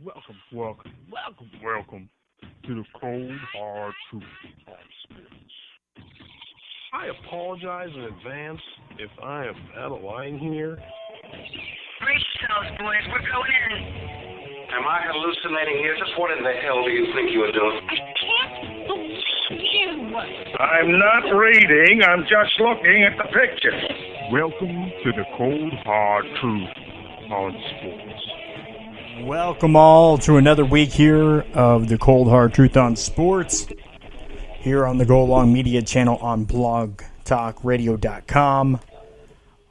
Welcome to the cold, hard truth on sports. I apologize in advance if I am out of line here. Brace yourselves, boys. We're going in. Am I hallucinating here? Just what in the hell do you think you are doing? I can't believe you. I'm not reading, I'm just looking at the pictures. Welcome to the cold, hard truth on sports. Welcome all to another week here of the Cold Hard Truth on Sports here on the GoLong Media channel on blogtalkradio.com,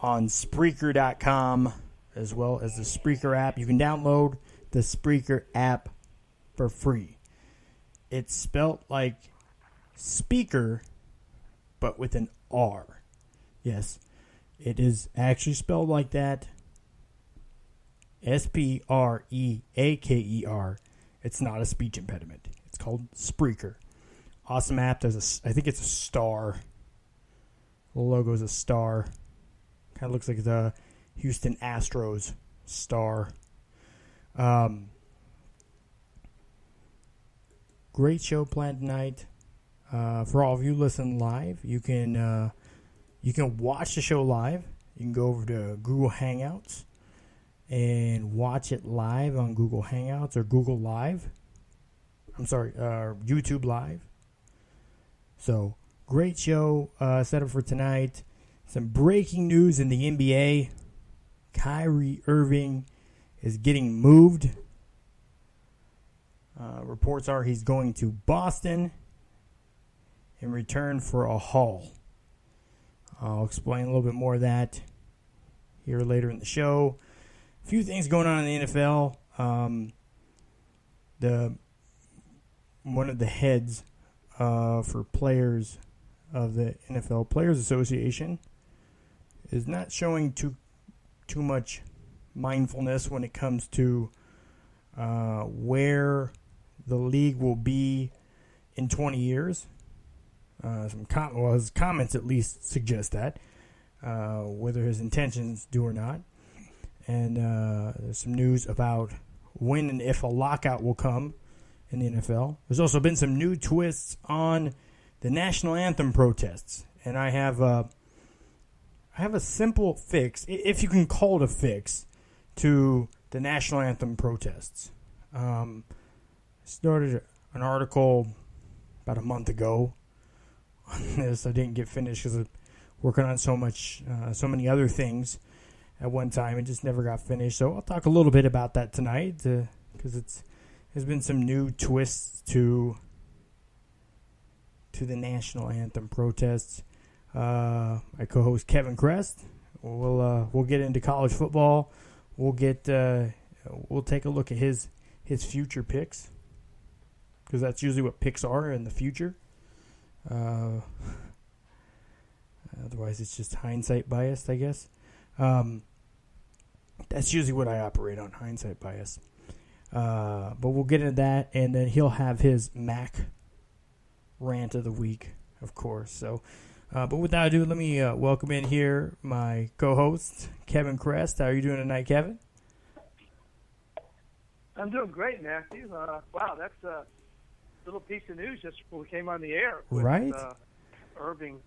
on Spreaker.com, as well as the Spreaker app. You can download the Spreaker app for free. It's spelt like speaker, but with an R. Yes, it is actually spelled like that. Spreaker. It's not a speech impediment. It's called Spreaker. Awesome app. I think it's a star. The logo is a star. Kind of looks like the Houston Astros star. Great show planned tonight. For all of you listening live, you can watch the show live. You can go over to Google Hangouts and watch it live on Google Hangouts or Google Live. YouTube Live. So, great show set up for tonight. Some breaking news in the NBA. Kyrie Irving is getting moved. Reports are he's going to Boston in return for a haul. I'll explain a little bit more of that here later in the show. A few things going on in the NFL. One of the heads for players of the NFL Players Association is not showing too much mindfulness when it comes to where the league will be in 20 years. His comments at least suggest that, whether his intentions do or not. And there's some news about when and if a lockout will come in the NFL. There's also been some new twists on the National Anthem protests. And I have a simple fix, if you can call it a fix, to the National Anthem protests. I started an article about a month ago on this. I didn't get finished because I'm working on so many other things at one time. It just never got finished. So I'll talk a little bit about that tonight because there's been some new twists to the National Anthem protests. My co-host Kevin Crest. We'll get into college football. We'll take a look at his future picks, because that's usually what picks are in the future. Otherwise, it's just hindsight biased, I guess. That's usually what I operate on, hindsight bias. But we'll get into that, and then he'll have his Mac rant of the week, of course. So, but without ado, let me welcome in here my co-host, Kevin Crest. How are you doing tonight, Kevin? I'm doing great, Matthew. Wow, that's a little piece of news just before we came on the air. With, right? Irving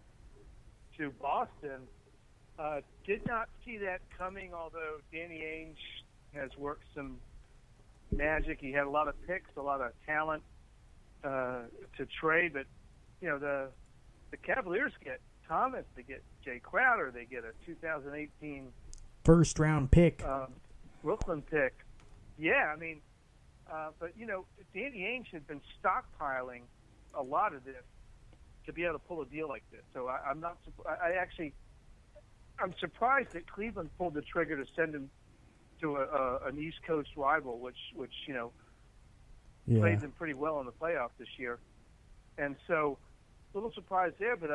to Boston. Did not see that coming, although Danny Ainge has worked some magic. He had a lot of picks, a lot of talent to trade. But, the Cavaliers get Thomas, they get Jay Crowder, they get a 2018 first-round pick. Brooklyn pick. Yeah, but, Danny Ainge had been stockpiling a lot of this to be able to pull a deal like this. So I'm not I'm surprised that Cleveland pulled the trigger to send him to an East Coast rival, which played them pretty well in the playoffs this year. And so a little surprised there, but,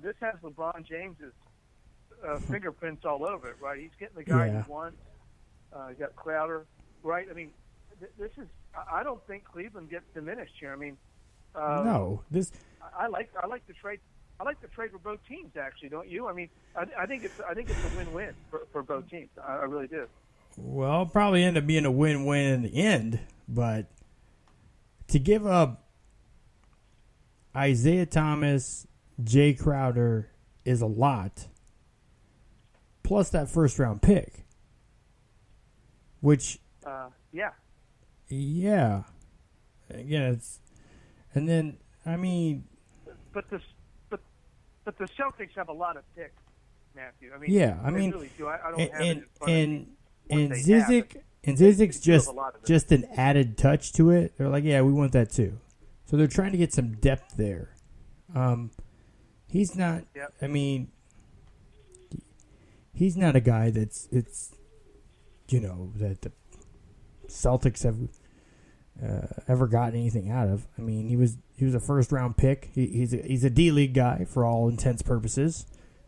this has LeBron James's fingerprints all over it, right? He's getting the guy he wants. You got Crowder, right? This is – I don't think Cleveland gets diminished here. No. I like the trade. I like the trade for both teams, actually, don't you? I think it's a win-win for both teams. I really do. Well, it'll probably end up being a win-win in the end, but to give up Isaiah Thomas, Jay Crowder is a lot, plus that first-round pick, which... Yeah. Again, it's... And then, I mean... But the Celtics have a lot of picks, Matthew. I mean, yeah, I they mean... really do. I don't have it in front of me And what they have, Zizek... but And Zizek's they do have a lot of it. just an added touch to it. They're like, yeah, we want that too. So they're trying to get some depth there. He's not. Yep. I mean, he's not a guy that the Celtics have ever gotten anything out of. I mean, he was a first round pick. He's a D-League guy for all intents purposes.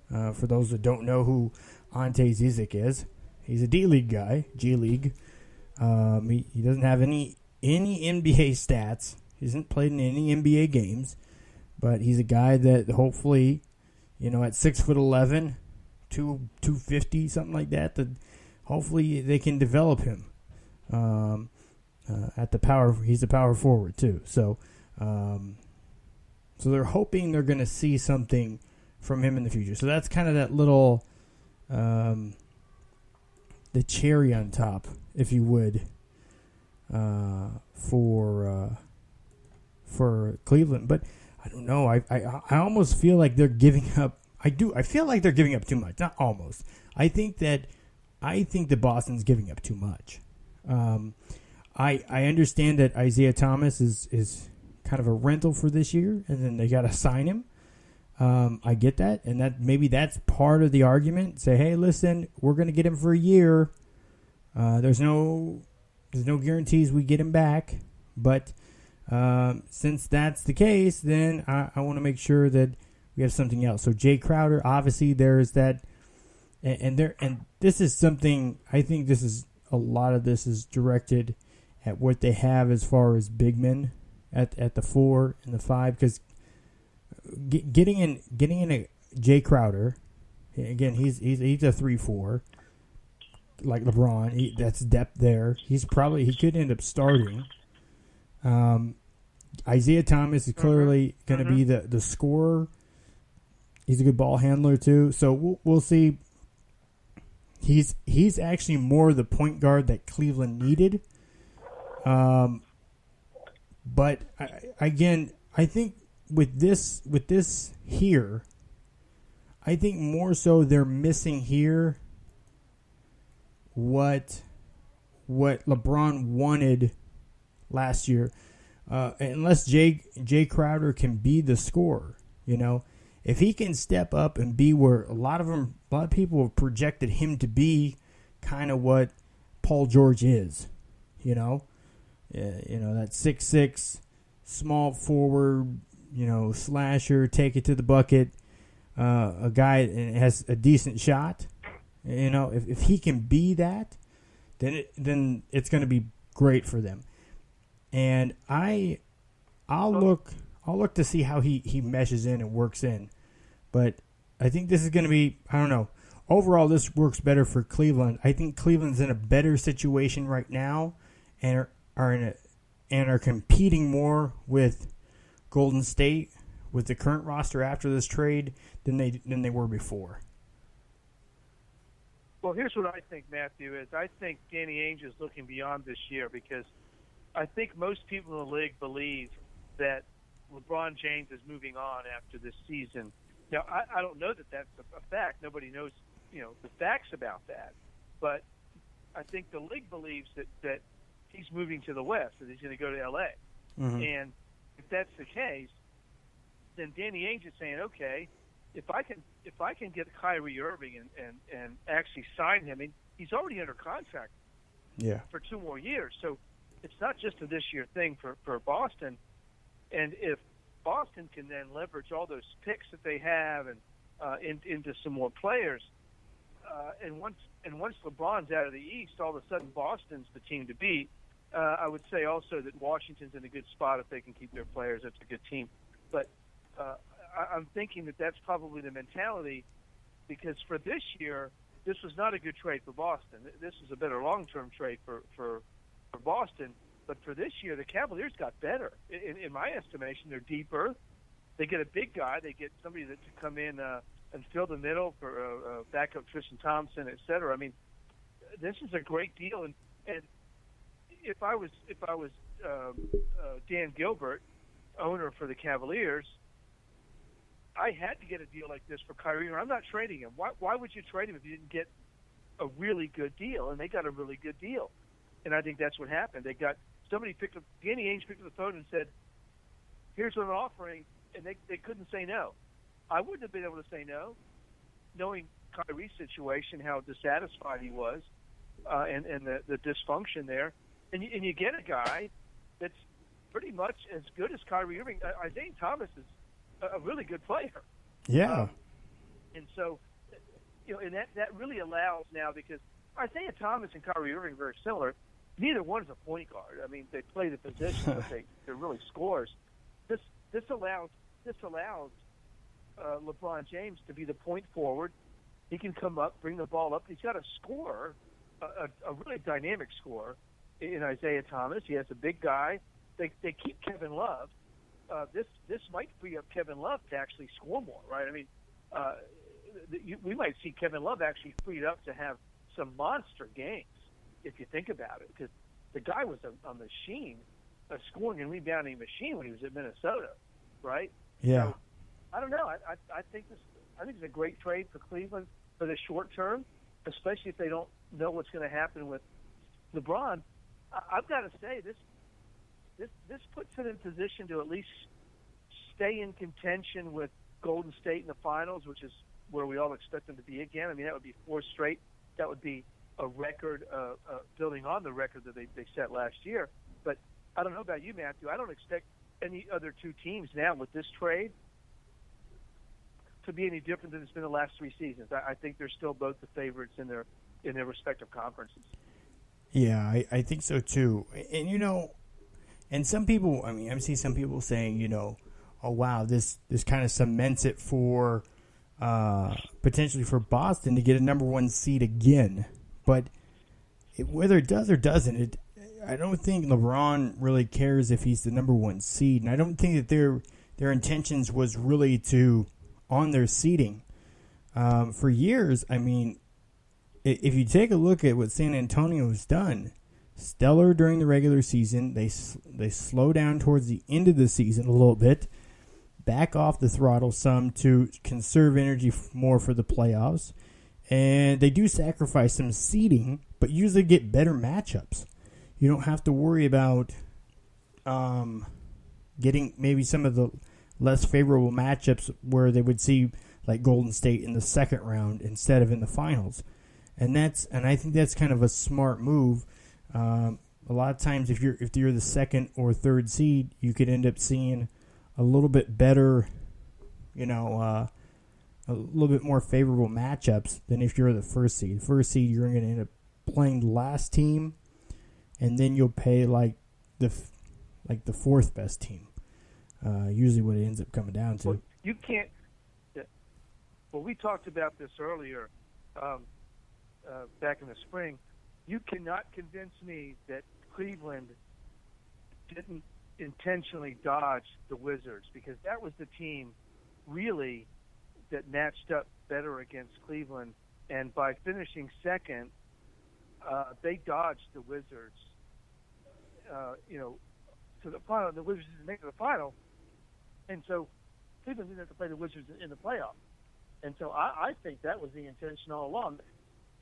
For those that don't know who Ante Zizek is, he's a D-League guy, G-League. He doesn't have any NBA stats. He hasn't played in any NBA games, but he's a guy that hopefully, at 6'11", 250, something like that, that hopefully they can develop him. At the power, he's a power forward too. So they're hoping they're going to see something from him in the future. So that's kind of that little, the cherry on top, if you would, for Cleveland. But I don't know. I almost feel like they're giving up. I feel like they're giving up too much. Not almost. I think that Boston's giving up too much. I understand that Isaiah Thomas is kind of a rental for this year, and then they got to sign him. I get that, and that maybe that's part of the argument. Say, hey, listen, we're going to get him for a year. There's no guarantees we get him back, but since that's the case, then I want to make sure that we have something else. So Jay Crowder, obviously, there's that, and this is something. I think this is a lot of this is directed at what they have as far as big men at the 4 and the 5, because getting in a Jay Crowder, again, he's a 3-4 like LeBron. That's depth there. He could end up starting. Isaiah Thomas is clearly going to be the scorer. He's a good ball handler too. So we'll see. He's actually more the point guard that Cleveland needed. But I think with this here, I think more so they're missing here what LeBron wanted last year. Unless Jay Crowder can be the scorer, if he can step up and be where a lot of people have projected him to be, kind of what Paul George is, that 6'6", small forward, slasher, take it to the bucket, a guy that has a decent shot. If he can be that, then it's going to be great for them. And I'll look to see how he meshes in and works in. But I think this is going to be, I don't know. Overall, this works better for Cleveland. I think Cleveland's in a better situation right now and are competing more with Golden State with the current roster after this trade than they were before. Well, here's what I think, Matthew, is I think Danny Ainge is looking beyond this year, because I think most people in the league believe that LeBron James is moving on after this season. Now, I don't know that that's a fact. Nobody knows, the facts about that. But I think the league believes that he's moving to the West, that he's going to go to L.A. Mm-hmm. And if that's the case, then Danny Ainge is saying, okay, if I can get Kyrie Irving and actually sign him, and he's already under contract for 2 more years. So it's not just a this-year thing for Boston. And if Boston can then leverage all those picks that they have and into some more players, and once LeBron's out of the East, all of a sudden Boston's the team to beat. I would say also that Washington's in a good spot if they can keep their players. That's a good team. But I'm thinking that that's probably the mentality, because for this year, this was not a good trade for Boston. This was a better long-term trade for Boston. But for this year, the Cavaliers got better. In my estimation, they're deeper. They get a big guy. They get somebody to come in and fill the middle for backup Tristan Thompson, et cetera. I mean, this is a great deal. And if I was Dan Gilbert, owner for the Cavaliers, I had to get a deal like this for Kyrie, or I'm not trading him. Why would you trade him if you didn't get a really good deal? And they got a really good deal. And I think that's what happened. They got somebody Danny Ainge picked up the phone and said, here's what I'm offering, and they couldn't say no. I wouldn't have been able to say no, knowing Kyrie's situation, how dissatisfied he was, and the dysfunction there. And you get a guy that's pretty much as good as Kyrie Irving. Isaiah Thomas is a really good player. Yeah. And so, and that really allows now, because Isaiah Thomas and Kyrie Irving are very similar. Neither one is a point guard. I mean, they play the position, but they're really scorers. This allows LeBron James to be the point forward. He can come up, bring the ball up. He's got a scorer, a really dynamic scorer in Isaiah Thomas. He has a big guy. They keep Kevin Love. This might free up Kevin Love to actually score more, right? I mean, we might see Kevin Love actually freed up to have some monster games, if you think about it, because the guy was a machine, a scoring and rebounding machine when he was at Minnesota, right? Yeah. So, I don't know. I think it's a great trade for Cleveland for the short term, especially if they don't know what's going to happen with LeBron. I've got to say this puts it in position to at least stay in contention with Golden State in the finals, which is where we all expect them to be again. I mean, that would be 4 straight. That would be a record, building on the record that they set last year. But I don't know about you, Matthew. I don't expect any other two teams now with this trade to be any different than it's been the last 3 seasons. I think they're still both the favorites in their respective conferences. Yeah, I think so too. And and some people, I mean, I see some people saying, oh wow, this kind of cements it for potentially for Boston to get a number 1 seed again. But whether it does or doesn't, I don't think LeBron really cares if he's the number 1 seed, and I don't think that their intentions was really to on their seeding. For years, I mean, if you take a look at what San Antonio's done, stellar during the regular season. They slow down towards the end of the season a little bit, back off the throttle some to conserve energy more for the playoffs. And they do sacrifice some seeding, but usually get better matchups. You don't have to worry about getting maybe some of the less favorable matchups where they would see like Golden State in the second round instead of in the finals. And I think that's kind of a smart move. A lot of times if you're the second or third seed, you could end up seeing a little bit better, a little bit more favorable matchups than if you're the first seed. First seed, you're going to end up playing the last team, and then you'll pay like the 4th best team. Usually, what it ends up coming down to. Well, you can't. Well, we talked about this earlier, back in the spring. You cannot convince me that Cleveland didn't intentionally dodge the Wizards, because that was the team really that matched up better against Cleveland, and by finishing second, they dodged the Wizards, to the final. The Wizards didn't make it to the final, and so Cleveland didn't have to play the Wizards in the playoff. And so I think that was the intention all along.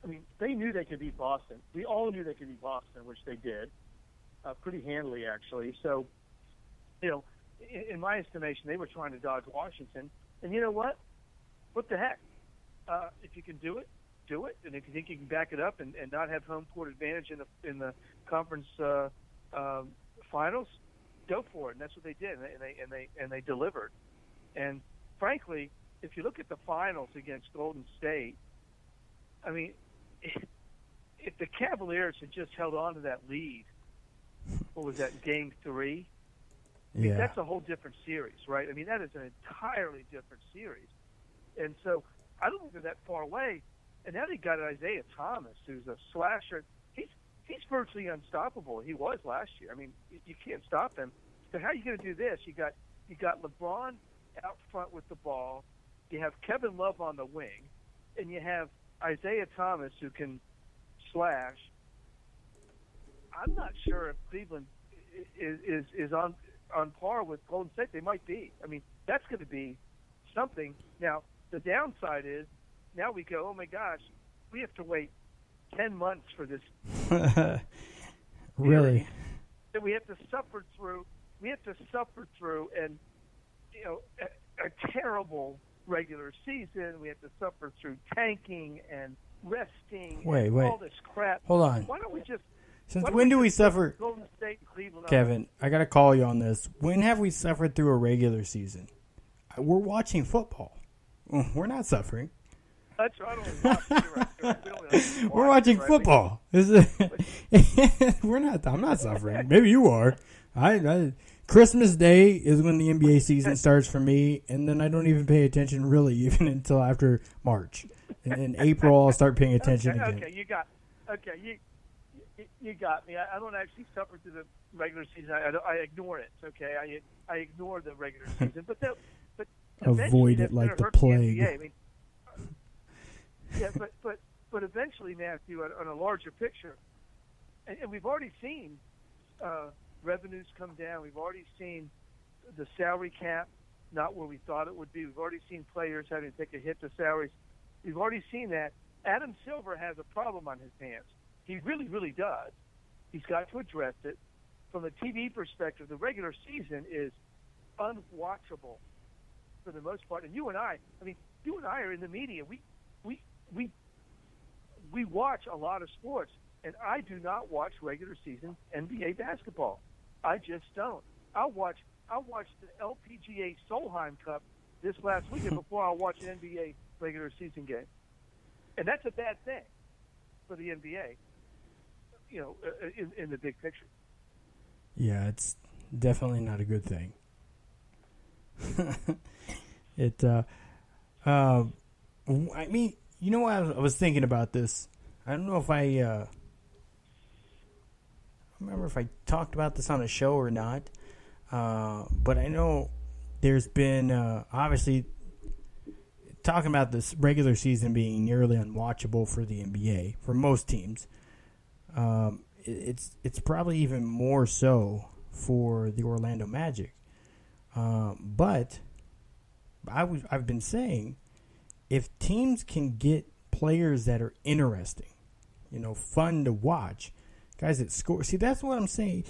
I mean, they knew they could beat Boston. We all knew they could beat Boston, which they did, pretty handily actually. So, in my estimation, they were trying to dodge Washington. And you know what? What the heck? If you can do it, do it. And if you think you can back it up and not have home court advantage in the conference finals, go for it. And that's what they did, and they delivered. And frankly, if you look at the finals against Golden State, I mean, if the Cavaliers had just held on to that lead, what was that, Game 3? I mean, that's a whole different series, right? I mean, that is an entirely different series. And so I don't think they're that far away. And now they got Isaiah Thomas, who's a slasher. he's virtually unstoppable. He was last year. I mean, you can't stop him. So how are you going to do this? You got LeBron out front with the ball. You have Kevin Love on the wing, and you have Isaiah Thomas who can slash. I'm not sure if Cleveland is on par with Golden State. They might be. I mean, that's going to be something. Now, the downside is now we go, oh my gosh, we have to wait 10 months for this. Really? That we have to suffer through. We have to suffer through, and a terrible regular season. We have to suffer through tanking and resting. Wait. All this crap. Hold on. Why don't we just? Since when do we suffer? Golden State and Cleveland. Kevin, I got to call you on this. When have we suffered through a regular season? We're watching football. We're not suffering. That's right. We're watching football. We're not. I'm not suffering. Maybe you are. Christmas Day is when the NBA season starts for me, and then I don't even pay attention really even until after March. And in April, I'll start paying attention again. Okay, you got me. I don't actually suffer through the regular season. I ignore it. Okay, I ignore the regular season, but avoid it like the plague. I mean, yeah, but eventually, Matthew, on a larger picture, and we've already seen revenues come down. We've already seen the salary cap not where we thought it would be. We've already seen players having to take a hit to salaries. We've already seen that. Adam Silver has a problem on his hands. He really, really does. He's got to address it. From a TV perspective, the regular season is unwatchable for the most part. And you and I are in the media. We watch a lot of sports, and I do not watch regular season NBA basketball. I just don't. I'll watch the LPGA Solheim Cup this last weekend before I'll watch an NBA regular season game. And that's a bad thing for the NBA, in the big picture. Yeah, it's definitely not a good thing. I mean, you know what? I was thinking about this. I don't know if I remember if I talked about this on a show or not. But I know there's been, obviously, talking about this regular season being nearly unwatchable for the NBA, for most teams. It's probably even more so for the Orlando Magic. But I've been saying, if teams can get players that are interesting, fun to watch, guys that score. See, that's what I'm saying.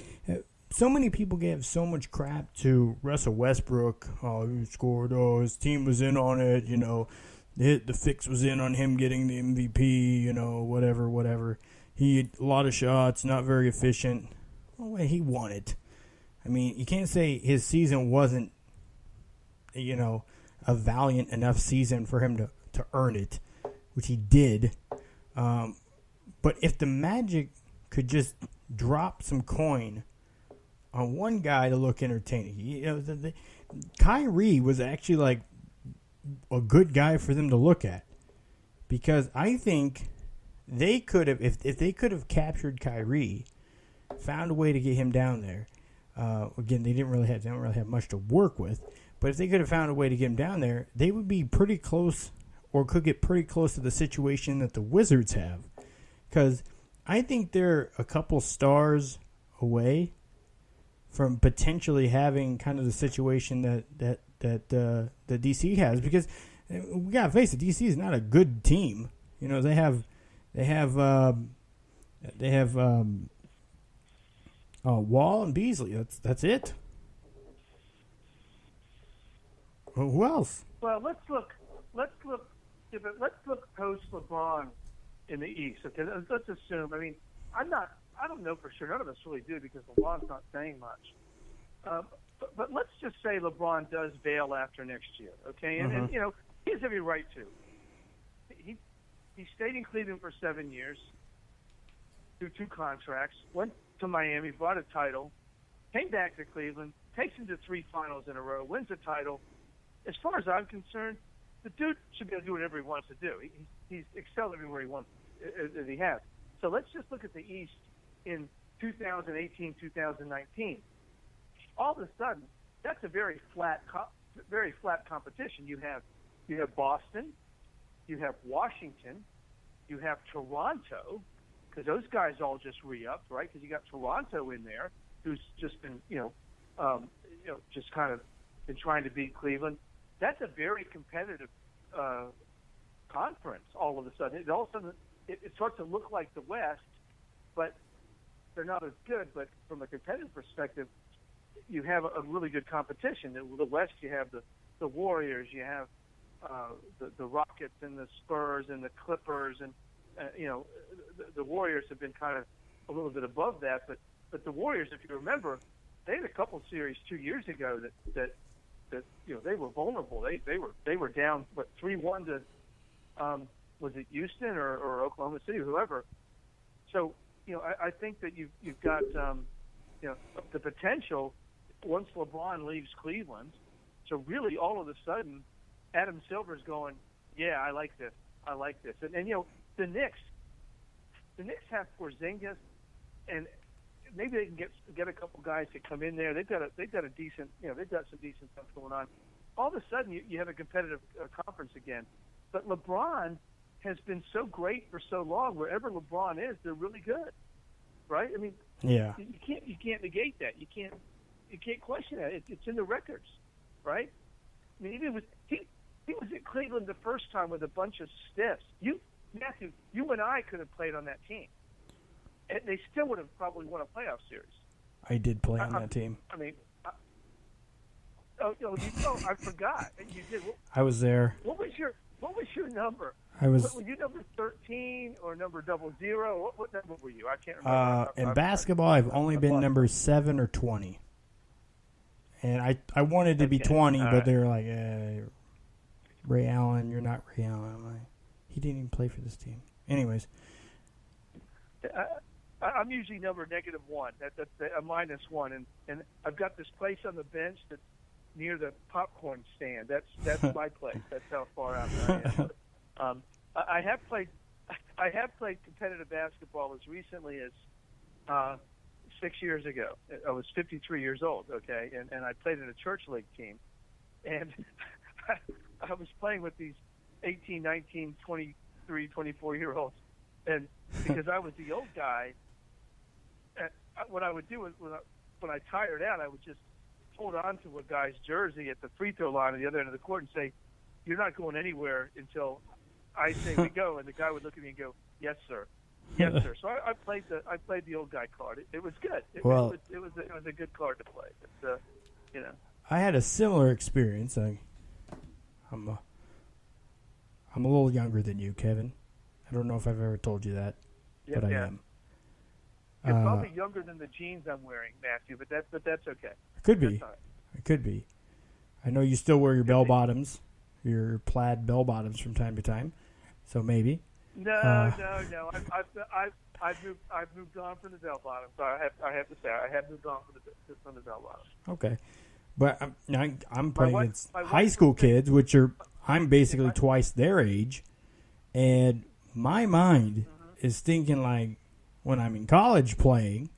So many people give so much crap to Russell Westbrook. Oh, he scored. Oh, his team was in on it. The fix was in on him getting the MVP. Whatever. He had a lot of shots, not very efficient. Oh, wait, he won it. I mean, you can't say his season wasn't, a valiant enough season for him to earn it, which he did. But if the Magic could just drop some coin on one guy to look entertaining, Kyrie was actually like a good guy for them to look at, because I think they could have, if they could have captured Kyrie, found a way to get him down there. Again, they don't really have much to work with, but if they could have found a way to get him down there, they would be pretty close, or could get pretty close to the situation that the Wizards have, because I think they're a couple stars away from potentially having kind of the situation that DC has, because we gotta face it, DC is not a good team. They have Wall and Beasley. That's it. Well, who else? Well, let's look post LeBron in the East. Okay, let's assume. I mean, I don't know for sure. None of us really do, because LeBron's not saying much. But let's just say LeBron does bail after next year. Okay, and he has every right to. He stayed in Cleveland for 7 years, through 2 contracts, went to Miami, bought a title, came back to Cleveland, takes him to 3 finals in a row, wins a title. As far as I'm concerned, the dude should be able to do whatever he wants to do. He's excelled everywhere he has. So let's just look at the East in 2018, 2019. All of a sudden, that's a very flat competition. You have Boston, you have Washington, you have Toronto, because those guys all just re-upped, right? Because you got Toronto in there, who's just been, just kind of been trying to beat Cleveland. That's a very competitive conference. All of a sudden, it starts to look like the West, but they're not as good. But from a competitive perspective, you have a really good competition. In the West, you have the Warriors, you have the Rockets and the Spurs and the Clippers, and the Warriors have been kind of a little bit above that. But the Warriors, if you remember, they had a couple series 2 years ago that they were vulnerable. They were down 3-1 to was it Houston or Oklahoma City, whoever. So I think that you've got the potential once LeBron leaves Cleveland. So really, all of a sudden, Adam Silver's going, yeah, I like this. And the Knicks have Porzingis, and maybe they can get a couple guys to come in there. They've got a decent, they've got some decent stuff going on. All of a sudden, you have a competitive conference again. But LeBron has been so great for so long. Wherever LeBron is, they're really good, right? I mean, yeah, you can't negate that. You can't question that. It's in the records, right? I mean, even he was at Cleveland the first time with a bunch of stiffs. Matthew, you and I could have played on that team, and they still would have probably won a playoff series. I did play on that team. I mean, I forgot you did. I was there. What was your number? Were you number 13 or number 00? What number were you? I can't remember. In basketball, I've only been number 7 or 20. And I wanted to be 20, but they were like, Ray Allen, you're not Ray Allen. I'm like, he didn't even play for this team. Anyways. I'm usually number -1. That's a -1. And I've got this place on the bench that's near the popcorn stand. That's my place. That's how far out I am. I have played competitive basketball as recently as 6 years ago. I was 53 years old, okay, and I played in a church league team. And I was playing with these 18, 19, 23, 24-year-olds. And because I was the old guy, what I would do is when I tired out, I would just hold on to a guy's jersey at the free throw line at the other end of the court and say, "You're not going anywhere until I say we go." And the guy would look at me and go, "Yes, sir. Yes, sir." So I played the old guy card. It was good. It was a good card to play. But, I had a similar experience. I'm a little younger than you, Kevin. I don't know if I've ever told you that, but I am. You're probably younger than the jeans I'm wearing, Matthew, but that's okay. It could be. It could be. I know you still wear your bell bottoms, your plaid bell bottoms from time to time, so maybe. No. I've moved on from the bell bottoms. So I have to say I have moved on from the bell bottoms. Okay, but I'm playing against high school kids, which I'm basically twice their age, and my mind is thinking like when I'm in college playing,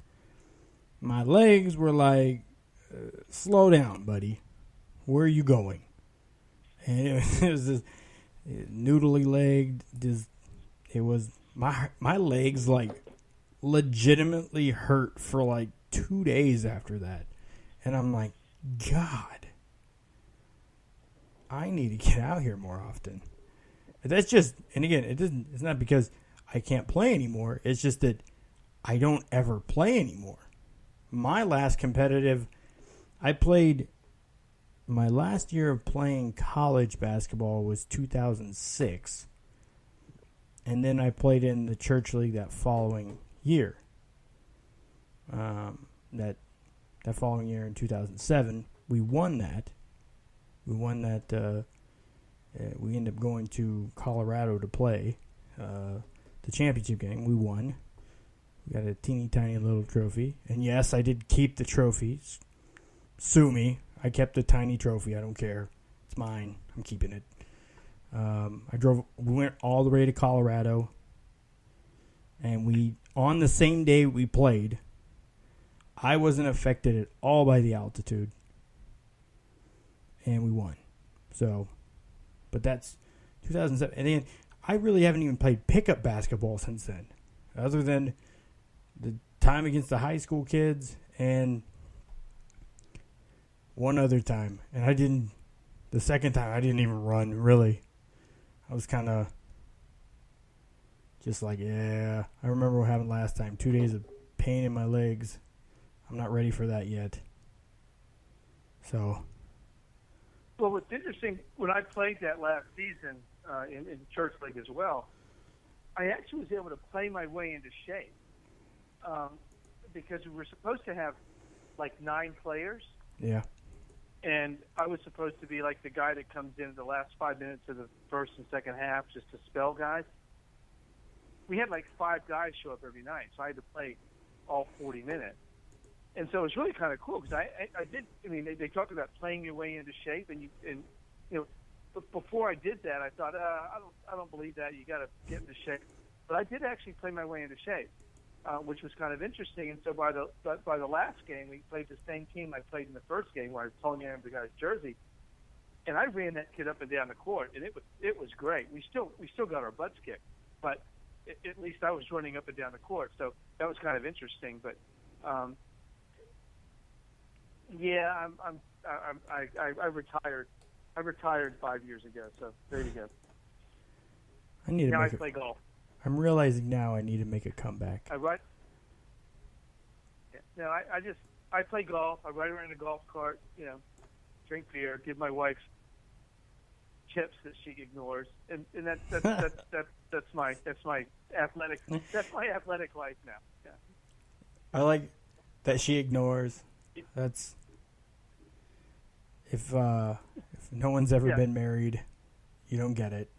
my legs were like, slow down, buddy. Where are you going? And it was this noodly legged. It was my legs like legitimately hurt for like 2 days after that, and I'm like, God, I need to get out here more often. That's just, and again, it's not because I can't play anymore. It's just that I don't ever play anymore. My last my last year of playing college basketball was 2006. And then I played in the church league that following year. That following year in 2007, we won that. We ended up going to Colorado to play the championship game. We won. We got a teeny tiny little trophy. And yes, I did keep the trophy. Sue me. I kept the tiny trophy. I don't care. It's mine. I'm keeping it. We went all the way to Colorado. And on the same day we played, I wasn't affected at all by the altitude. And we won. So, but that's 2007. And then I really haven't even played pickup basketball since then. Other than the time against the high school kids and one other time. And the second time I didn't even run, really. I was kind of just like, yeah. I remember what happened last time. 2 days of pain in my legs. I'm not ready for that yet. So. Well, what's interesting, when I played that last season in Church League as well, I actually was able to play my way into shape because we were supposed to have like 9 players. Yeah. And I was supposed to be like the guy that comes in the last 5 minutes of the first and second half just to spell guys. We had like 5 guys show up every night, so I had to play all 40 minutes. And so it was really kind of cool because I did. I mean, they talked about playing your way into shape, and you know, but before I did that, I thought I don't believe that. You got to get into shape. But I did actually play my way into shape, which was kind of interesting. And so by the last game, we played the same team I played in the first game, where I was pulling in the guy's jersey, and I ran that kid up and down the court, and it was great. We still got our butts kicked, but at least I was running up and down the court, so that was kind of interesting. But yeah, I retired. I retired 5 years ago, so there you go. Now I play golf. I'm realizing now I need to make a comeback. No, I play golf. I ride around in a golf cart, drink beer, give my wife chips that she ignores, and that's my athletic life now. Yeah. I like that she ignores. That's if no one's ever been married, you don't get it.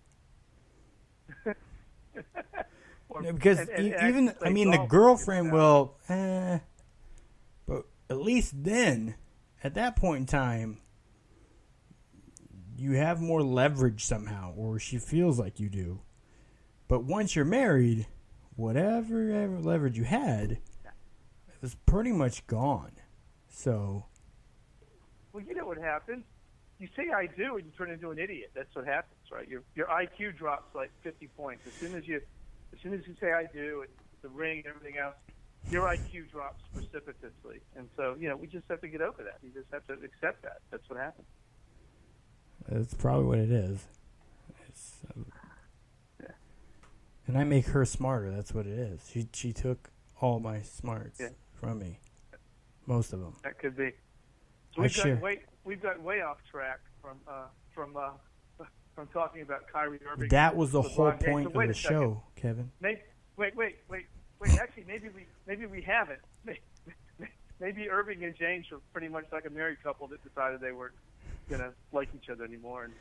Because the girlfriend will, but at least then, at that point in time, you have more leverage somehow, or she feels like you do. But once you're married, whatever leverage you had, it was pretty much gone. So. Well, you know what happens? You say I do, and you turn into an idiot. That's what happens, right? Your IQ drops like 50 points as soon as you say I do, and the ring and everything else. Your IQ drops precipitously, and so we just have to get over that. You just have to accept that. That's what happens. That's probably what it is. And I make her smarter. That's what it is. She took all my smarts from me, most of them. That could be. So we've got way off track from talking about Kyrie Irving. That was the whole point of the show, Kevin. Wait. Actually, maybe we haven't. Maybe Irving and James were pretty much like a married couple that decided they weren't gonna like each other anymore, and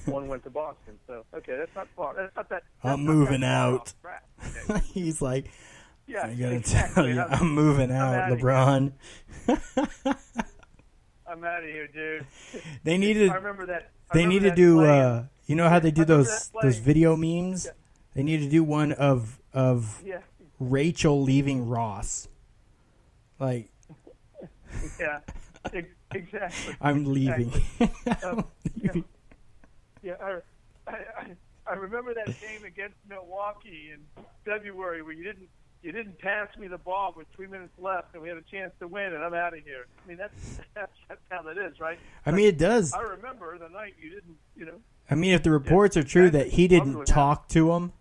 one went to Boston. So that's not far. That's not that. I'm moving out. He's like, I gotta tell you, I'm moving out, LeBron. I'm out of here, dude. They needed. I remember that. They need to do. You know how they do those video memes? Yeah. They need to do one of Rachel leaving Ross. Like. Yeah. Exactly. I'm leaving. I remember that game against Milwaukee in February where you didn't pass me the ball with 3 minutes left and we had a chance to win and I'm out of here. I mean that's how that is, right? I mean it does. I remember the night you didn't, I mean if the reports are true that he didn't talk to him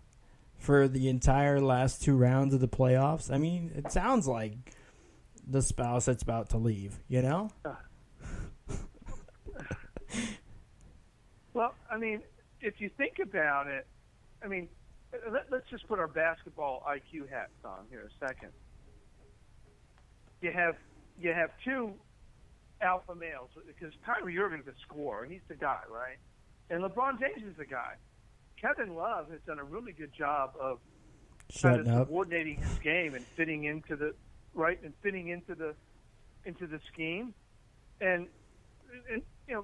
for the entire last 2 rounds of the playoffs, I mean it sounds like the spouse that's about to leave, Well, I mean, if you think about it, I mean, let's just put our basketball IQ hats on here a second. You have 2 alpha males because Kyrie Irving is a scorer. He's the guy, right? And LeBron James is the guy. Kevin Love has done a really good job of kind of coordinating his game and fitting into the scheme, and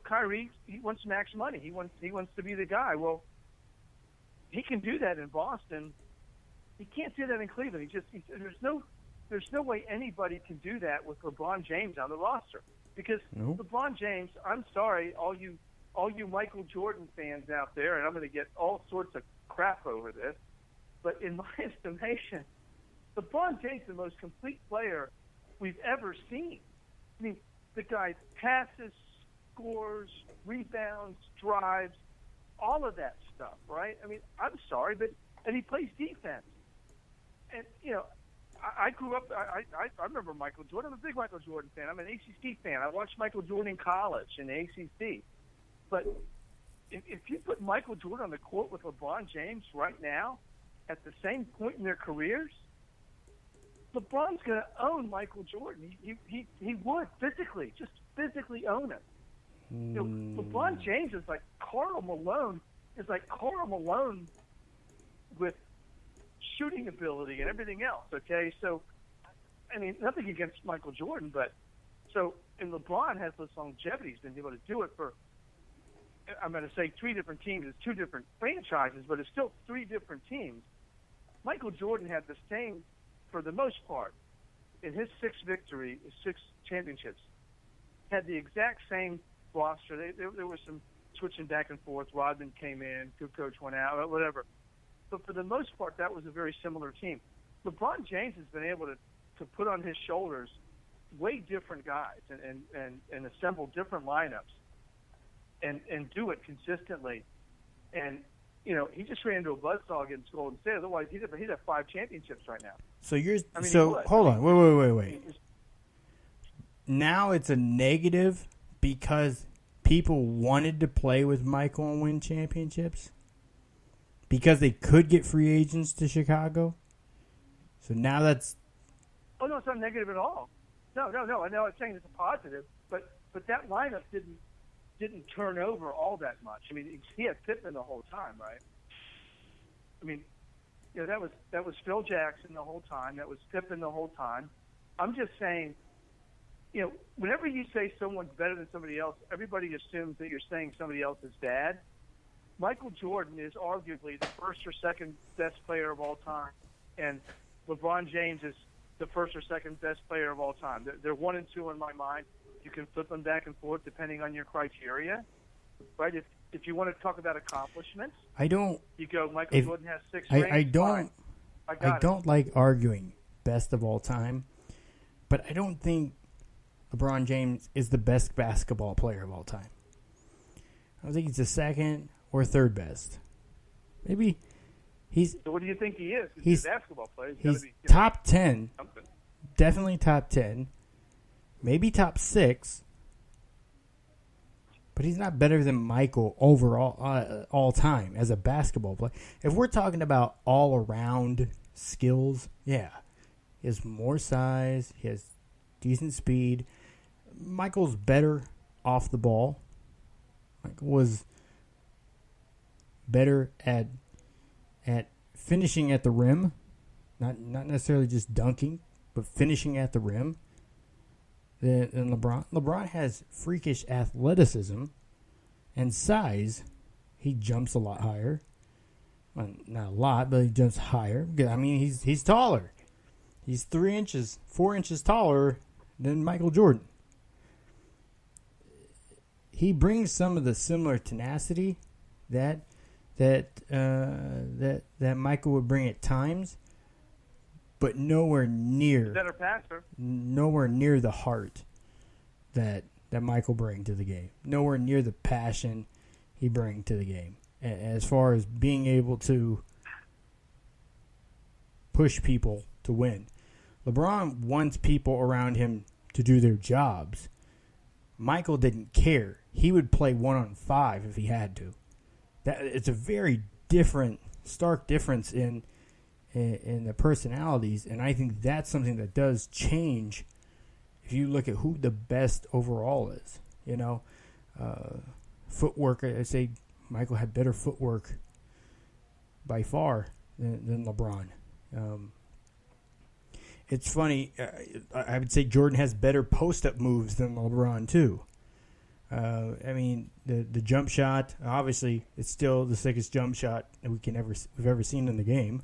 Kyrie, he wants max money. He wants to be the guy. Well, he can do that in Boston, He can't do that in Cleveland. There's no way anybody can do that with LeBron James on the roster. Because LeBron James, I'm sorry, all you Michael Jordan fans out there, and I'm going to get all sorts of crap over this, but in my estimation, LeBron James is the most complete player we've ever seen. I mean, the guy passes, scores, rebounds, drives, all of that stuff, right? I mean, I'm sorry, and he plays defense. And, I grew up, I remember Michael Jordan. I'm a big Michael Jordan fan. I'm an ACC fan. I watched Michael Jordan in college in the ACC. But if you put Michael Jordan on the court with LeBron James right now, at the same point in their careers, LeBron's going to own Michael Jordan. He would just physically own him. LeBron James is like Karl Malone. With shooting ability and everything else. Okay, so I mean, nothing against Michael Jordan, but and LeBron has this longevity. He's been able to do it for, I'm going to say 3 different teams. It's 2 different franchises, but it's still 3 different teams. Michael Jordan had the same, for the most part, in his 6 championships, had the exact same roster. There was some switching back and forth. Rodman came in, good coach went out, whatever. But for the most part, that was a very similar team. LeBron James has been able to put on his shoulders way different guys and assemble different lineups and do it consistently. And, he just ran into a buzzsaw against Golden State. Otherwise, he'd have 5 championships right now. So hold on. Wait. Now it's a negative because people wanted to play with Michael and win championships? Because they could get free agents to Chicago? So now that's... Oh, no, it's not negative at all. No. I know I'm saying it's a positive, but that lineup didn't turn over all that much. I mean, he had Pippen the whole time, right? I mean, that was Phil Jackson the whole time. That was Pippen the whole time. I'm just saying, whenever you say someone's better than somebody else, everybody assumes that you're saying somebody else is bad. Michael Jordan is arguably the first or second best player of all time, and LeBron James is the first or second best player of all time. They're 1 and 2 in my mind. You can flip them back and forth depending on your criteria, right? If you want to talk about accomplishments, you go Michael Jordan has 6 rings. I don't like arguing best of all time, but I don't think LeBron James is the best basketball player of all time. I don't think he's the second or 3rd best. Maybe he's... So what do you think he is? He's a basketball player. He's top 10. Something. Definitely top 10. Maybe top 6. But he's not better than Michael overall, all time as a basketball player. If we're talking about all-around skills, yeah. He has more size. He has decent speed. Michael's better off the ball. Michael was better at finishing at the rim, not necessarily just dunking, but finishing at the rim than LeBron. LeBron has freakish athleticism and size. He jumps a lot higher. Well, not a lot, but he jumps higher. I mean, he's taller. He's 4 inches taller than Michael Jordan. He brings some of the similar tenacity that Michael would bring at times, but nowhere near better passer. Nowhere near the heart that Michael brings to the game. Nowhere near the passion he brings to the game. As far as being able to push people to win. LeBron wants people around him to do their jobs. Michael didn't care. He would play 1-on-5 if he had to. It's a very stark difference in the personalities, and I think that's something that does change if you look at who the best overall is. Footwork, I say Michael had better footwork by far than LeBron. It's funny, I would say Jordan has better post-up moves than LeBron too. I mean, the jump shot, obviously, it's still the sickest jump shot that we've ever seen in the game.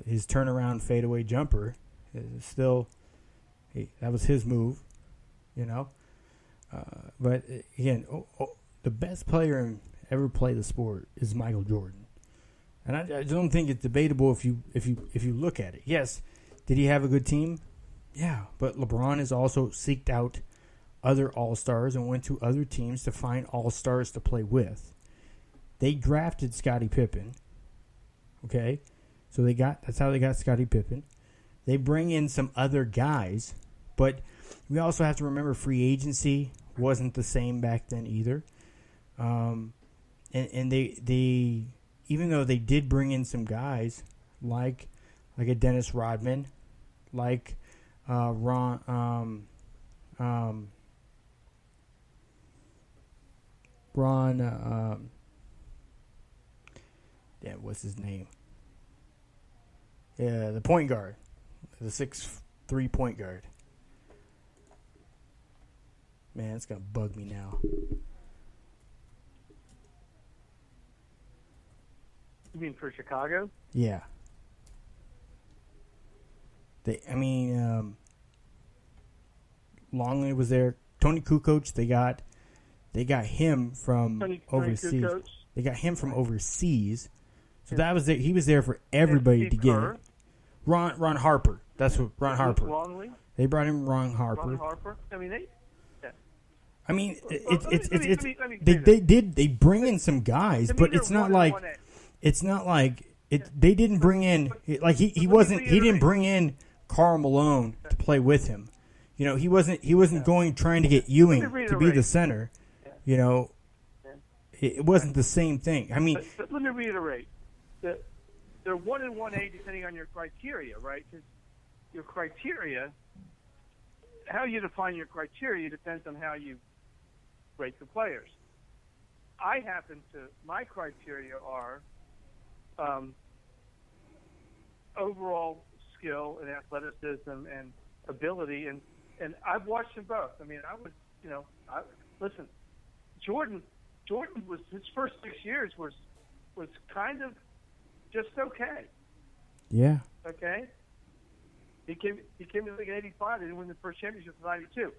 His turnaround fadeaway jumper is still that was his move, you know. But again, the best player ever play the sport is Michael Jordan, and I don't think it's debatable if you look at it. Yes, did he have a good team? Yeah, but LeBron has also seeked out other All-Stars and went to other teams to find All-Stars to play with. They drafted Scottie Pippen. Okay, so that's how they got Scottie Pippen. They bring in some other guys, but we also have to remember free agency wasn't the same back then either. And they even though they did bring in some guys like a Dennis Rodman, like Ron what's his name? Yeah, the point guard, the 6'3" point guard. Man, it's gonna bug me now. You mean for Chicago? Yeah. Longley was there. Tony Kukoc, they got him from overseas. They got him from overseas. So that was he was there for everybody to get. Ron Harper. That's what Ron Harper. Longley? They brought him Ron Harper. Ron Harper. I mean they bring in some guys, but it's not like they didn't bring in like he didn't bring in Karl Malone to play with him. You know, he wasn't trying to get Ewing to be the center. You know, it wasn't the same thing. I mean, but let me reiterate that they're 1 and 1A depending on your criteria, right? Because your criteria, how you define your criteria depends on how you rate the players. My criteria are overall skill and athleticism and ability, and I've watched them both. I mean, listen, Jordan was his first 6 years was kind of just okay. Yeah. Okay. He came to the league in '85. They didn't win the first championship in '92.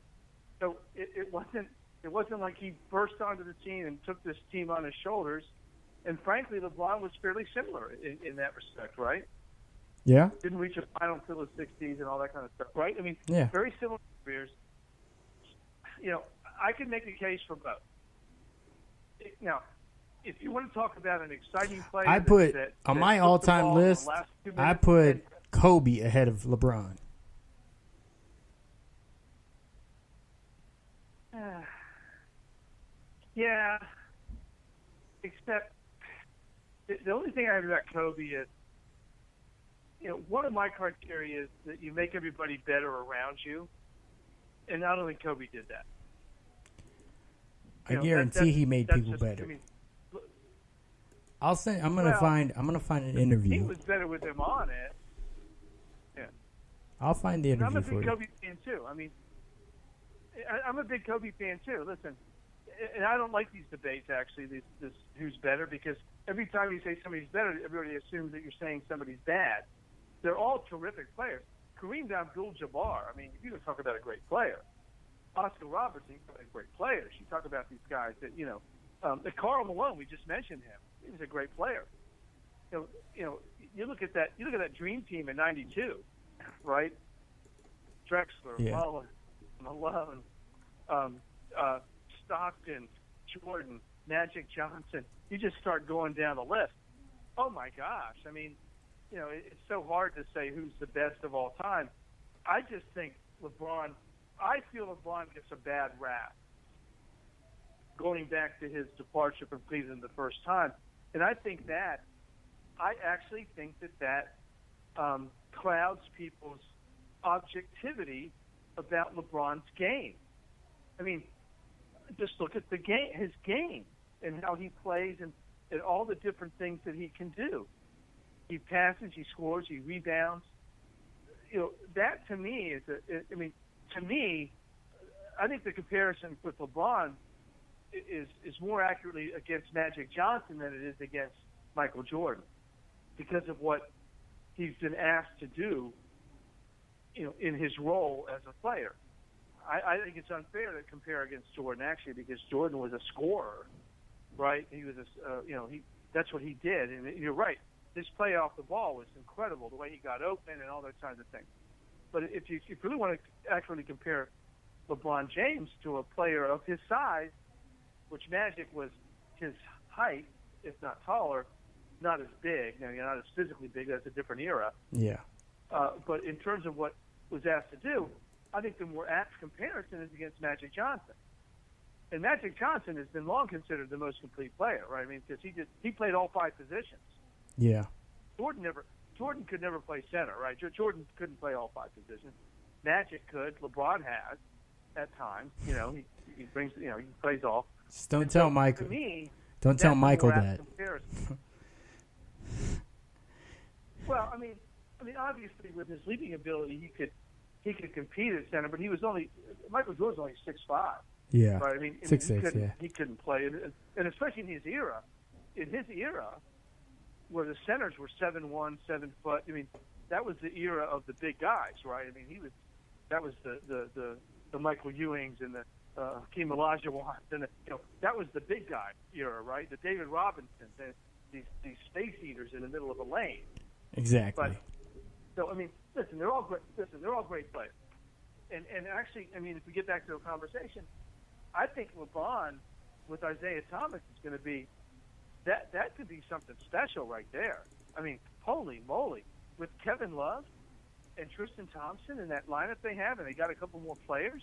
So it wasn't like he burst onto the scene and took this team on his shoulders. And frankly, LeBron was fairly similar in that respect, right? Yeah. Didn't reach a final until the '60s and all that kind of stuff, right? I mean, yeah. Very similar careers. You know, I can make a case for both. Now, if you want to talk about an exciting player, I put on my all-time list. I put Kobe ahead of LeBron. Yeah, except the only thing I have about Kobe is, you know, one of my criteria is that you make everybody better around you, and I don't think Kobe did that. I guarantee he made people better. I mean, I'm gonna find an interview. He was better with him on it. Yeah. I'll find the interview for you. I'm a big Kobe fan too. I mean, I'm a big Kobe fan too. Listen, and I don't like these debates actually. This who's better, because every time you say somebody's better, everybody assumes that you're saying somebody's bad. They're all terrific players. Kareem Abdul-Jabbar. I mean, if you talk about a great player, Oscar Robertson, great players. You talk about these guys that the Karl Malone. We just mentioned him. He was a great player. You know, you look at that dream team in '92, right? Drexler, Malone, Stockton, Jordan, Magic Johnson. You just start going down the list. Oh my gosh! I mean, you know, it's so hard to say who's the best of all time. I just think LeBron. I feel LeBron gets a bad rap going back to his departure from Cleveland the first time. And I actually think that clouds people's objectivity about LeBron's game. I mean, just look at his game and how he plays and all the different things that he can do. He passes, he scores, he rebounds. You know, that to me to me, I think the comparison with LeBron is more accurately against Magic Johnson than it is against Michael Jordan, because of what he's been asked to do, in his role as a player. I think it's unfair to compare against Jordan, actually, because Jordan was a scorer, right? He was that's what he did. And you're right. His play off the ball was incredible, the way he got open and all those kinds of things. But if you really want to actually compare LeBron James to a player of his size, which Magic was his height, if not taller, not as big, not as physically big, that's a different era. Yeah. But in terms of what was asked to do, I think the more apt comparison is against Magic Johnson. And Magic Johnson has been long considered the most complete player, right? I mean, because he played all 5 positions. Yeah. Jordan could never play center, right? Jordan couldn't play all 5 positions. Magic could. LeBron has at times. He brings. He plays all. Just don't tell Michael. To me, don't tell Michael that. Well, I mean, obviously with his leaping ability, he could compete at center, but Michael Jordan's only 6'5". Yeah. Right. I mean, 6'6". Yeah. He couldn't play, and especially in his era. In his era, where the centers were 7'1", 7 foot. I mean, that was the era of the big guys, right? I mean, that was the Michael Ewings and the Hakeem Olajuwon, and that was the big guy era, right? The David Robinsons, and these space eaters in the middle of a lane. Exactly. But, so I mean, listen, they're all great. They're all great players. And actually, I mean, if we get back to a conversation, I think LeBron with Isaiah Thomas is going to be that could be something special right there. I mean, holy moly, with Kevin Love and Tristan Thompson and that lineup they have, and they got a couple more players.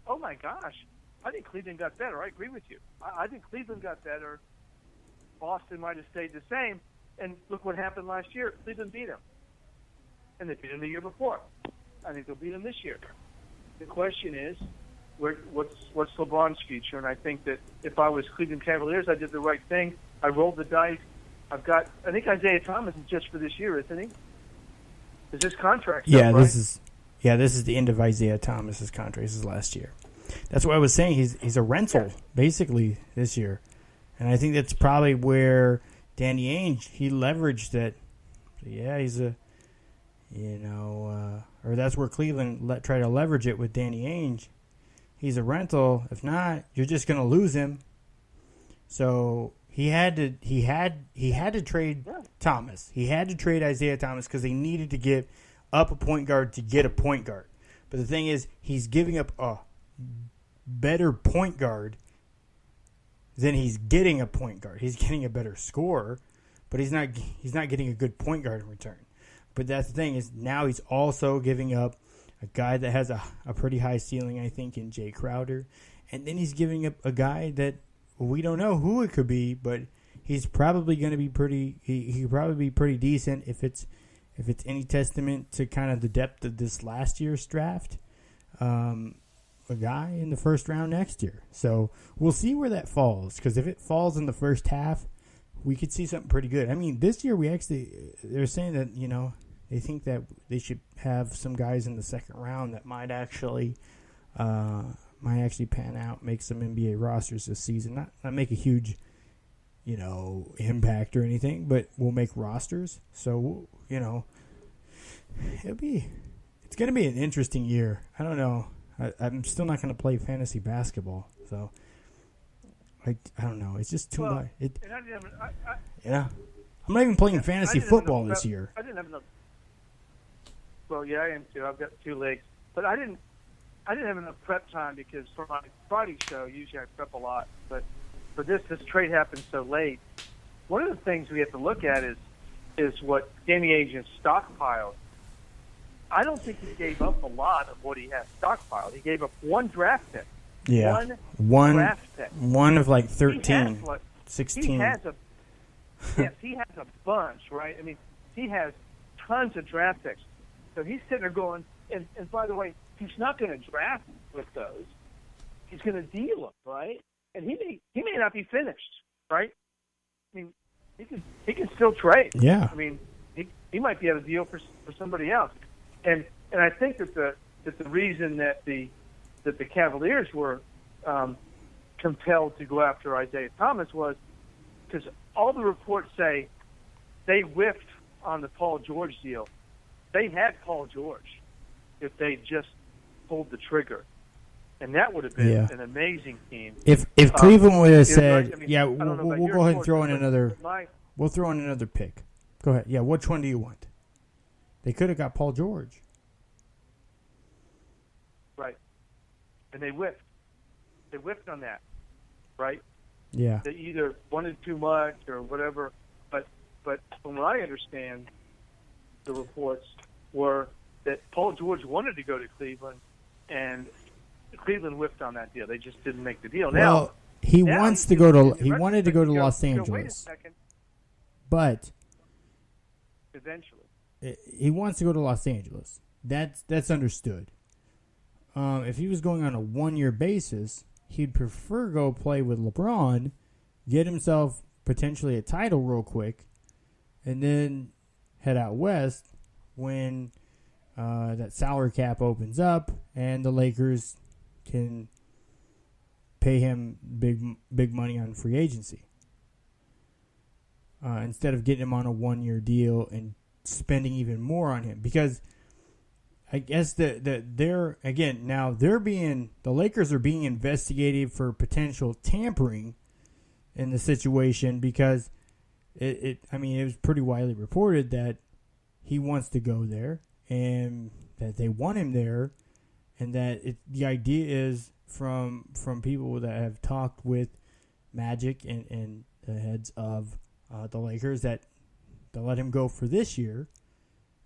Oh my gosh, I think Cleveland got better. I agree with you. I think Cleveland got better. Boston might have stayed the same. And look what happened last year. Cleveland beat them. And they beat them the year before. I think they'll beat them this year. The question is, what's LeBron's future? And I think that if I was Cleveland Cavaliers, I did the right thing. I rolled the dice. I think Isaiah Thomas is just for this year, isn't he? Is this contract? Yeah, right? this is the end of Isaiah Thomas's contract. This is last year. That's what I was saying. He's a rental basically this year, and I think that's probably where Danny Ainge he leveraged that. Yeah, he's a, or that's where Cleveland try to leverage it with Danny Ainge. He's a rental. If not, you're just going to lose him. So he had to trade Thomas. He had to trade Isaiah Thomas because they needed to give up a point guard to get a point guard. But the thing is, he's giving up a better point guard than he's getting a point guard. He's getting a better scorer, but he's not getting a good point guard in return. But that's the thing is now he's also giving up a guy that has a pretty high ceiling, I think, in Jay Crowder. And then he's giving up a guy that we don't know who it could be, but he's probably going to be pretty. He could probably be pretty decent if it's any testament to kind of the depth of this last year's draft. A guy in the first round next year. So we'll see where that falls, because if it falls in the first half, we could see something pretty good. I mean, this year they're saying that, they think that they should have some guys in the second round that might actually pan out, make some NBA rosters this season. Not make a huge, impact or anything, but we'll make rosters. So, it's going to be an interesting year. I don't know. I'm still not going to play fantasy basketball, so I don't know. It's just too much. I'm not even playing fantasy football this year. I didn't have enough. Well, yeah, I am too. I've got 2 legs, but I didn't have enough prep time because for my Friday show, usually I prep a lot. But for this trade happened so late. One of the things we have to look at is what Danny Ainge has stockpiled. I don't think he gave up a lot of what he has stockpiled. He gave up 1 draft pick. Yeah. One draft pick. One of like 13, 16. He has a bunch, right? I mean, he has tons of draft picks. So he's sitting there going, and by the way, he's not going to draft with those. He's going to deal them, right? And he may not be finished, right? I mean, he can still trade. Yeah. I mean, he might be at a deal for somebody else. And I think that the reason that the Cavaliers were compelled to go after Isaiah Thomas was because all the reports say they whiffed on the Paul George deal. They had Paul George if they just pulled the trigger, and that would have been an amazing team. If Cleveland would have said, we'll go ahead and throw in another. We'll throw in another pick. Go ahead. Yeah, which one do you want? They could have got Paul George. Right. And they whiffed. They whiffed on that. Right? Yeah. They either wanted too much or whatever. But from what I understand, the reports were that Paul George wanted to go to Cleveland, and Cleveland whiffed on that deal. They just didn't make the deal. Well, he wanted to go to Los Angeles. Wait a second. But eventually, he wants to go to Los Angeles. That's understood. If he was going on a 1-year basis, he'd prefer go play with LeBron, get himself potentially a title real quick, and then head out west when that salary cap opens up and the Lakers can pay him big money on free agency. Instead of getting him on a 1-year deal and spending even more on him. Because I guess the Lakers are being investigated for potential tampering in the situation because it was pretty widely reported that he wants to go there and that they want him there, and that the idea is from people that have talked with Magic and the heads of the Lakers that they'll let him go for this year,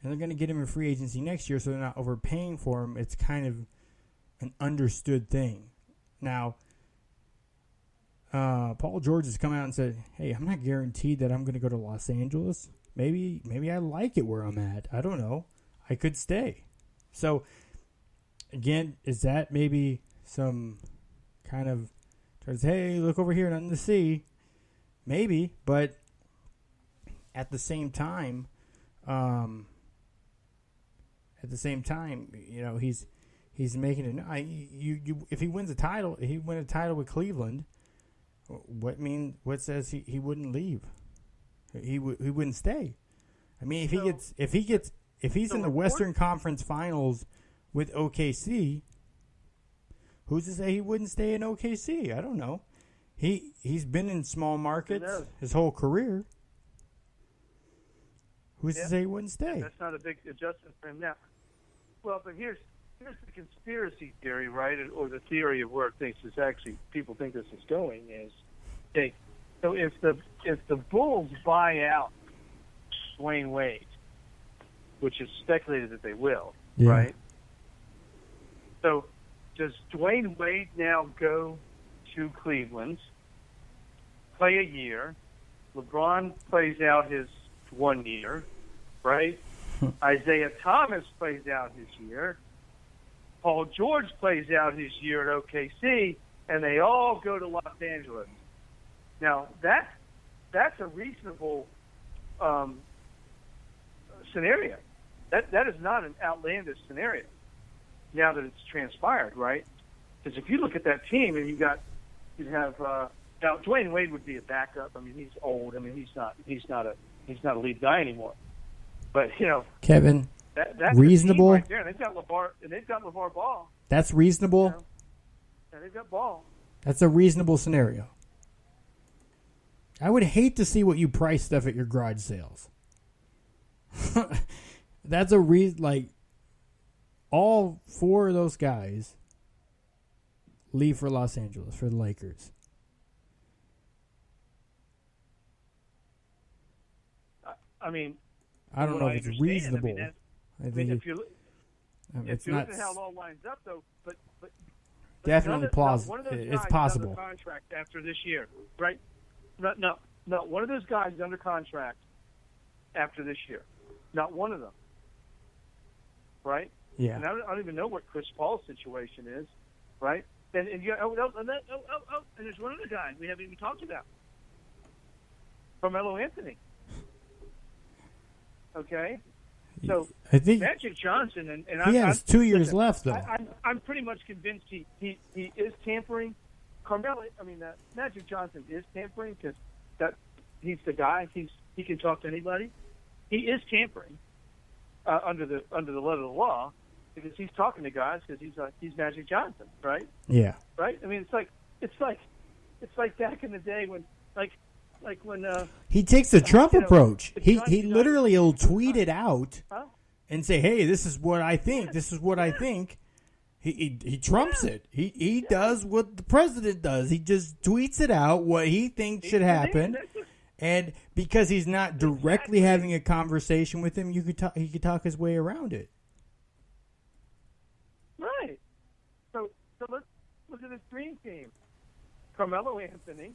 and they're going to get him in free agency next year, so they're not overpaying for him. It's kind of an understood thing. Now, Paul George has come out and said, hey, I'm not guaranteed that I'm going to go to Los Angeles. Maybe I like it where I'm at. I don't know. I could stay. So, again, is that maybe some kind of, hey, look over here, nothing to see? Maybe, but at the same time, he's making it. If he wins a title, with Cleveland, what says he wouldn't leave? He wouldn't stay. I mean, if he's in the Western Conference Finals with OKC, who's to say he wouldn't stay in OKC? I don't know. He's been in small markets his whole career. Who's to say he wouldn't stay? That's not a big adjustment for him now. Well, but here's the conspiracy theory, right, or the theory of where people think this is going is, so if the Bulls buy out Dwayne Wade, which is speculated that they will, right? So does Dwayne Wade now go to Cleveland, play a year? LeBron plays out his 1 year, right? Isaiah Thomas plays out his year. Paul George plays out his year at OKC, and they all go to Los Angeles. Now, that's a reasonable scenario. That is not an outlandish scenario now that it's transpired, right? Because if you look at that team and you'd have now Dwayne Wade would be a backup. I mean, he's old. I mean, he's not a lead guy anymore. But Kevin, that's reasonable. Right there. They've got LeVar Ball. That's reasonable. And they've got Ball. That's a reasonable scenario. I would hate to see what you price stuff at your garage sales. That's a reason. Like, all 4 of those guys leave for Los Angeles for the Lakers. I mean, I don't know if it's reasonable. If you look at how it all lines up, though, but definitely plausible. It's possible. Under contract after this year, right? No. One of those guys is under contract after this year. Not one of them, right? Yeah. And I don't even know what Chris Paul's situation is, right? And there's one other guy we haven't even talked about, Carmelo Anthony. Okay, so I think Magic Johnson and he has 2 years left, though. I'm pretty much convinced he is tampering. Magic Johnson is tampering because he's the guy. He can talk to anybody. he is tampering under the letter of the law because he's talking to guys because he's Magic Johnson, right? Yeah. Right. I mean, it's like back in the day when when he takes the Trump approach. the He literally will tweet it out huh? and say, "Hey, this is what I think. This is what I think." He trumps it. He does what the president does. He just tweets it out what he thinks should happen. And because he's not directly having a conversation with him, he could talk his way around it. Right. So let's look at this dream team: Carmelo Anthony,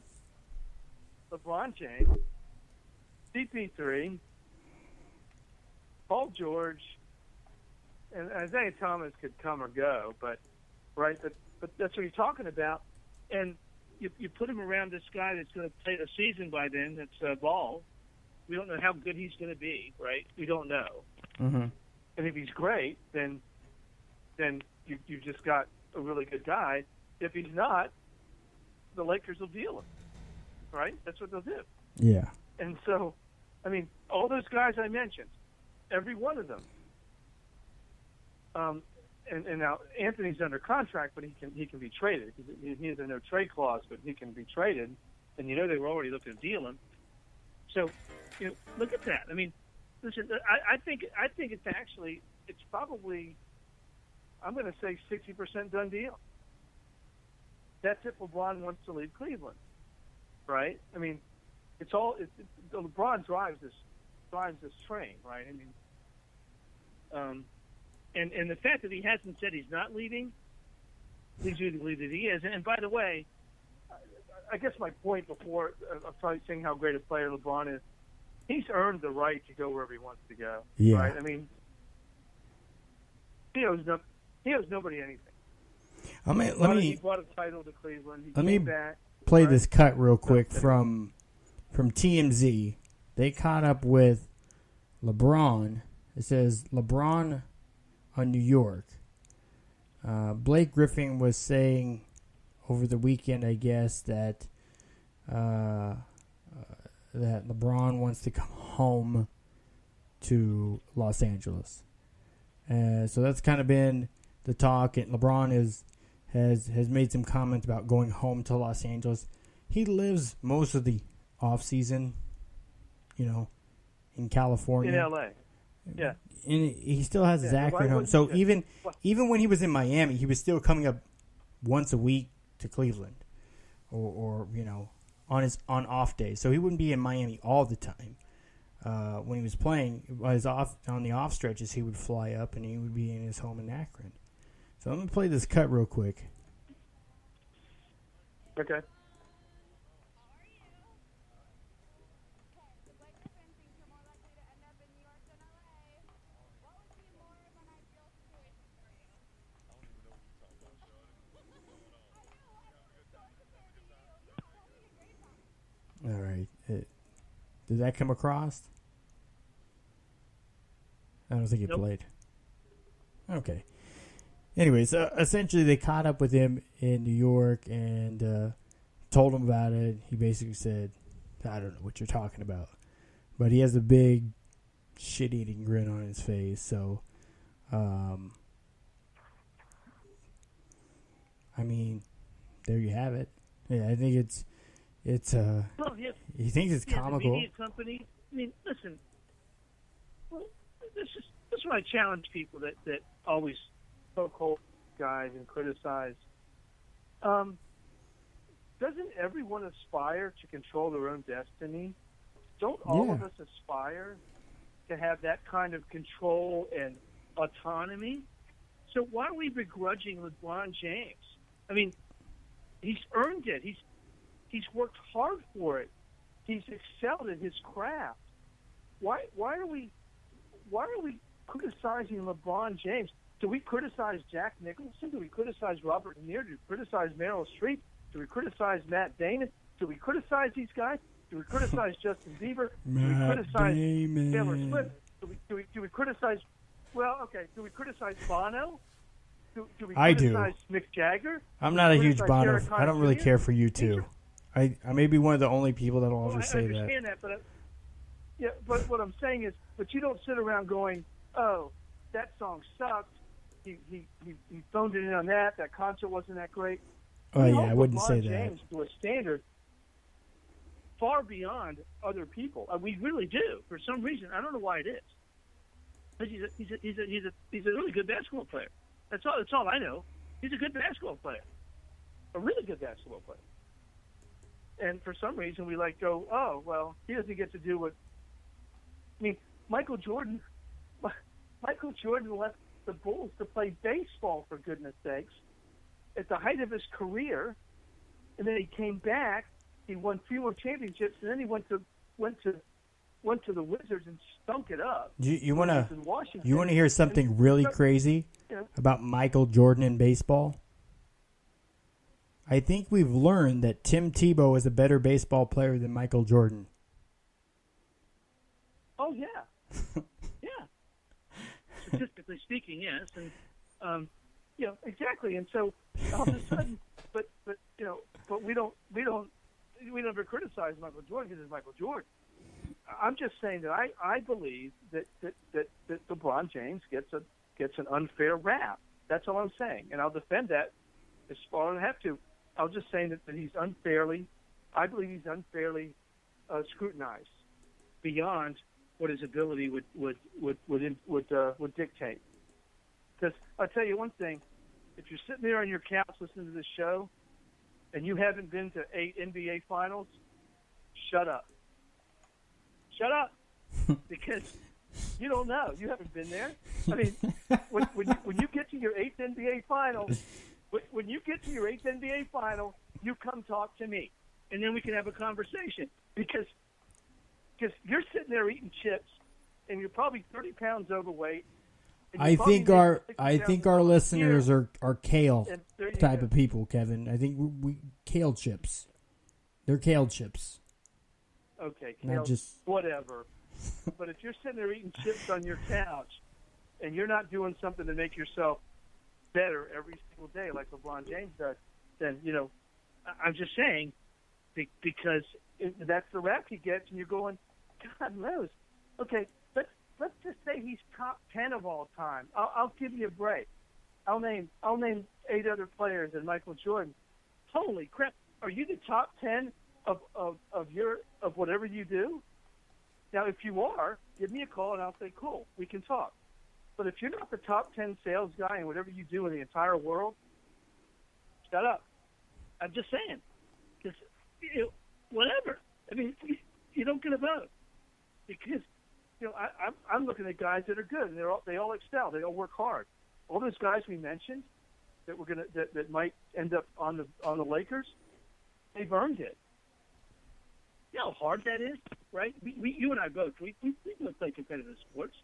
LeBron James, CP3, Paul George, and Isaiah Thomas could come or go, but that's what you're talking about. And you put him around this guy that's going to play the season by then. That's Ball. We don't know how good he's going to be, right? We don't know. Mm-hmm. And if he's great, then you just got a really good guy. If he's not, the Lakers will deal him, right? That's what they'll do. Yeah. And so, I mean, all those guys I mentioned, every one of them. And now Anthony's under contract, but he can be traded. He has a no trade clause, but he can be traded. And they were already looking to deal him. So, look at that. I mean, listen, I think it's probably, I'm going to say 60% done deal. That's if LeBron wants to leave Cleveland, right? I mean, LeBron drives this train, right? I mean, and the fact that he hasn't said he's not leaving leads you to believe that he is. And by the way, I guess my point before of probably saying how great a player LeBron is, he's earned the right to go wherever he wants to go. Yeah. Right? I mean, he owes nobody anything. He brought a title to Cleveland. He came back. Play this cut real quick from TMZ. They caught up with LeBron. It says LeBron on New York. Blake Griffin was saying over the weekend, I guess, that LeBron wants to come home to Los Angeles. So that's kind of been the talk. And LeBron has made some comments about going home to Los Angeles. He lives most of the off season, in California, in LA. Yeah. And he still has his Akron home. So even when he was in Miami, he was still coming up once a week to Cleveland, or on off days. So he wouldn't be in Miami all the time. When he was playing, on the off stretches, he would fly up and he would be in his home in Akron. So I'm gonna play this cut real quick. Okay. All right. Did that come across? I don't think it played. Okay. Anyways, essentially they caught up with him in New York and told him about it. He basically said, I don't know what you're talking about. But he has a big shit-eating grin on his face. So, I mean, there you have it. Yeah, I think it's he thinks it's comical. The media company. I mean, listen. Well, this is why I challenge people that always poke holes in guys and criticize. Doesn't everyone aspire to control their own destiny? Don't all of us aspire to have that kind of control and autonomy? So why are we begrudging LeBron James? I mean, he's earned it. He's worked hard for it. He's excelled at his craft. Why are we criticizing LeBron James? Do we criticize Jack Nicholson? Do we criticize Robert De Niro? Do we criticize Meryl Streep? Do we criticize Matt Damon? Do we criticize these guys? Do we criticize Justin Bieber? Do we criticize Taylor Swift? Do we criticize? Well, okay. Do we criticize Bono? Do we criticize Mick Jagger? I'm not a huge Bono. I don't really care for you two. I may be one of the only people that will ever say that. I understand that, but but what I'm saying is, but you don't sit around going, "Oh, that song sucked. He phoned it in on that. That concert wasn't that great." Oh yeah, I wouldn't say that. James to a standard far beyond other people. We really do. For some reason, I don't know why it is. But he's a really good basketball player. That's all I know. He's a good basketball player, a really good basketball player. And for some reason, we go, oh well, he doesn't get to do what. I mean, Michael Jordan left the Bulls to play baseball, for goodness sakes, at the height of his career, and then he came back. He won 3 more championships, and then he went to the Wizards and stunk it up. You want to hear something really crazy about Michael Jordan in baseball? I think we've learned that Tim Tebow is a better baseball player than Michael Jordan. Oh yeah, yeah. Statistically speaking, yes, and exactly. And so all of a sudden, but we don't never criticize Michael Jordan because it's Michael Jordan. I'm just saying that I believe that LeBron James gets an unfair rap. That's all I'm saying, and I'll defend that as far as I have to. I was just saying that he's unfairly. I believe he's unfairly scrutinized beyond what his ability would dictate. Because I'll tell you one thing: if you're sitting there on your couch listening to this show, and you haven't been to 8 NBA Finals, shut up. Shut up, because you don't know. You haven't been there. I mean, when you get to your 8th NBA Final, when you get to your 8th NBA Final, you come talk to me, and then we can have a conversation. Because you're sitting there eating chips, and you're probably 30 pounds overweight. I think our listeners are kale type of people, Kevin. I think we kale chips. They're kale chips. Okay, kale, whatever. But if you're sitting there eating chips on your couch and you're not doing something to make yourself better every single day like LeBron James does, then, I'm just saying, because that's the rap he gets, and you're going, God knows. Okay, let's just say he's top 10 of all time. I'll give you a break. I'll name 8 other players and Michael Jordan. Holy crap! Are you the top 10 of whatever you do? Now, if you are, give me a call and I'll say, cool, we can talk. But if you're not the top 10 sales guy in whatever you do in the entire world, shut up. I'm just saying, because whatever. I mean, you don't get a vote because I'm looking at guys that are good and they all excel. They all work hard. All those guys we mentioned that might end up on the Lakers, they've earned it. You know how hard that is, right? You and I both, we play competitive sports.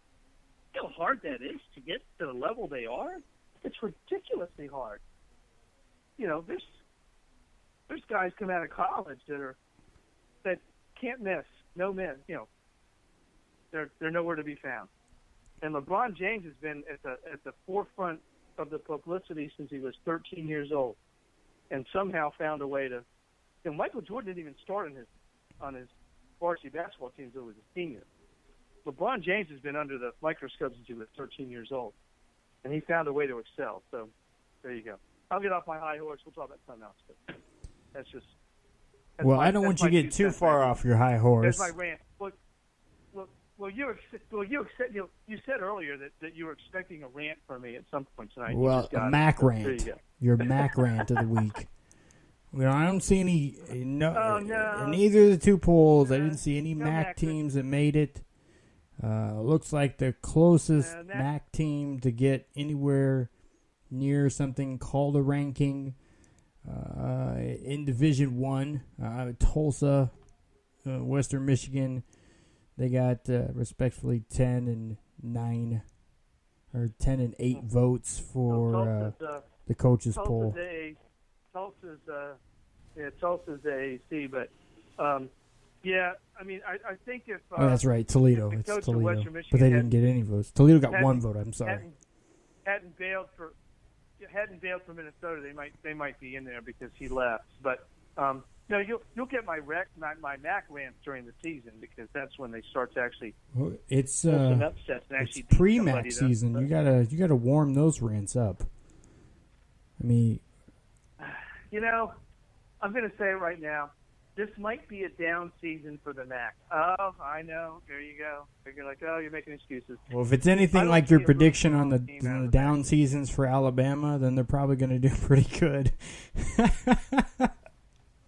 You know how hard that is to get to the level they are? It's ridiculously hard. There's guys come out of college that can't miss, no miss. They're nowhere to be found. And LeBron James has been at the forefront of the publicity since he was 13 years old, and somehow found a way to. And Michael Jordan didn't even start on his varsity basketball team until he was a senior. LeBron James has been under the microscope since he was 13 years old, and he found a way to excel. So there you go. I'll get off my high horse. We'll talk about something else. But that's just. I don't want you to get too far off your high horse. There's my rant. Well, you said earlier that you were expecting a rant from me at some point tonight. Well, a Mac rant. Your Mac rant of the week. I don't see any. No. In either of the two polls, I didn't see any Mac teams that made it. Looks like the closest Mac team to get anywhere near something called a ranking in Division I, Tulsa, Western Michigan. They got respectfully 10 and 9 or 10 and 8 votes for the coaches poll. Tulsa's AAC, but I mean, I think if that's right, Toledo. It's Toledo, but they didn't get any votes. Toledo got 1 vote. I'm sorry. Hadn't bailed for Minnesota, they might be in there because he left. But No, you'll get my MAC rants during the season because that's when they start to actually it's pull some upsets and it's actually pre-MAC season. You gotta warm those rants up. I mean, I'm going to say it right now. This might be a down season for the MAC. Oh, I know. There you go. You're like, oh, you're making excuses. Well, if it's anything like your prediction on the down seasons for Alabama, then they're probably going to do pretty good.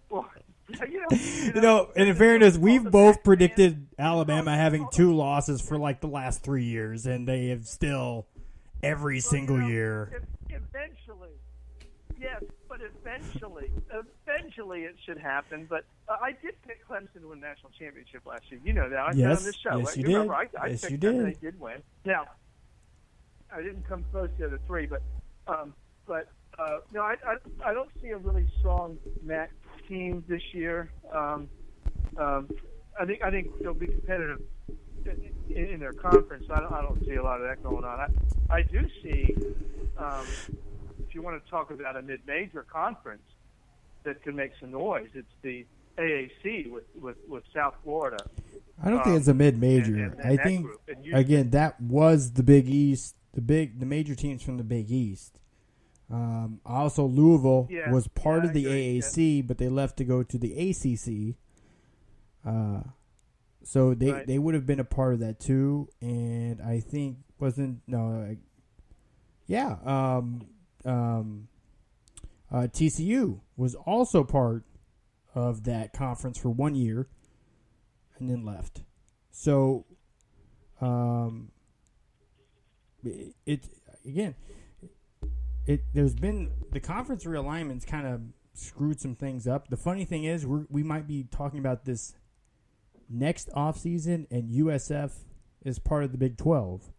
Well, and in fairness, we've both predicted Alabama having 2 losses for like the last 3 years, and they have still every single year. Eventually. Yes, but eventually it should happen. But I did pick Clemson to win the national championship last year. You know that. I said on this show. Yes, you did. Remember, I yes, picked you them did. and they did win. Now, I didn't come close to the other 3, but no, I don't see a really strong MAC team this year. I think they'll be competitive in their conference. I don't see a lot of that going on. I do see. If you want to talk about a mid-major conference that can make some noise, it's the AAC with South Florida. I don't think it's a mid-major. And I think again that was the Big East, the major teams from the Big East. Also, Louisville was part of the AAC, but they left to go to the ACC. So they would have been a part of that too, and I think TCU was also part of that conference for 1 year and then left. So there's been the conference realignments kind of screwed some things up. The funny thing is we might be talking about this next offseason, and USF is part of the Big 12,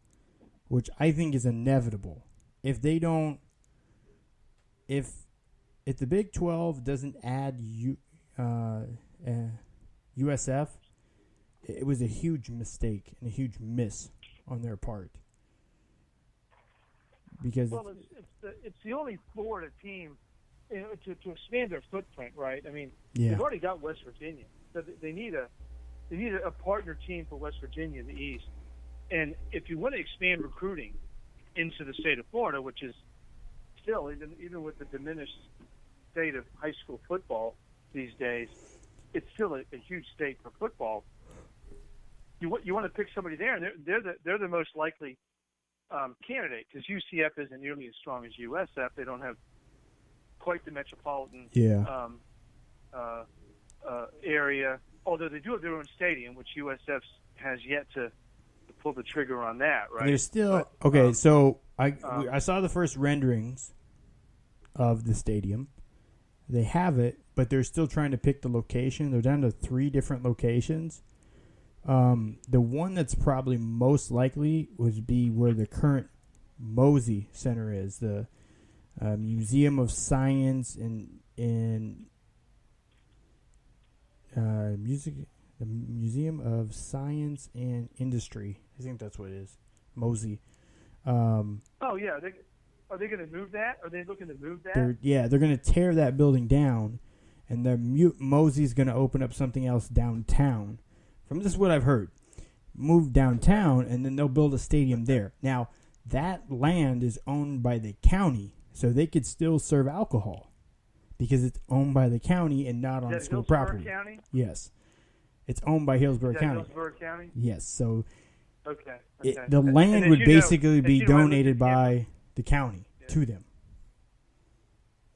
which I think is inevitable. If they don't, if the Big 12 doesn't add USF, it was a huge mistake and a huge miss on their part. Because it's the only Florida team to expand their footprint, right? I mean, they've already got West Virginia, so they need a partner team for West Virginia in the East. And if you want to expand recruiting into the state of Florida, which is still, even with the diminished state of high school football these days, it's still a huge state for football. You want to pick somebody there, and they're the most likely candidate, because UCF isn't nearly as strong as USF. They don't have quite the metropolitan area, although they do have their own stadium, which USF has yet to pull the trigger on that, right? There's still so I saw the first renderings of the stadium. They have it, but they're still trying to pick the location. They're down to 3 different locations. The one that's probably most likely would be where the current Mosey Center is, the Museum of Science and Music. The Museum of Science and Industry. I think that's what it is. Mosey. Are they going to move that? Are they looking to move that? They're going to tear that building down, and Mosey's going to open up something else downtown. From this is what I've heard. Move downtown, and then they'll build a stadium there. Now, that land is owned by the county, so they could still serve alcohol because it's owned by the county and not on school property. County? Yes. It's owned by Hillsborough County. Hillsborough County? Yes. So the land would basically be donated by the county to them,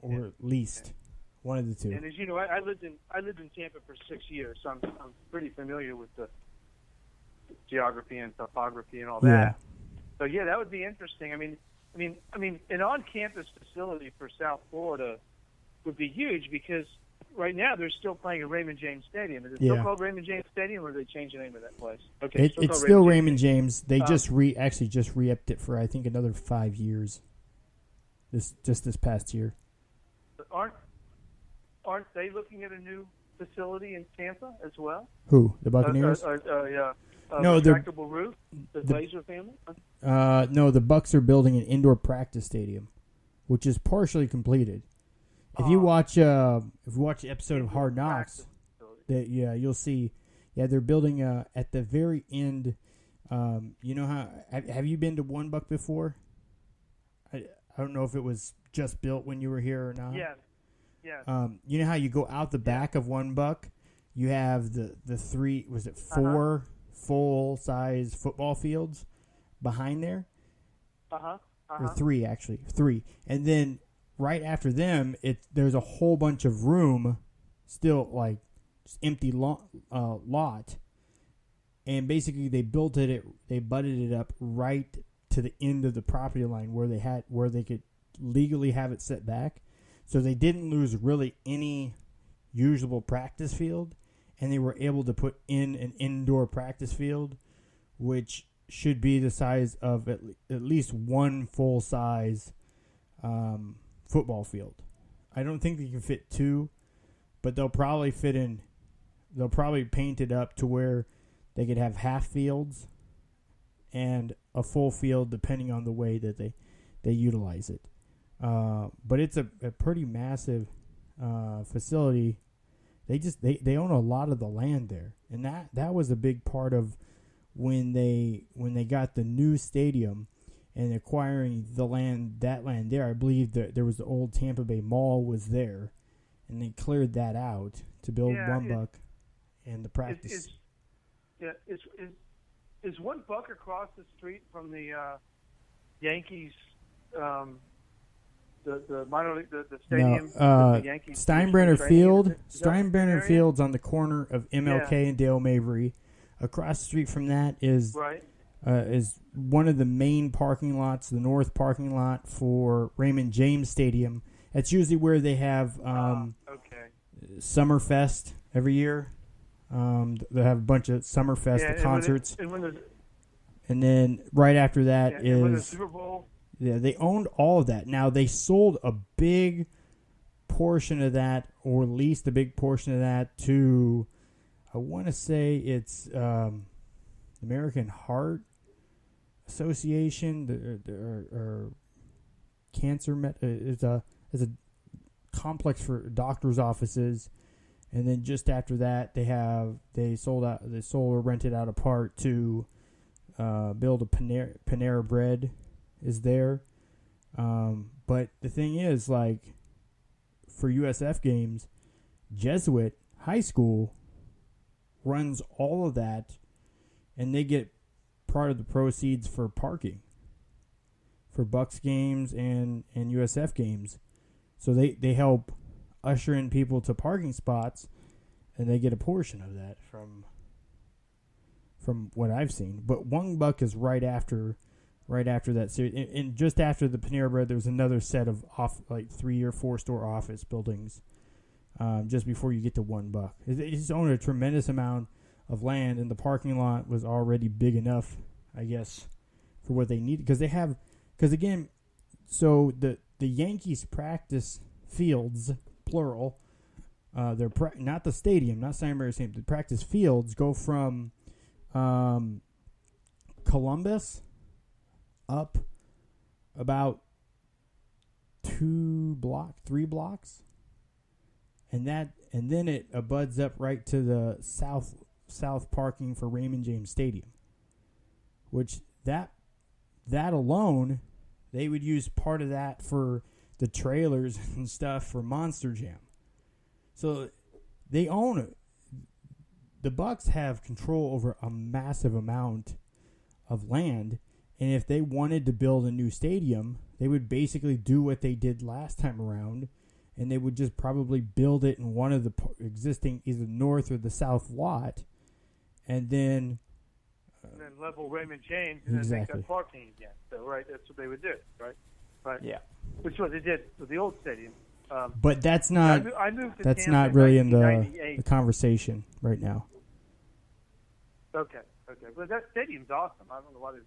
or at least one of the two. And as you know, I lived in Tampa for 6 years, so I'm pretty familiar with the geography and topography and all that. So that would be interesting. I mean, an on-campus facility for South Florida would be huge, because right now they're still playing at Raymond James Stadium. Is it still called Raymond James Stadium, or did they change the name of that place? Okay, it's still Raymond James. They just re-upped it for, I think, another 5 years. This past year. Aren't they looking at a new facility in Tampa as well? Who? The Buccaneers? No, retractable roof. The Glazer family. No, the Bucs are building an indoor practice stadium, which is partially completed. if you watch the episode of Hard Knocks, you'll see. Yeah, they're building at the very end. You know how? Have you been to One Buck before? I don't know if it was just built when you were here or not. Yes. Yes. You know how you go out the back of One Buck? You have the three. Was it 4 full-size football fields behind there? Or 3 actually, 3, and then right after them, there's a whole bunch of room, still like just empty lot, and basically they butted it up right to the end of the property line where they could legally have it set back, so they didn't lose really any usable practice field, and they were able to put in an indoor practice field, which should be the size of at least one full-size football field. I don't think they can fit 2, but they'll probably paint it up to where they could have half fields and a full field depending on the way that they utilize it. But it's a pretty massive facility. They own a lot of the land there, and that was a big part of when they got the new stadium and acquiring that land there. I believe that there was the old Tampa Bay Mall was there, and they cleared that out to build One Buck and the practice. Is One Buck across the street from the Yankees? The minor league, the stadium. No, the Yankees Steinbrenner Field. Steinbrenner Field's on the corner of MLK and Dale Mabry. Across the street from that is one of the main parking lots, the north parking lot for Raymond James Stadium. That's usually where they have Summerfest every year. They have a bunch of Summerfest concerts. And then right after that is the Super Bowl. Yeah, they owned all of that. Now, they sold a big portion of that, or leased a big portion of that to, I want to say it's American Heart Association, or Cancer. It's a complex for doctors' offices, and then just after that, they sold or rented out a part to build a Panera Bread is there. But the thing is, like, for USF games, Jesuit High School runs all of that, and they get part of the proceeds for parking for Bucks games and USF games. So they help usher in people to parking spots, and they get a portion of that from what I've seen. But One Buck is right after that series, and just after the Panera Bread, there was another set of 3 or 4 store office buildings, just before you get to One Buck. It just owned a tremendous amount of land, and the parking lot was already big enough, I guess, for what they needed. Because again, so the Yankees practice fields, plural, they're not the stadium, not Steinbrenner Stadium. The practice fields go from Columbus up about 3 blocks, and then it abuts up right to the south parking for Raymond James Stadium, which that alone, they would use part of that for the trailers and stuff for Monster Jam. So they own it. The Bucks have control over a massive amount of land. And if they wanted to build a new stadium, they would basically do what they did last time around, and they would just probably build it in one of the existing either north or the south lot, and then level Raymond James and then make that parking again. So that's what they would do, right? Yeah. Which is what they did with the old stadium. But that's not that's not really in the conversation right now. Okay. Well, that stadium's awesome. I don't know why they.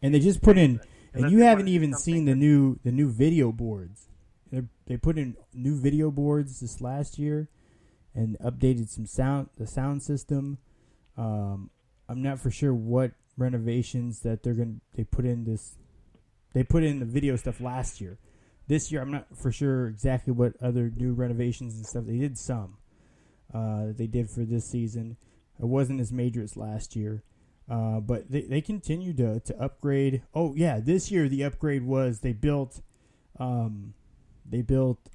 And they just put in, and you haven't even seen the new video boards. They put in new video boards this last year, and updated the sound system. I'm not for sure what renovations that they put in this. They put in the video stuff last year, This year, I'm not for sure exactly what other new renovations and stuff. They did some that they did for this season. It wasn't as major as last year. But they continue to upgrade. Oh, yeah, this year the upgrade was they built a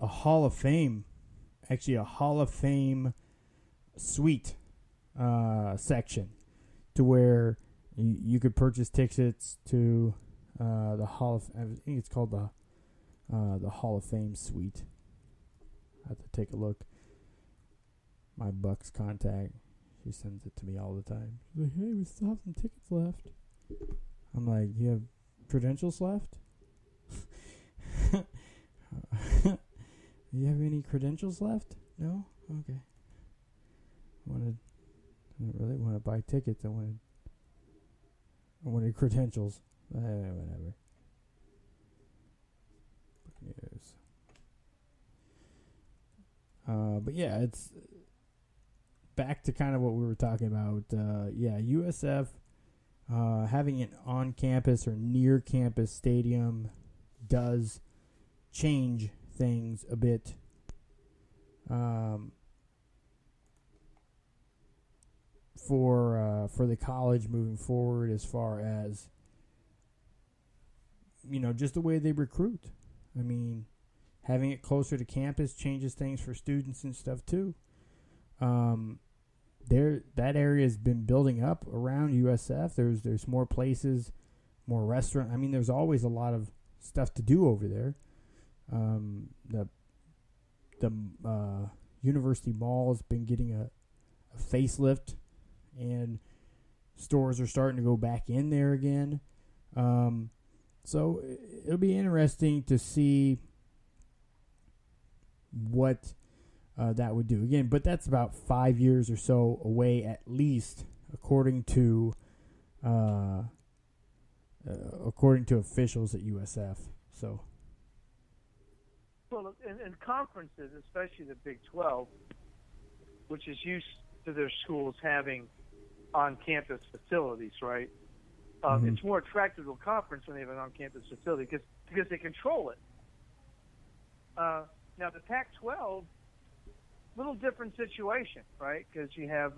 Hall of Fame, actually a Hall of Fame suite section to where you could purchase tickets to the Hall of, I think it's called the Hall of Fame suite. I have to take a look. My Bucks contact, she sends it to me all the time. She's like, hey, we still have some tickets left. I'm like, you have credentials left? You have any credentials left? No? Okay. I really want to buy tickets. I wanted credentials. Whatever. News. But yeah, it's back to kind of what we were talking about. USF having an on-campus or near-campus stadium does change things a bit. For the college moving forward, as far as just the way they recruit. I mean, having it closer to campus changes things for students and stuff too. That area has been building up around USF. There's more places, more restaurant. I mean, there's always a lot of stuff to do over there. The University Mall has been getting a facelift, and stores are starting to go back in there again. So it'll be interesting to see what that would do again. But that's about 5 years or so away, at least, according to officials at USF. So. Well, in conferences, especially the Big 12, which is used to their schools having on-campus facilities, right? It's more attractive to a conference when they have an on-campus facility because they control it. Now, the Pac-12, little different situation, right? Because you have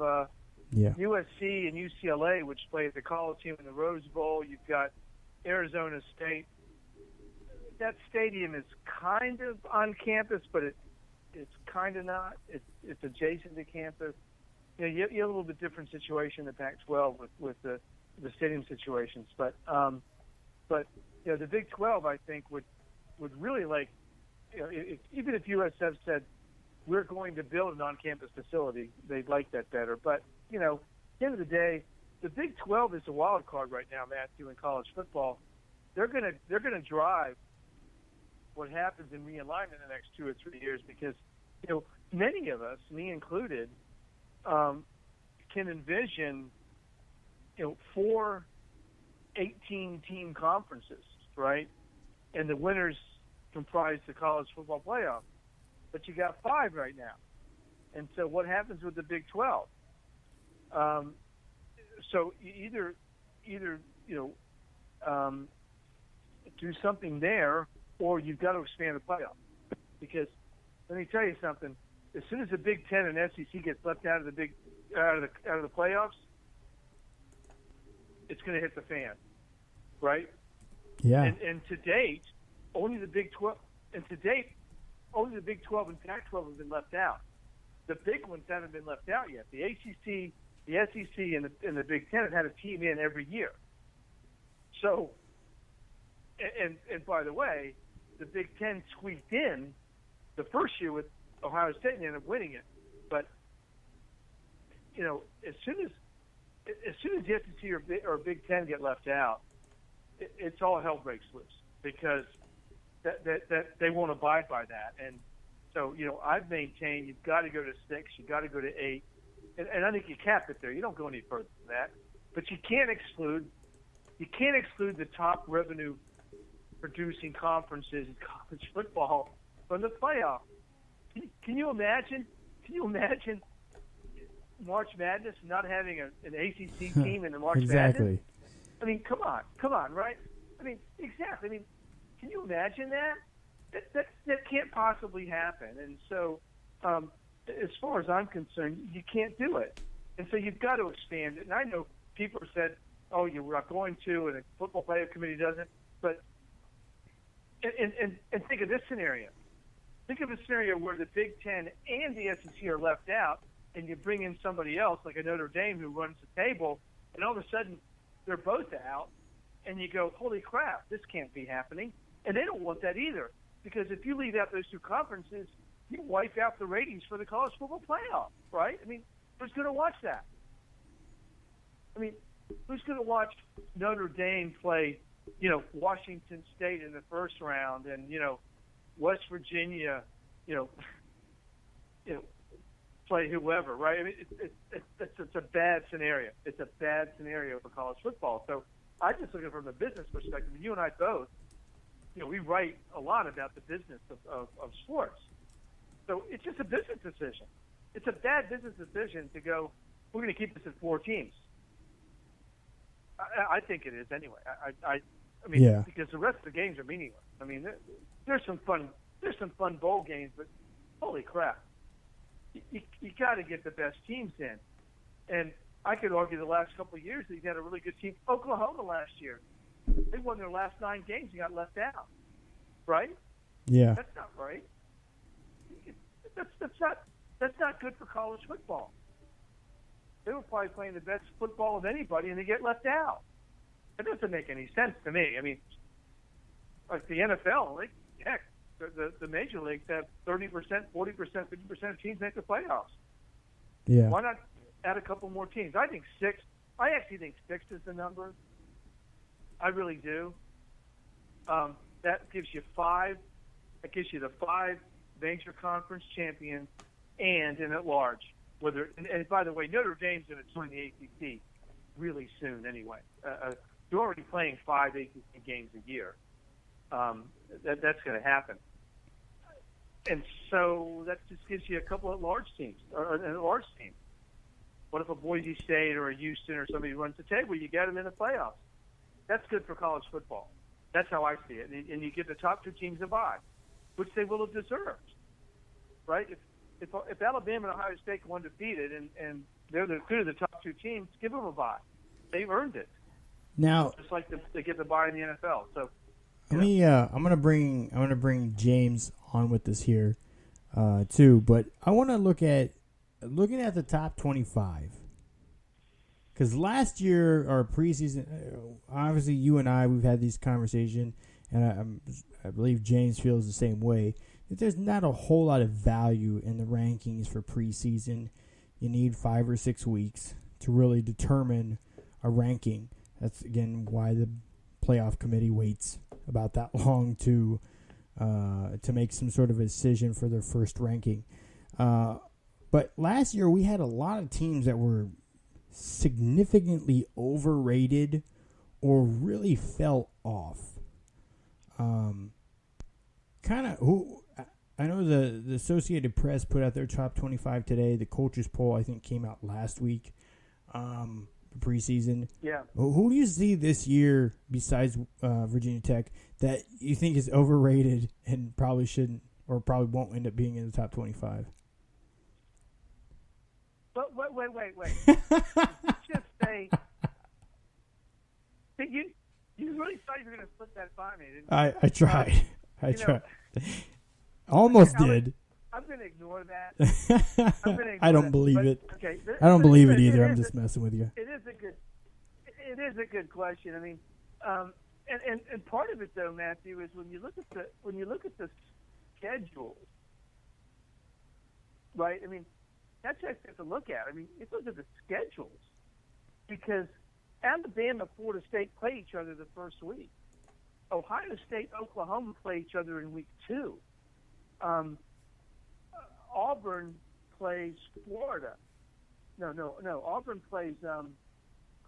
USC and UCLA, which play at the Coliseum in the Rose Bowl. You've got Arizona State. That stadium is kind of on campus, but it's kind of not. It's adjacent to campus. You have a little bit different situation in the Pac-12 with the stadium situations, but the Big 12, I think, would really like, even if USF said we're going to build an on-campus facility, they'd like that better. But at the end of the day, the Big 12 is a wild card right now, Matthew, in college football. They're gonna drive what happens in realignment in the next 2 or 3 years because many of us, me included, can envision 4 18-team conferences, right? And the winners comprise the college football playoff. But you got 5 right now. And so what happens with the Big 12? So either do something there, or you've got to expand the playoff. Because let me tell you something: as soon as the Big 10 and SEC gets left out of the playoffs, it's going to hit the fan, right? Yeah. And to date, only the Big 12. And to date, only the Big 12 and Pac-12 have been left out. The big ones haven't been left out yet. The ACC, the SEC, and the Big 10 have had a team in every year. So, and by the way, the Big 10 squeaked in the first year with Ohio State and ended up winning it. But as soon as the SEC or Big 10 get left out, it's all hell breaks loose because that they won't abide by that. And so I've maintained you've got to go to 6, you've got to go to 8, and I think you cap it there. You don't go any further than that. But you can't exclude the top revenue producing conferences in college football from the playoff. Can you imagine March Madness not having an ACC team in the March exactly. Madness? I mean, come on, right? I mean, exactly. I mean, can you imagine that? That can't possibly happen. And so, as far as I'm concerned, you can't do it. And so you've got to expand it. And I know people have said, "Oh, you're not going to," and the football playoff committee doesn't. But and think of this scenario. Think of a scenario where the Big Ten and the SEC are left out, and you bring in somebody else like a Notre Dame who runs the table, and all of a sudden they're both out, and you go, "Holy crap, this can't be happening." And they don't want that either, because if you leave out those two conferences, you wipe out the ratings for the college football playoff, right? I mean, who's going to watch that? I mean, who's going to watch Notre Dame play, Washington State in the first round, and West Virginia, play whoever, right? I mean, it's a bad scenario. It's a bad scenario for college football. So I just look at it from a business perspective. You and I both, we write a lot about the business of sports. So it's just a business decision. It's a bad business decision to go, we're going to keep this at 4 teams. I think it is anyway. I mean, because the rest of the games are meaningless. I mean, there's some fun bowl games, but holy crap, you got to get the best teams in. And I could argue the last couple of years that you had a really good team. Oklahoma last year, they won their last 9 games and got left out, right? Yeah, that's not right. That's not good for college football. They were probably playing the best football of anybody, and they get left out. That doesn't make any sense to me. I mean, like the NFL, the major leagues have 30%, 40%, 50% of teams make the playoffs. Yeah. Why not add a couple more teams? I actually think 6 is the number. I really do. That gives you 5. That gives you the 5 major conference champions and an at-large. And by the way, Notre Dame's going to join the ACC really soon anyway. You're already playing 5 ACC games a year. That's going to happen. And so that just gives you a couple of large teams, or an at-large team. What if a Boise State or a Houston or somebody runs the table? You get them in the playoffs. That's good for college football. That's how I see it. And you give the top 2 teams a bye, which they will have deserved, right? If Alabama and Ohio State go undefeated and they're the top 2 teams, give them a bye. They've earned it. Now, just like they get the bye in the NFL. So I'm gonna bring James on with this here too, but I want to looking at the top 25, because last year our preseason, obviously you and we've had these conversations, and I believe James feels the same way. There's not a whole lot of value in the rankings for preseason. You need 5 or 6 weeks to really determine a ranking. That's, again, why the playoff committee waits about that long to make some sort of a decision for their first ranking. But last year we had a lot of teams that were significantly overrated or really fell off. I know the Associated Press put out their top 25 today. The coaches poll, I think, came out last week, preseason. Yeah. Who do you see this year besides Virginia Tech that you think is overrated and probably shouldn't or probably won't end up being in the top 25? But wait. Just say you really thought you were going to flip that by me, didn't you? I tried. I tried. Almost did. I'm going to ignore that. I don't believe it. Okay, I don't believe it either. I'm just messing with you. It is a good question. I mean, and part of it though, Matthew, is when you look at the schedule, right? I mean, that's what you have to look at. I mean, you look at the schedules because Alabama, Florida State play each other the first week. Ohio State, Oklahoma play each other in week 2. Auburn plays Florida. No. Auburn plays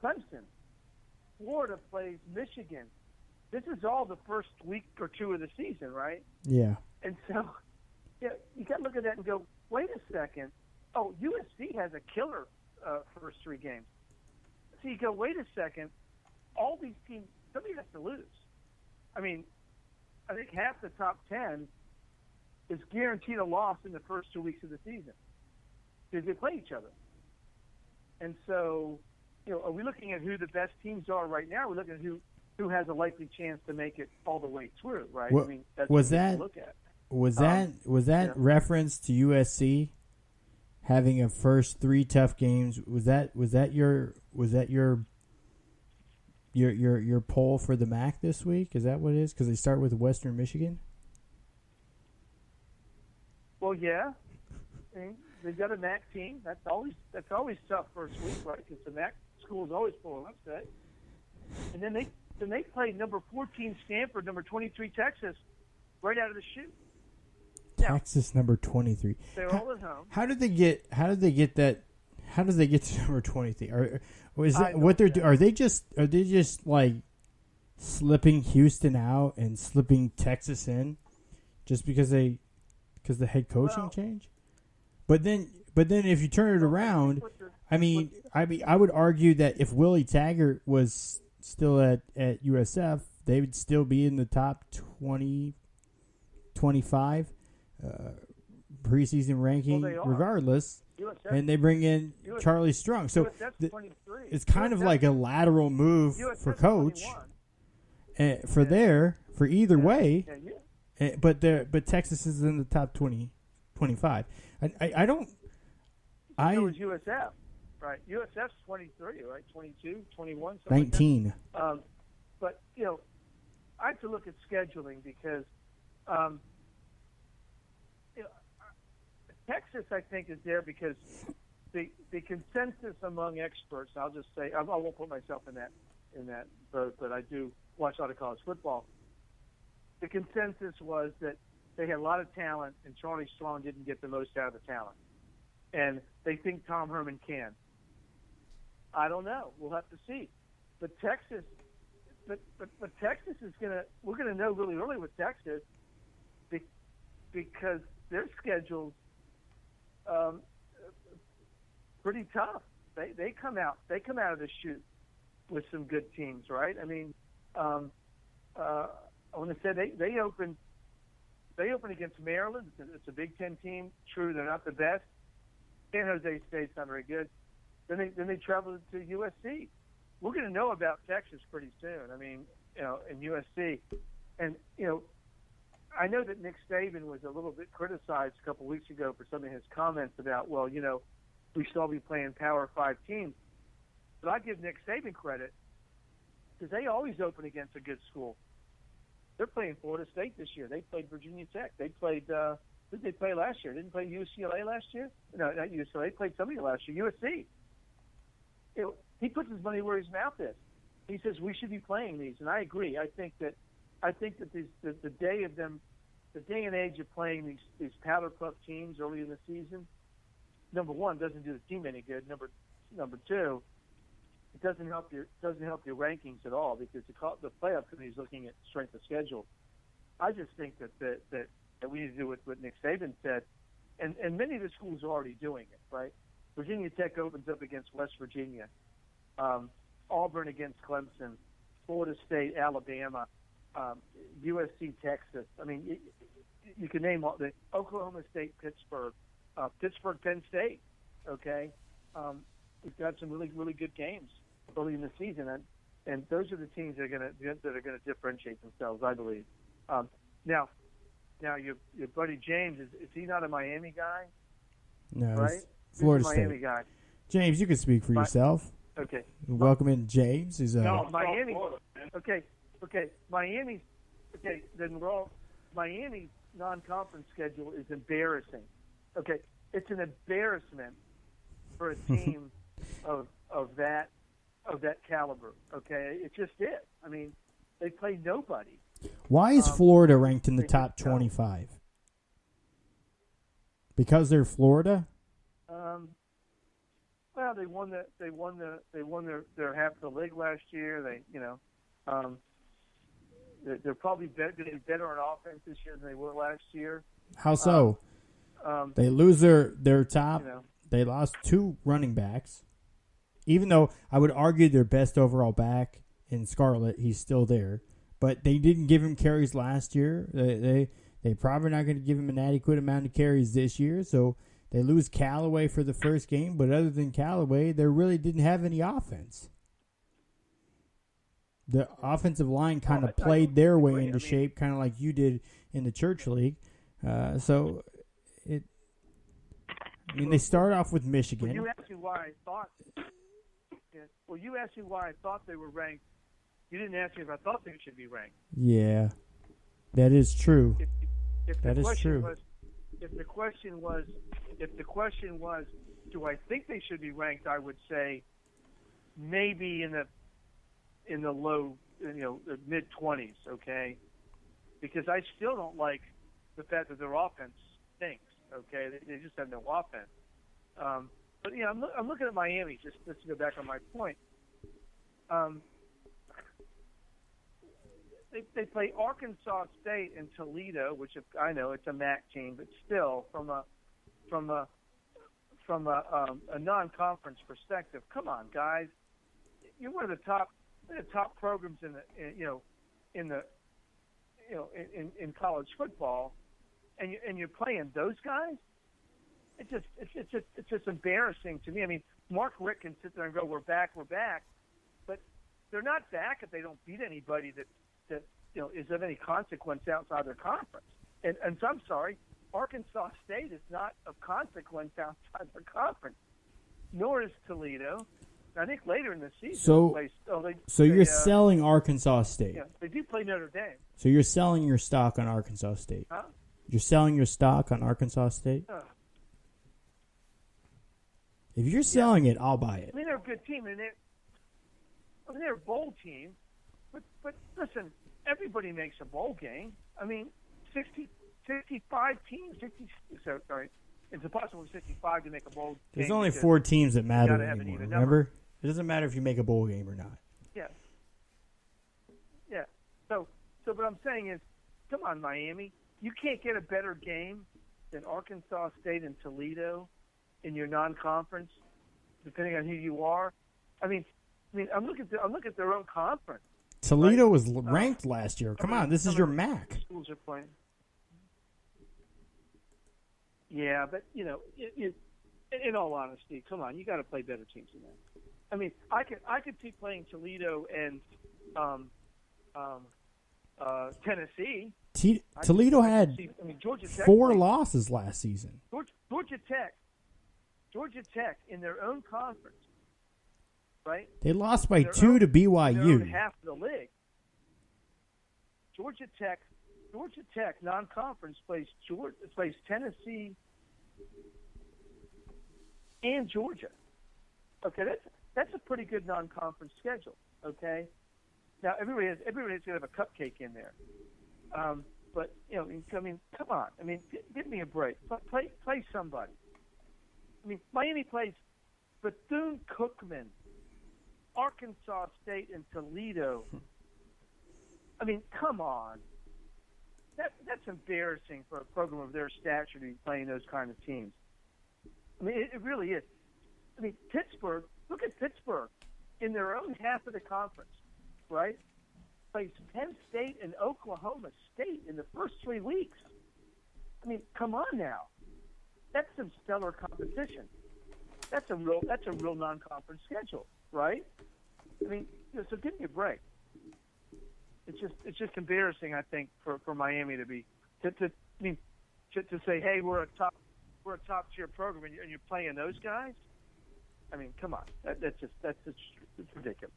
Clemson. Florida plays Michigan. This is all the first week or 2 of the season, right? Yeah. And so, you got to look at that and go, wait a second. Oh, USC has a killer first 3 games. So you go, wait a second. All these teams, somebody has to lose. I mean, half the top 10 is guaranteed a loss in the first 2 weeks of the season because they play each other. And so, are we looking at who the best teams are right now? We're looking at who has a likely chance to make it all the way through, right? What, I mean, that's was what we that look at. was that reference to USC having a first 3 tough games? Was that your poll for the MAC this week? Is that what it is? Because they start with Western Michigan. Well, yeah. I mean, they've got a MAC team. That's always tough first week, right? Because the MAC school is always full of upset. And then they play number 14 Stanford, number 23 Texas, right out of the chute. Texas number 23. They're all at home. How did they get that? How did they get to number 23? Are they just like slipping Houston out and slipping Texas in just because the head coaching change? But then if you turn it around, I would argue that if Willie Taggart was still at USF, they would still be in the top 20, 25 preseason ranking regardless. USF, and they bring in Charlie Strong. So it's kind of like a lateral move for coach for either way. But Texas is in the top 20, 25. I don't. It was USF, right? USF's 23, right? 22, 21, 19. Like but I have to look at scheduling because Texas, I think, is there because the consensus among experts. I'll just say I won't put myself in that boat, but I do watch a lot of college football. The consensus was that they had a lot of talent, and Charlie Strong didn't get the most out of the talent, and they think Tom Herman can. I don't know. We'll have to see. But Texas, but Texas is we're gonna know really early with Texas because their schedule's pretty tough. They come out of the chute with some good teams, right? I mean, I want to say they open against Maryland. It's a Big Ten team. True, they're not the best. San Jose State's not very good. Then they travel to USC. We're going to know about Texas pretty soon. I mean, in USC, and I know that Nick Saban was a little bit criticized a couple weeks ago for some of his comments about, we should all be playing Power 5 teams. But I give Nick Saban credit because they always open against a good school. They're playing Florida State this year. They played Virginia Tech. They played who did they play last year? Didn't play UCLA last year? No, not UCLA. They played somebody last year. USC. He puts his money where his mouth is. He says we should be playing these, and I agree. I think that the day and age of playing these powder puff teams early in the season, number one, doesn't do the team any good. Number two, it doesn't help your rankings at all because the playoff committee is looking at strength of schedule. I just think that we need to do what Nick Saban said, and many of the schools are already doing it, right? Virginia Tech opens up against West Virginia, Auburn against Clemson, Florida State, Alabama, USC, Texas. I mean, you can name all the Oklahoma State, Pittsburgh, Penn State. Okay, we've got some really, really good games early in the season, and those are the teams that are going to differentiate themselves, I believe. Now your buddy James is he not a Miami guy? No, right? Florida He's a Miami State guy. James, you can speak for yourself. Okay. Welcome in, James. No, Miami. Okay. Miami. Okay, then Miami's non-conference schedule is embarrassing. Okay, it's an embarrassment for a team of that caliber. Okay, it just is. I mean, they play nobody. Why is Florida ranked in the top 25? Because they're Florida. Well, they won their half of the league last year. They're probably better on offense this year than they were last year. How so? They lose their top. They lost 2 running backs. Even though I would argue their best overall back in Scarlett, he's still there. But they didn't give him carries last year. They probably not going to give him an adequate amount of carries this year. So they lose Callaway for the first game. But other than Callaway, they really didn't have any offense. The offensive line kind of played their way into shape, kind of like you did in the Church League. They start off with Michigan. Well, you asked me why I thought. Well, you asked me why I thought they were ranked. You didn't ask me if I thought they should be ranked. Yeah, that is true. If that is true. If the question was, do I think they should be ranked? I would say maybe in the low, the mid-20s. Okay, because I still don't like the fact that their offense stinks. Okay, they just have no offense. But I'm looking at Miami. Just to go back on my point. They play Arkansas State and Toledo, which I know it's a MAC team, but still from a non-conference perspective, come on, guys, you're one of the top programs in college football, and you're playing those guys. It's just embarrassing to me. I mean, Mark Richt can sit there and go, we're back, but they're not back if they don't beat anybody that is of any consequence outside their conference. And so I'm sorry, Arkansas State is not of consequence outside their conference, nor is Toledo. I think later in the season. You're selling Arkansas State. Yeah, they do play Notre Dame. So you're selling your stock on Arkansas State. Huh? You're selling your stock on Arkansas State? If you're selling it, I'll buy it. I mean, they're a good team, and they're a bowl team. But listen, everybody makes a bowl game. I mean, 65 teams. It's impossible for 65 to make a bowl game. There's only 4 teams that matter anymore, remember? It doesn't matter if you make a bowl game or not. Yeah. Yeah. So what I'm saying is, come on, Miami. You can't get a better game than Arkansas State and Toledo in your non-conference, depending on who you are. I mean, I'm looking at their own conference. Toledo was ranked last year. Come on, this is your MAC. Schools are playing. Yeah, but in all honesty, come on, you got to play better teams than that. I mean, I could see playing Toledo and Tennessee. Toledo had Georgia Tech 4 losses last season. Georgia Tech in their own conference, right? They lost by 2 to BYU. Half of the league. Georgia Tech non-conference plays Tennessee and Georgia. Okay, that's a pretty good non-conference schedule. Okay, now everybody's gonna have a cupcake in there, but come on. I mean, give me a break. Play somebody. I mean, Miami plays Bethune-Cookman, Arkansas State, and Toledo. I mean, come on. That's embarrassing for a program of their stature to be playing those kind of teams. I mean, it really is. I mean, Pittsburgh, look at Pittsburgh in their own half of the conference, right? Plays Penn State and Oklahoma State in the first 3 weeks. I mean, come on now. That's some stellar competition. That's a real non-conference schedule, right? I mean, so give me a break. It's just embarrassing, I think, for Miami to say, hey, we're a top tier program and you're playing those guys. I mean, come on, that's just ridiculous.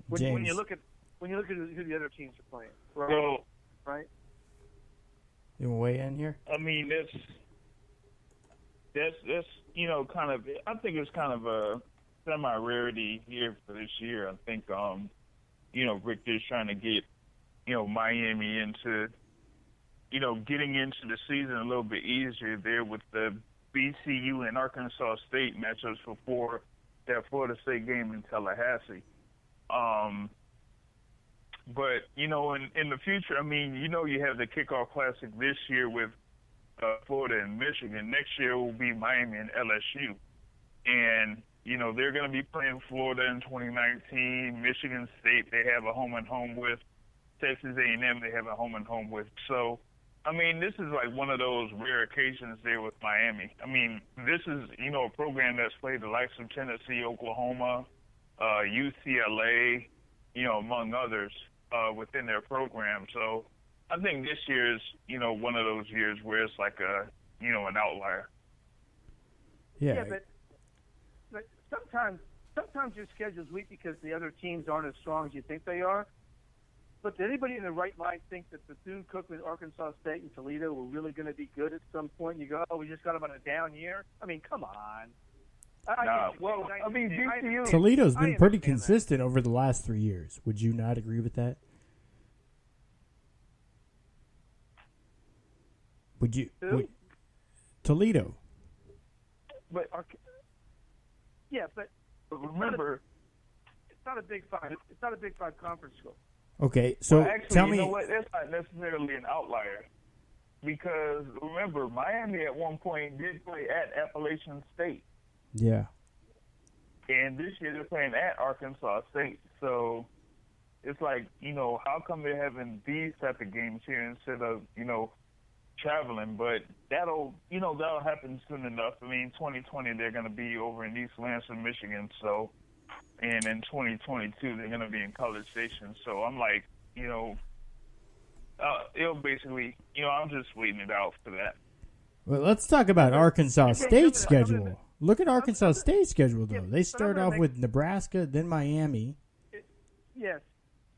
When you look at who the other teams are playing, right? You want to weigh in here? I mean, that's kind of. I think it's kind of a semi-rarity here for this year. I think Richter's trying to get Miami into getting into the season a little bit easier there with the BCU and Arkansas State matchups before that Florida State game in Tallahassee. But in the future, I mean, you have the kickoff classic this year with Florida and Michigan. Next year will be Miami and LSU. And, they're going to be playing Florida in 2019. Michigan State, they have a home-and-home with. Texas A&M they have a home and home with. So, I mean, this is like one of those rare occasions there with Miami. I mean, this is, a program that's played the likes of Tennessee, Oklahoma, UCLA, among others within their program. So I think this year is, one of those years where it's like an outlier. Yeah, but sometimes your schedule's weak because the other teams aren't as strong as you think they are. But does anybody in their right mind think that Bethune-Cookman, Arkansas State, and Toledo were really going to be good at some point? You go, we just got them on a down year? I mean, come on. VCU. Toledo's been pretty consistent over the last 3 years. Would you not agree with that? Would you? Toledo. But remember, it's not a Big Five. It's not a Big Five conference school. Okay, so actually, tell me. You know what? That's not necessarily an outlier, because remember, Miami at one point did play at Appalachian State. Yeah. And this year they're playing at Arkansas State. So it's like, how come they're having these type of games here instead of, traveling? But that'll happen soon enough. I mean, 2020 they're going to be over in East Lansing, Michigan. So, and in 2022 they're going to be in College Station. So I'm like, it'll basically, I'm just waiting it out for that. Well, let's talk about Arkansas State's schedule. Look at Arkansas State's schedule, though. They start off with Nebraska, then Miami. Yes,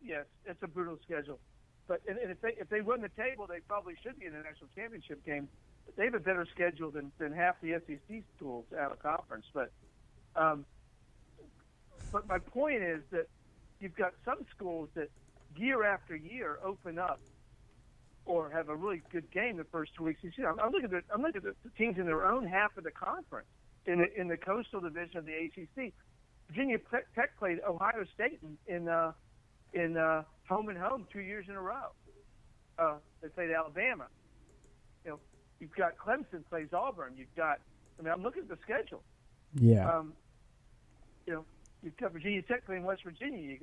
it's a brutal schedule. But if they run the table, they probably should be in the national championship game. They have a better schedule than half the SEC schools out of conference. But my point is that you've got some schools that year after year open up or have a really good game the first 2 weeks. I'm looking at the teams in their own half of the conference. In the coastal division of the ACC, Virginia Tech played Ohio State in home and home 2 years in a row. They played Alabama. You've got Clemson plays Auburn. I'm looking at the schedule. Yeah. You've got Virginia Tech playing West Virginia.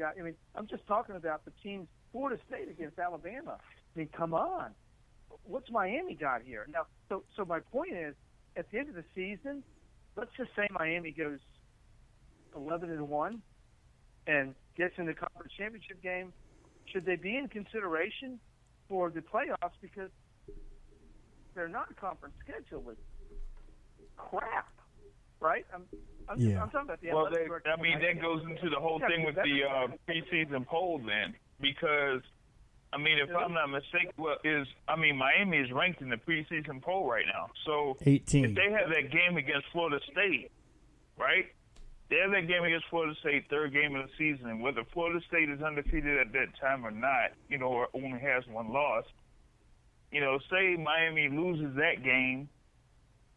I'm just talking about the teams. Florida State against Alabama. I mean, come on. What's Miami got here now? So my point is, at the end of the season, let's just say Miami goes 11-1 and gets in the conference championship game. Should they be in consideration for the playoffs because their non-conference schedule was crap, right? I'm talking about the athletic director. That goes into the whole thing with the preseason poll then, because if I'm not mistaken, Miami is ranked in the preseason poll right now. So 18. If they have that game against Florida State, right? They have that game against Florida State, third game of the season. Whether Florida State is undefeated at that time or not, or only has one loss, say Miami loses that game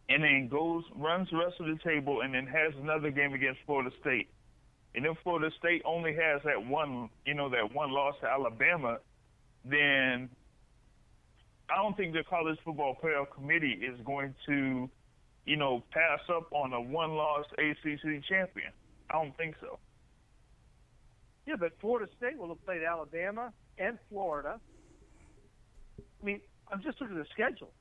and then runs the rest of the table and then has another game against Florida State. And if Florida State only has that one loss to Alabama, then I don't think the College Football Playoff Committee is going to, pass up on a one-loss ACC champion. I don't think so. Yeah, but Florida State will have played Alabama and Florida. I'm just looking at the schedule.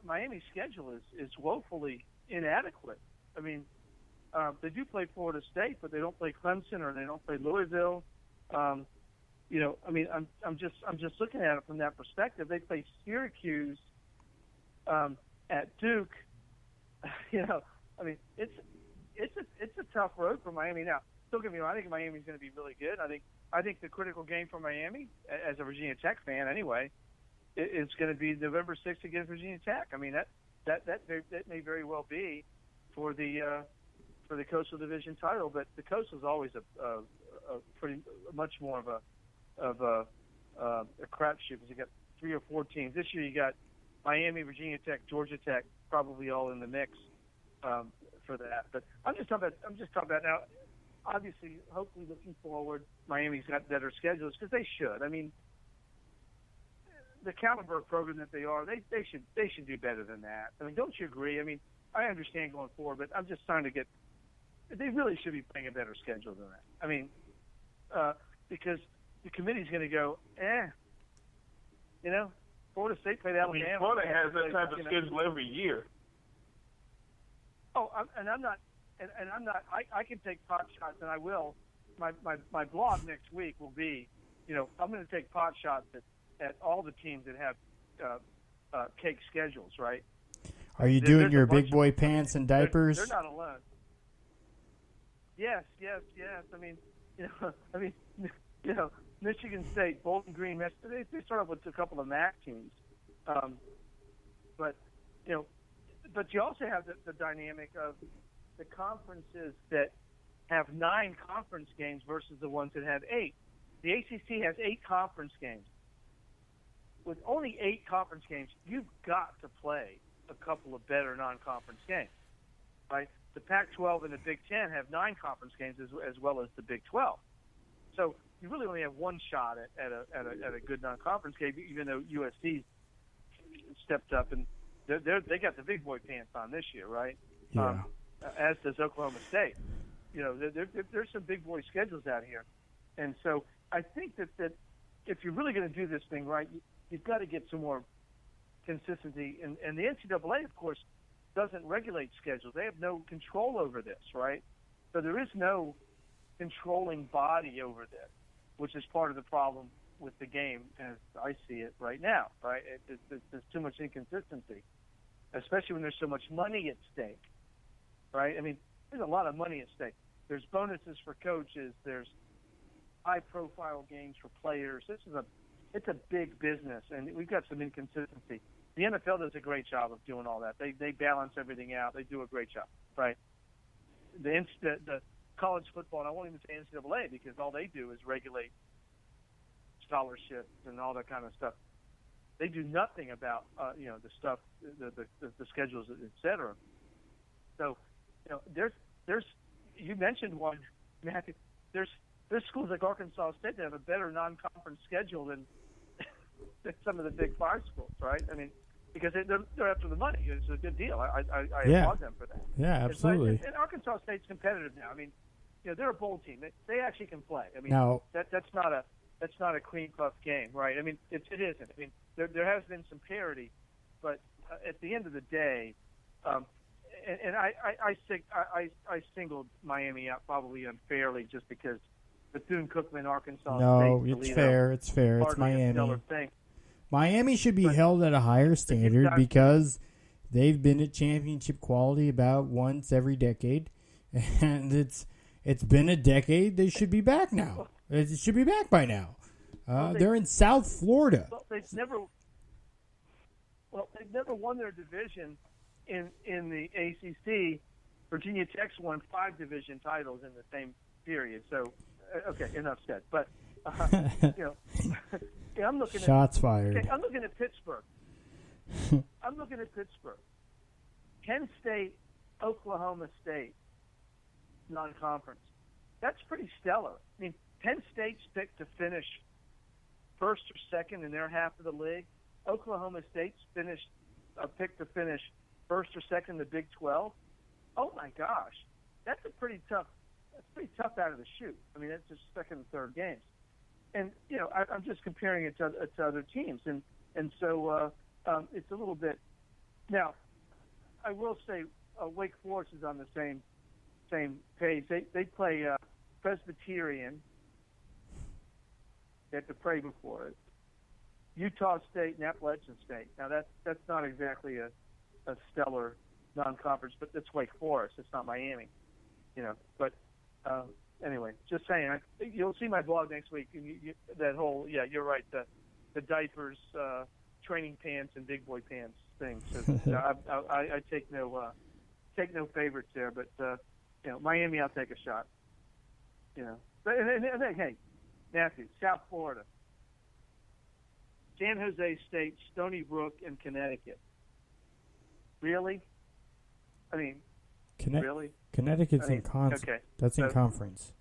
Miami's schedule is woefully inadequate. They do play Florida State, but they don't play Clemson or they don't play Louisville. I'm just looking at it from that perspective. They play Syracuse at Duke. It's a tough road for Miami. Now, don't get me wrong. I think Miami's going to be really good. I think the critical game for Miami, as a Virginia Tech fan anyway, is going to be November 6th against Virginia Tech. That may very well be for the Coastal Division title, but the Coastal is always a pretty much more of a crapshoot because you got 3 or 4 teams. This year you got Miami, Virginia Tech, Georgia Tech, probably all in the mix for that. But I'm just talking about now. Obviously, hopefully, looking forward, Miami's got better schedules because they should. The caliber of program that they are, they should do better than that. Don't you agree? I understand going forward, but I'm just trying to get. They really should be playing a better schedule than that. Because the committee's going to go, you know, Florida State played Alabama. Florida has that type of schedule every year. Oh, I'm not. I can take pot shots, and I will. My blog next week will be, you know, I'm going to take pot shots at all the teams that have cake schedules, right? Are you doing your big boy pants and diapers? They're not alone. Yes. I mean, you know, Michigan State, Bowling Green, they start off with a couple of MAC teams, but you also have the dynamic of the conferences that have 9 conference games versus the ones that have 8. The ACC has 8 conference games. With only 8 conference games, you've got to play a couple of better non-conference games, right? The Pac-12 and the Big Ten have 9 conference games as well as the Big 12. So you really only have one shot at a good non-conference game, even though USC stepped up and they got the big boy pants on this year, right? Yeah. As does Oklahoma State. You know, there's some big boy schedules out here, and so I think that if you're really going to do this thing right, you've got to get some more consistency. And the NCAA, of course, doesn't regulate schedules. They have no control over this, right? So there is no controlling body over this, which is part of the problem with the game as I see it right now, right? There's too much inconsistency, especially when there's so much money at stake, right? I mean, there's a lot of money at stake. There's bonuses for coaches. There's high-profile games for players. It's a big business, and we've got some inconsistency. The NFL does a great job of doing all that. They balance everything out. They do a great job, right? The college football, and I won't even say NCAA because all they do is regulate scholarships and all that kind of stuff. They do nothing about the stuff, the schedules, et cetera. So, there's you mentioned one, Matthew. There's schools like Arkansas State that have a better non-conference schedule than some of the Big Five schools, right? I mean, because they're after the money. It's a good deal. I applaud them for that. Yeah, absolutely. And Arkansas State's competitive now. I mean, they're a bowl team. They actually can play. I mean, now, that's not a cream puff game, right? I mean, it isn't. I mean, there has been some parity, but at the end of the day, and I singled Miami out probably unfairly just because Bethune-Cookman, Arkansas no, State. it's fair. It's fair. It's Miami. Miami should be held at a higher standard because they've been at championship quality about once every decade, and it's been a decade. They should be back now. It should be back by now. They're in South Florida. They've never won their division in the ACC. Virginia Tech's won 5 division titles in the same period. So, okay, enough said. But I'm looking shots fired. Okay, I'm looking at Pittsburgh. Penn State, Oklahoma State, non-conference. That's pretty stellar. I mean, Penn State's picked to finish first or second in their half of the league. Oklahoma State's picked to finish first or second in the Big 12. Oh my gosh, that's pretty tough out of the chute. I mean, that's just second and third games. And I'm just comparing it to other teams, and so it's a little bit. Now, I will say Wake Forest is on the same page. They play Presbyterian. They have to pray before it. Utah State and Appalachian State. Now that's not exactly a stellar non-conference, but that's Wake Forest. It's not Miami, But anyway, just saying. You'll see my blog next week. That whole you're right. The diapers, training pants, and big boy pants thing. So I take no favorites there, but Miami, I'll take a shot. But hey, Matthew, South Florida, San Jose State, Stony Brook, and Connecticut. Really? I mean, really? Connecticut's in conference. Okay. That's in conference.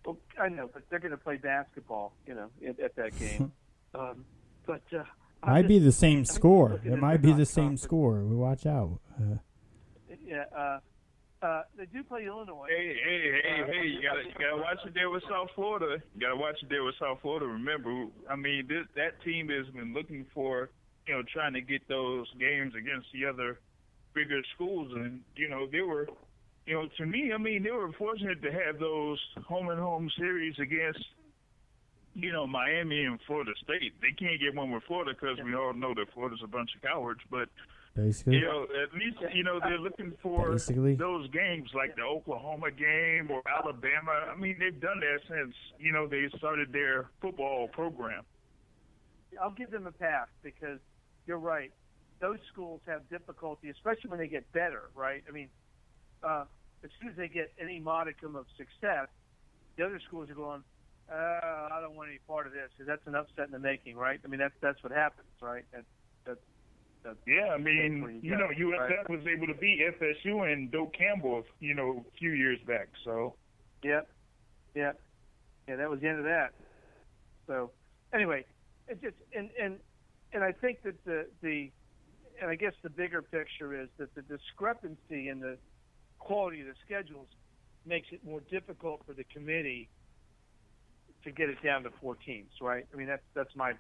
Well, I know, but they're going to play basketball, at that game. But might be the same score. It might be the same score. We watch out. They do play Illinois. Hey! You gotta watch it there with South Florida. Remember, I mean, that team has been looking for, trying to get those games against the other bigger schools, and they were, to me, I mean, they were fortunate to have those home and home series against, Miami and Florida State. They can't get one with Florida because we all know that Florida's a bunch of cowards, but. Basically. At least, they're looking for those games like the Oklahoma game or Alabama. I mean, they've done that since, they started their football program. I'll give them a pass because you're right. Those schools have difficulty, especially when they get better, right? I mean, as soon as they get any modicum of success, the other schools are going, I don't want any part of this because that's an upset in the making, right? I mean, that's what happens, right? Yeah, I mean, USF was able to beat FSU and Doak Campbell, a few years back. So. Yeah, that was the end of that. So, anyway, it just and I think that and I guess the bigger picture is that the discrepancy in the quality of the schedules makes it more difficult for the committee to get it down to 4 teams, right? I mean, that's my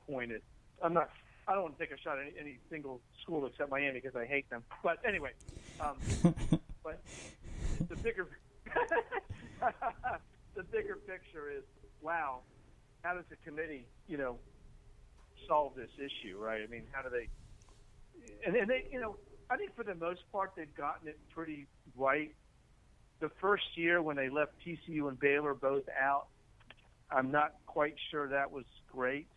point. I don't want to take a shot at any single school except Miami because I hate them. But anyway, but the bigger picture is, wow, how does the committee, solve this issue, right? I mean, how do they? And they, I think for the most part they've gotten it pretty right. The first year when they left TCU and Baylor both out, I'm not quite sure that was great.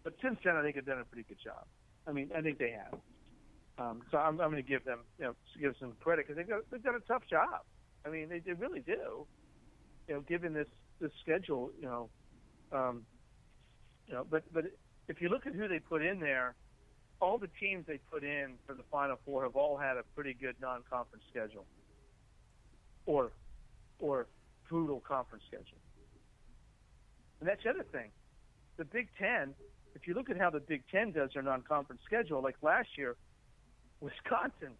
But since then, I think they've done a pretty good job. I mean, I think they have. So I'm going to give them, give some credit because they've done a tough job. I mean, they really do. Given this schedule, But if you look at who they put in there, all the teams they put in for the Final Four have all had a pretty good non-conference schedule, or brutal conference schedule. And that's the other thing. The Big Ten. If you look at how the Big Ten does their non-conference schedule, like last year, Wisconsin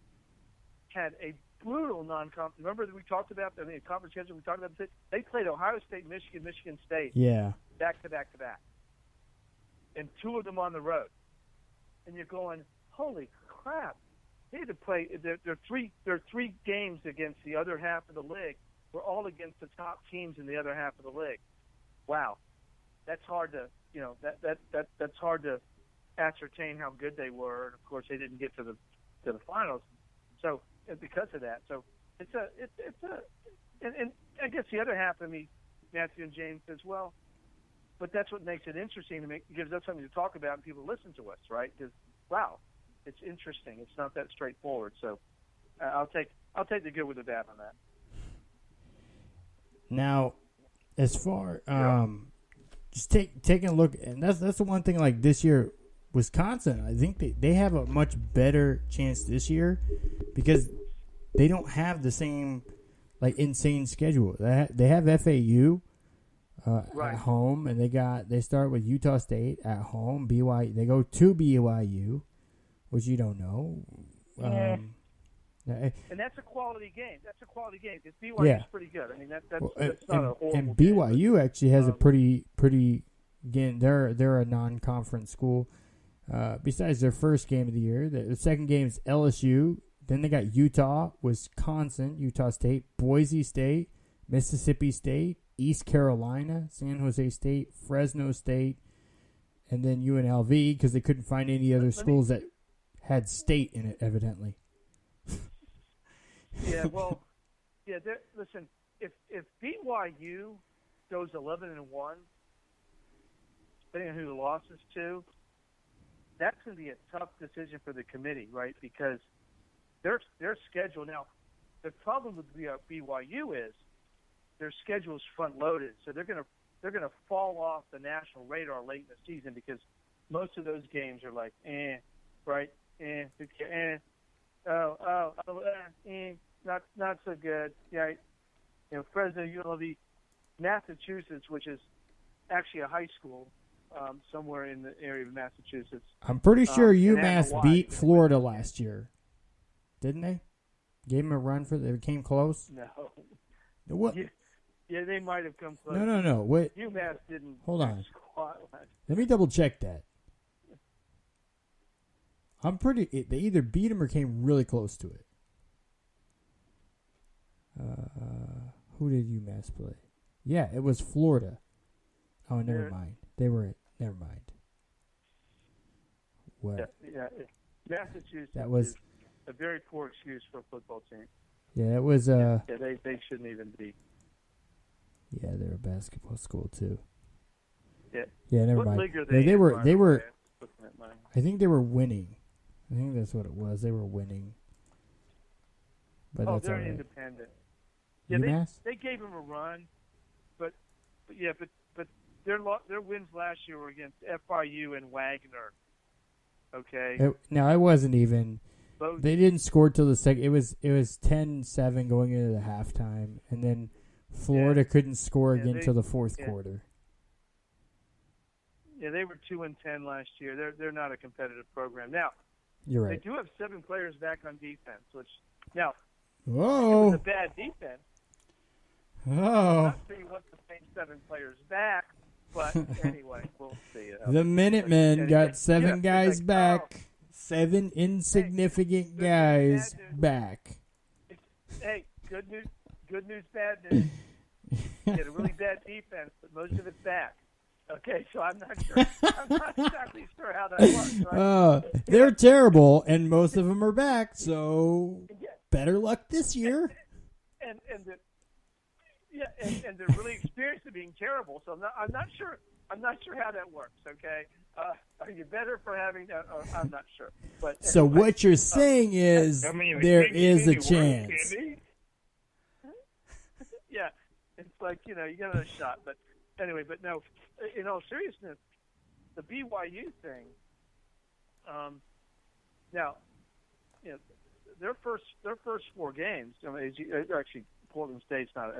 had a brutal non-conference. Remember that we talked about the conference schedule? We talked about it. They played Ohio State, Michigan State, back to back to back, and 2 of them on the road. And you're going, holy crap! They had to play. Their three games against the other half of the league were all against the top teams in the other half of the league. Wow, that's hard to. That's hard to ascertain how good they were, and of course they didn't get to the finals. So because of that, so it's and I guess the other half of me, Matthew and James, says, well, but that's what makes it interesting. It gives us something to talk about, and people listen to us, right? Because wow, it's interesting. It's not that straightforward. So I'll take the good with the bad on that. Now, as far just taking a look, and that's the one thing. Like this year, Wisconsin, I think they have a much better chance this year because they don't have the same insane schedule. They have FAU at home, and they start with Utah State at home. BYU, they go to BYU, which you don't know. And that's a quality game. Because BYU is pretty good. I mean, that's not a horrible and BYU game, actually has a pretty again. They're a non-conference school. Besides their first game of the year, the second game is LSU. Then they got Utah, Wisconsin, Utah State, Boise State, Mississippi State, East Carolina, San Jose State, Fresno State, and then UNLV because they couldn't find any other schools that had state in it, evidently. Yeah, well, listen, if BYU goes 11-1, depending on who the loss is to, that's going to be a tough decision for the committee, right? Because their schedule now, the problem with BYU is their schedule is front loaded, so they're going to fall off the national radar late in the season because most of those games are like right, not so good. Yeah, Fresno, UNLV, Massachusetts, which is actually a high school somewhere in the area of Massachusetts. I'm pretty sure UMass beat Florida last year, didn't they? Gave him a run for they came close? No. What? Yeah, they might have come close. No. Wait. UMass didn't. Hold on. Squat last. Let me double check that. They either beat him or came really close to it. Who did UMass play? Yeah, it was Florida. Oh, never mind. Never mind. What? Yeah. Massachusetts That was is a very poor excuse for a football team. Yeah, it was. Yeah, they shouldn't even be. Yeah, they're a basketball school too. Yeah. Yeah, never What mind. league are They in, were. by They the were. way? Looking at mine. I think they were winning. I think that's what it was. They were winning. But that's they're all right. independent. Yeah, UMass? they gave him a run, but their wins last year were against FIU and Wagner. Okay. No, I wasn't even. Both. They didn't score till the second. It was 10-7 going into the halftime, and then Florida couldn't score again till the fourth quarter. Yeah, they were 2-10 last year. They're not a competitive program now. You're right. They do have 7 players back on defense, which now Whoa. it was a bad defense. Oh. I'm not sure you want the same 7 players back, but anyway, we'll see. The Minutemen got 7 guys like, back. 7 insignificant guys back. Hey, good news, bad news. You had a really bad defense, but most of it's back. Okay, so I'm not sure. I'm not exactly sure how that works. Right? They're terrible, and most of them are back. So better luck this year. And they're really experienced at being terrible. So I'm not sure how that works. Okay, are you better for having that? I'm not sure. But so anyway, what you're saying is there is a chance. Yeah, it's like you got a shot, but anyway, but no. In all seriousness, the BYU thing. Now, their first 4 games. I mean, actually, Portland State's not.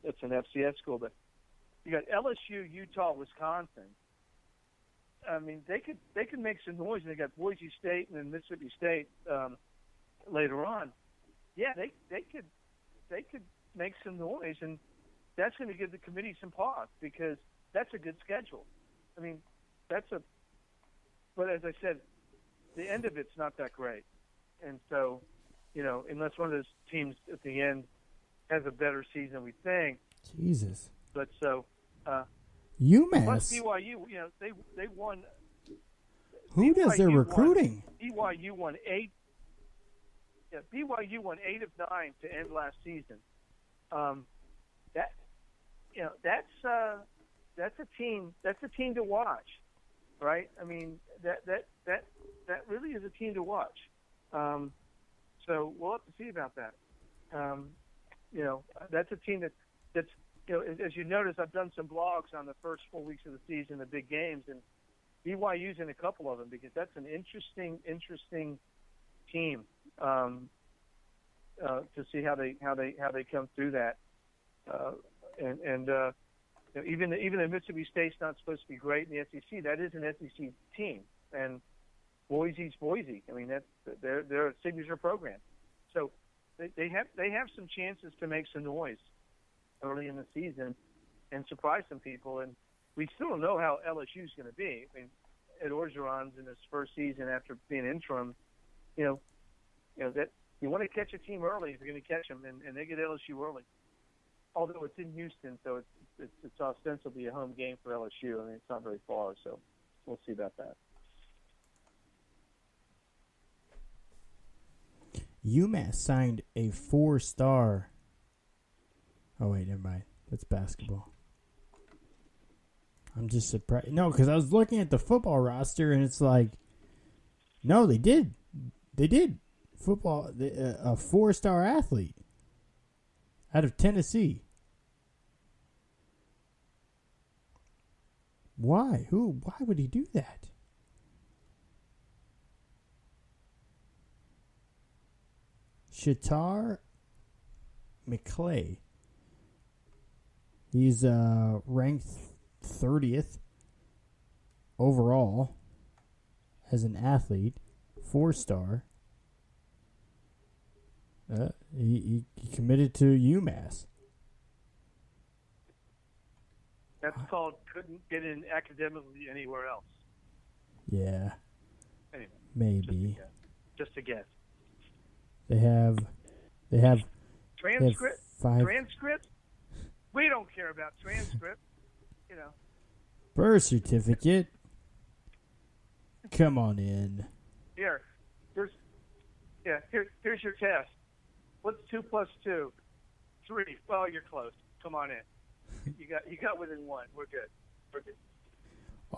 It's an FCS school, but you got LSU, Utah, Wisconsin. I mean, they could make some noise. And they got Boise State and then Mississippi State later on. Yeah, they could make some noise, and that's going to give the committee some pause because that's a good schedule. I mean, but as I said, the end of it's not that great. And so, unless one of those teams at the end has a better season, we think. Jesus. But so, UMass. plus BYU, they won. Who does their recruiting? BYU won 8. Yeah, BYU won 8 of 9 to end last season. That's a team. That's a team to watch, right? I mean, that really is a team to watch. So we'll have to see about that. That's a team that's as you notice, I've done some blogs on the first 4 weeks of the season, the big games, and BYU's in a couple of them because that's an interesting team to see how they come through that. Even though Mississippi State's not supposed to be great in the SEC, that is an SEC team, and Boise's Boise. I mean, they're a signature program, so they have some chances to make some noise early in the season and surprise some people. And we still don't know how LSU's going to be. I mean, Ed Orgeron's in his first season after being interim. That you want to catch a team early if you're going to catch them, and they get LSU early. Although it's in Houston, so it's ostensibly a home game for LSU. I mean, it's not very far, so we'll see about that. UMass signed a 4-star. Oh, wait, never mind. That's basketball. I'm just surprised. No, because I was looking at the football roster, and it's like, no, they did. They did. Football, a 4-star athlete out of Tennessee. Why? Why would he do that? Shatar McClay. He's ranked 30th overall as an athlete, 4-star. He committed to UMass. That's called couldn't get in academically anywhere else. Yeah. Anyway, Maybe. Just a guess. They have Transcript? five Transcript? We don't care about transcript. birth certificate. Come on in. Here's your test. What's 2 + 2? 3. Well, you're close. Come on in. You got within 1. We're good.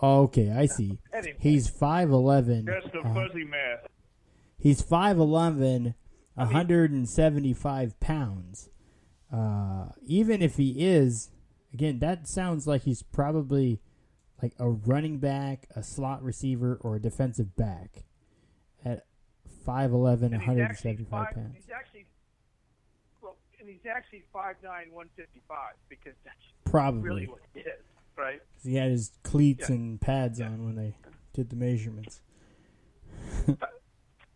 Okay, I see. Anyway. He's 5'11". That's the fuzzy math. He's 5'11", 175 pounds. Even if he is, again, that sounds like he's probably like a running back, a slot receiver, or a defensive back at 5'11", 175 pounds. He's actually 5'9", 155 because that's Probably. really what he is, right? He had his cleats and pads on when they did the measurements.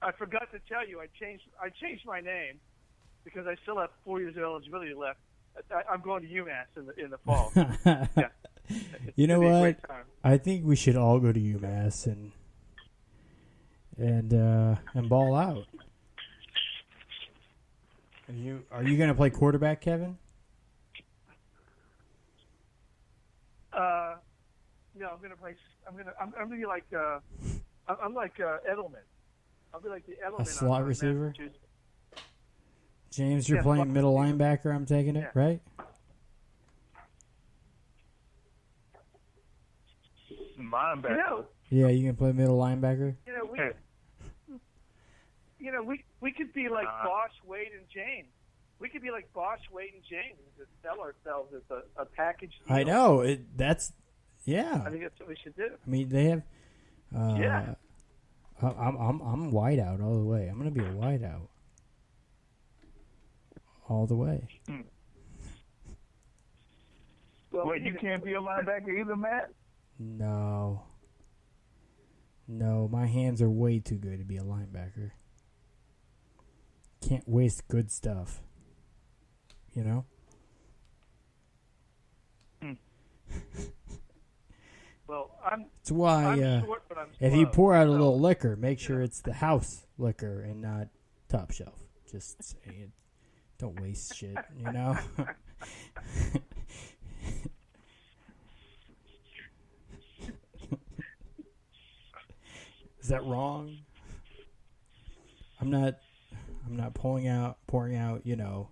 I forgot to tell you, I changed my name because I still have 4 years of eligibility left. I'm going to UMass in the fall. Yeah. You know what? I think we should all go to UMass and ball out. Are you going to play quarterback, Kevin? No, I'm going to play. I'm going to be like I'm like Edelman. I'll be like the Edelman. A slot on receiver. James, you're playing middle linebacker. I'm taking it, right? Linebacker. Yeah, you can play middle linebacker. We could be like Bosch, Wade, and James. We could be like Bosch, Wade, and James and just sell ourselves as a package deal. I know. I think that's what we should do. I mean, they have. I'm wide out all the way. I'm going to be a wide out all the way. Well, Wait, you can't be a linebacker either, Matt? No, my hands are way too good to be a linebacker. Can't waste good stuff. You know? Well, that's why I'm short, but I'm if slow, you pour out a little liquor, make sure it's the house liquor and not top shelf. Just say it. Don't waste shit, you know? Is that wrong? I'm not pouring out, you know,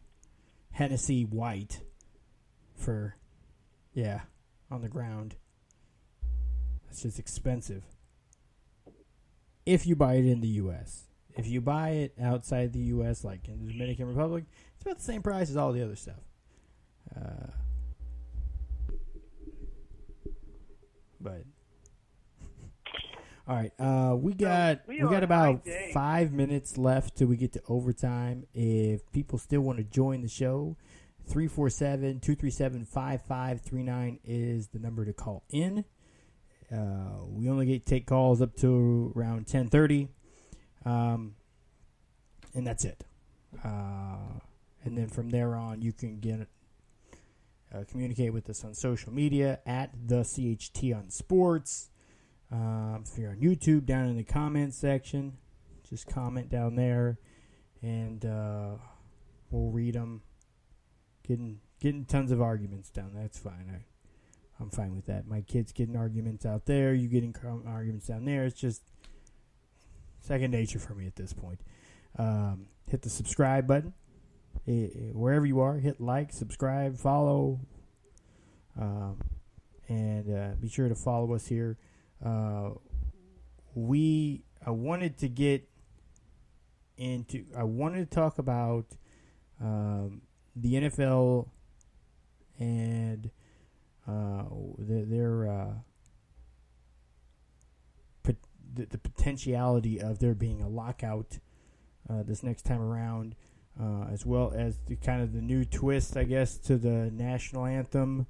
Hennessy White on the ground. It's just expensive. If you buy it in the U.S. If you buy it outside the U.S., like in the Dominican Republic, it's about the same price as all the other stuff. But all right, we got about 5 minutes left till we get to overtime. If people still want to join the show, 347-237-5539 is the number to call in. We only take calls up to around 10:30, and that's it. And then from there on, you can communicate with us on social media at the CHT on Sports. If you're on YouTube, down in the comments section, just comment down there, and we'll read them. Getting tons of arguments down. That's fine. I'm fine with that. My kids getting arguments out there. You getting arguments down there. It's just second nature for me at this point. Hit the subscribe button. Wherever you are, hit like, subscribe, follow. And be sure to follow us here. I wanted to talk about the NFL and the potentiality of there being a lockout this next time around, as well as the kind of the new twist, I guess, to the National Anthem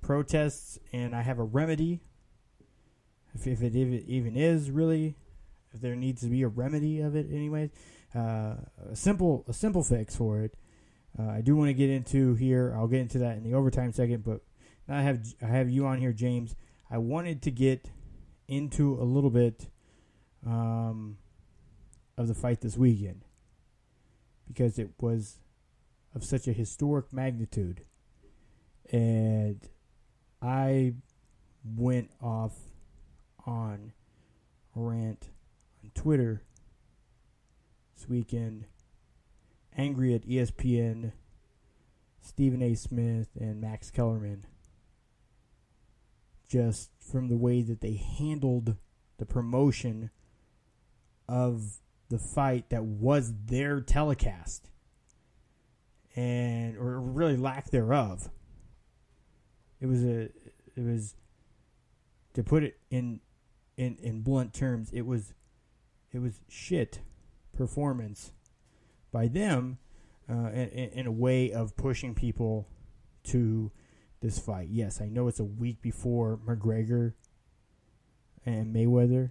protests. And I have a remedy, if it even is really, if there needs to be a remedy of it anyways. a simple fix for it. I do want to get into here. I'll get into that in the overtime segment, but now I have you on here, James. I wanted to get into a little bit of the fight this weekend because it was of such a historic magnitude, and I went off on a rant on Twitter this weekend, angry at ESPN, Stephen A. Smith, and Max Kellerman, just from the way that they handled the promotion of the fight that was their telecast, and or really lack thereof. It was to put it in blunt terms, it was shit performance by them in a way of pushing people to this fight. Yes, I know it's a week before McGregor and Mayweather,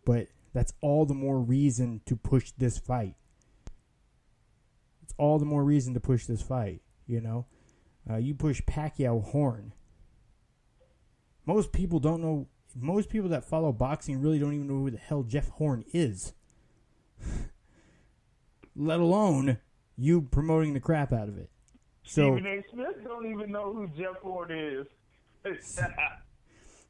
but that's all the more reason to push this fight. It's all the more reason to push this fight, you know. You push Pacquiao Horn. Most people don't know. Most people that follow boxing really don't even know who the hell Jeff Horn is. Let alone you promoting the crap out of it. So Stephen A. Smith don't even know who Jeff Horn is.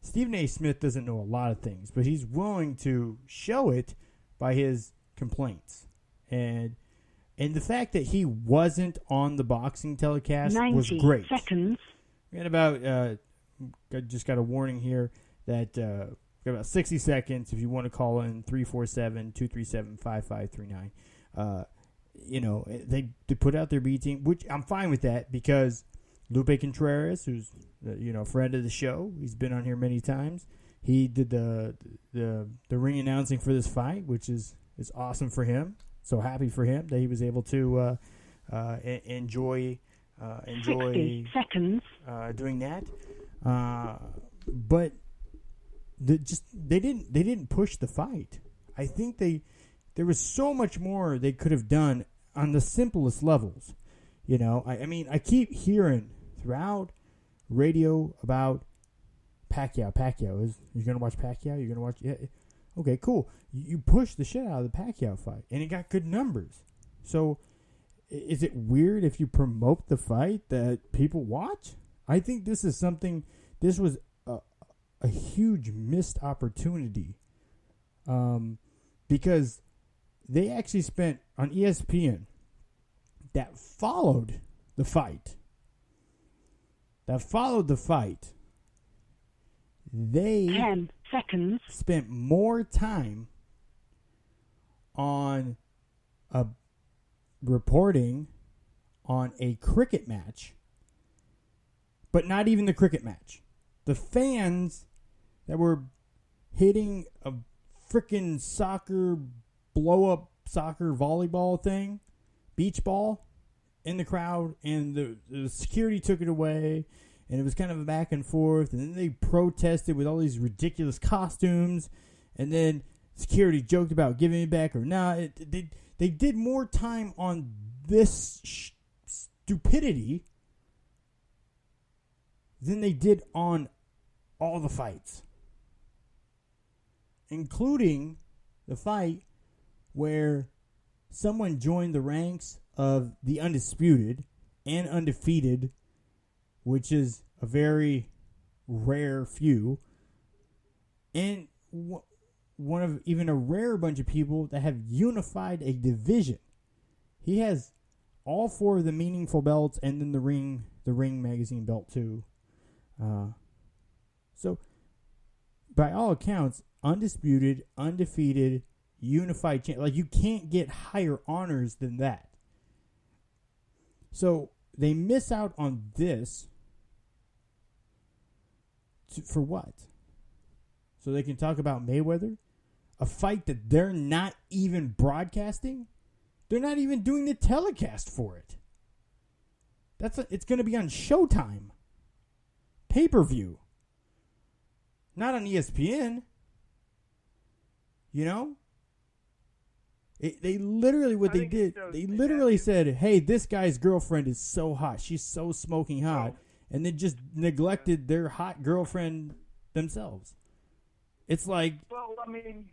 Stephen A. Smith doesn't know a lot of things, but he's willing to show it by his complaints. And the fact that he wasn't on the boxing telecast was great. 90 seconds. We had about, just got a warning here that got about 60 seconds if you want to call in 347-237-5539. You know, they put out their B team, which I'm fine with that because Lupe Contreras, who's a friend of the show, he's been on here many times. He did the ring announcing for this fight, which is awesome for him. So happy for him that he was able to enjoy 60 seconds. Doing that. But they didn't push the fight. I think there was so much more they could have done on the simplest levels. You know, I mean, I keep hearing throughout radio about Pacquiao. You're going to watch Pacquiao? You're going to watch... Yeah. Okay, cool. You pushed the shit out of the Pacquiao fight, and it got good numbers. So, is it weird if you promote the fight that people watch? I think this is something... This was a huge missed opportunity. Because they actually spent on ESPN that followed the fight. They 10 seconds. spent more time on reporting on a cricket match, but not even the cricket match. The fans that were hitting a freaking blow-up soccer volleyball thing, beach ball, in the crowd, and the security took it away, and it was kind of a back and forth, and then they protested with all these ridiculous costumes, and then security joked about giving it back or not. They did more time on this stupidity than they did on all the fights, including the fight where someone joined the ranks of the undisputed and undefeated, which is a very rare few, and one of even a rare bunch of people that have unified a division. He has all four of the meaningful belts and then the ring magazine belt too. So by all accounts, undisputed, undefeated, unified champ. Like, you can't get higher honors than that. So they miss out on this for what? So they can talk about Mayweather, a fight that they're not even broadcasting. They're not even doing the telecast for it. It's going to be on Showtime, pay-per-view, not on ESPN. You know, They literally what they did. They literally said, "Hey, this guy's girlfriend is so hot. She's so smoking hot," and they just neglected their hot girlfriend themselves. It's like, well, I mean,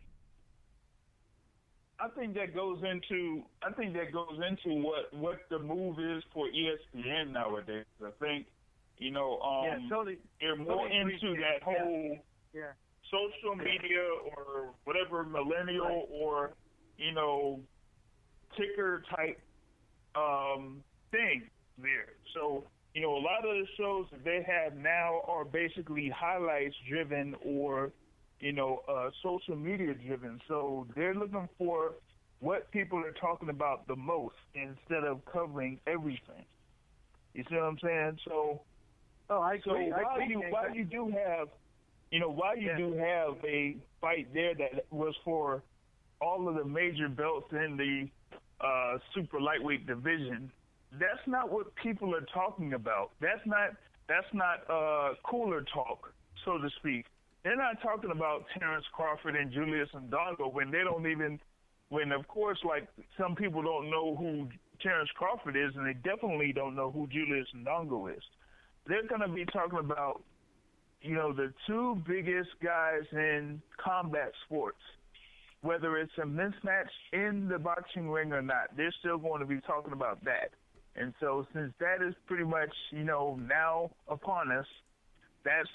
I think that goes into what the move is for ESPN nowadays. I think they're more into that whole social media or whatever millennial or ticker type thing there. So a lot of the shows that they have now are basically highlights driven or social media driven. So they're looking for what people are talking about the most instead of covering everything. You see what I'm saying? So, I agree. While you do have a fight there that was for all of the major belts in the super lightweight division, that's not what people are talking about. That's not cooler talk, so to speak. They're not talking about Terrence Crawford and Julius Ndongo when of course, like, some people don't know who Terrence Crawford is, and they definitely don't know who Julius Ndongo is. They're going to be talking about, the two biggest guys in combat sports. Whether it's a mismatch in the boxing ring or not, they're still going to be talking about that. And so since that is pretty much, now upon us, that's,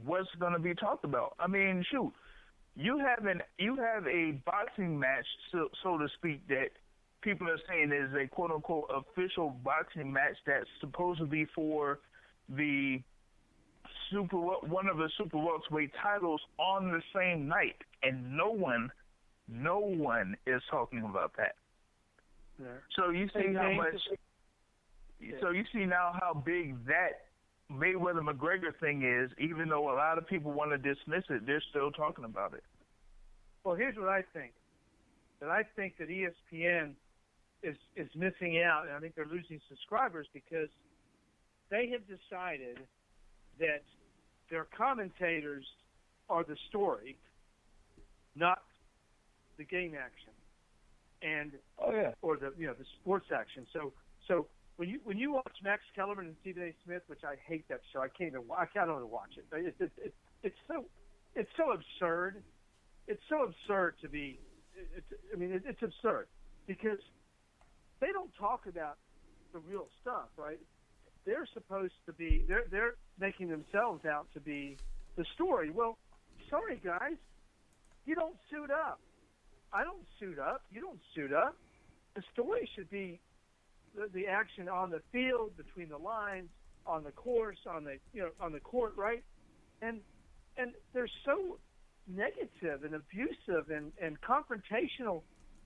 what's going to be talked about. I mean, shoot, you have a boxing match, so to speak, that people are saying is a quote unquote official boxing match that's supposed to be for the one of the super welterweight titles on the same night, and no one is talking about that. Yeah. So you see how much. So you see now how big that Mayweather McGregor thing is. Even though a lot of people want to dismiss it, they're still talking about it. Well, here's what I think. I think that ESPN is missing out, and I think they're losing subscribers because they have decided that their commentators are the story, not the game action, and or the the sports action. So when you watch Max Kellerman and Stephen A. Smith, which I hate that show, I can't even watch it. It's so absurd. It's so absurd to be. It's absurd because they don't talk about the real stuff, right? They're supposed to be. They're making themselves out to be the story. Well, sorry guys, you don't suit up. I don't suit up. You don't suit up. The story should be the action on the field, between the lines, on the course, on the court, right? And they're so negative and abusive and confrontational,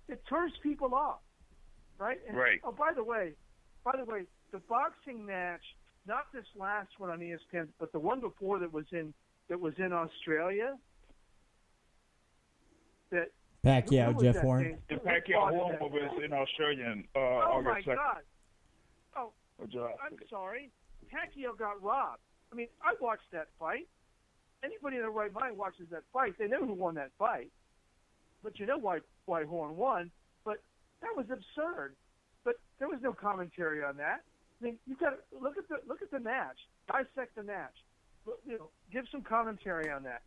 it turns people off, right? And, right. Oh, by the way, the boxing match, not this last one on ESPN, but the one before that was in Australia. That Pacquiao, Jeff Horn. The Pacquiao Horn was in Australia in August 2nd. Oh my God! I'm sorry. Pacquiao got robbed. I mean, I watched that fight. Anybody in their right mind watches that fight. They know who won that fight. But you know why Horn won. But that was absurd. But there was no commentary on that. I mean, you got to look at the match, dissect the match. Give some commentary on that.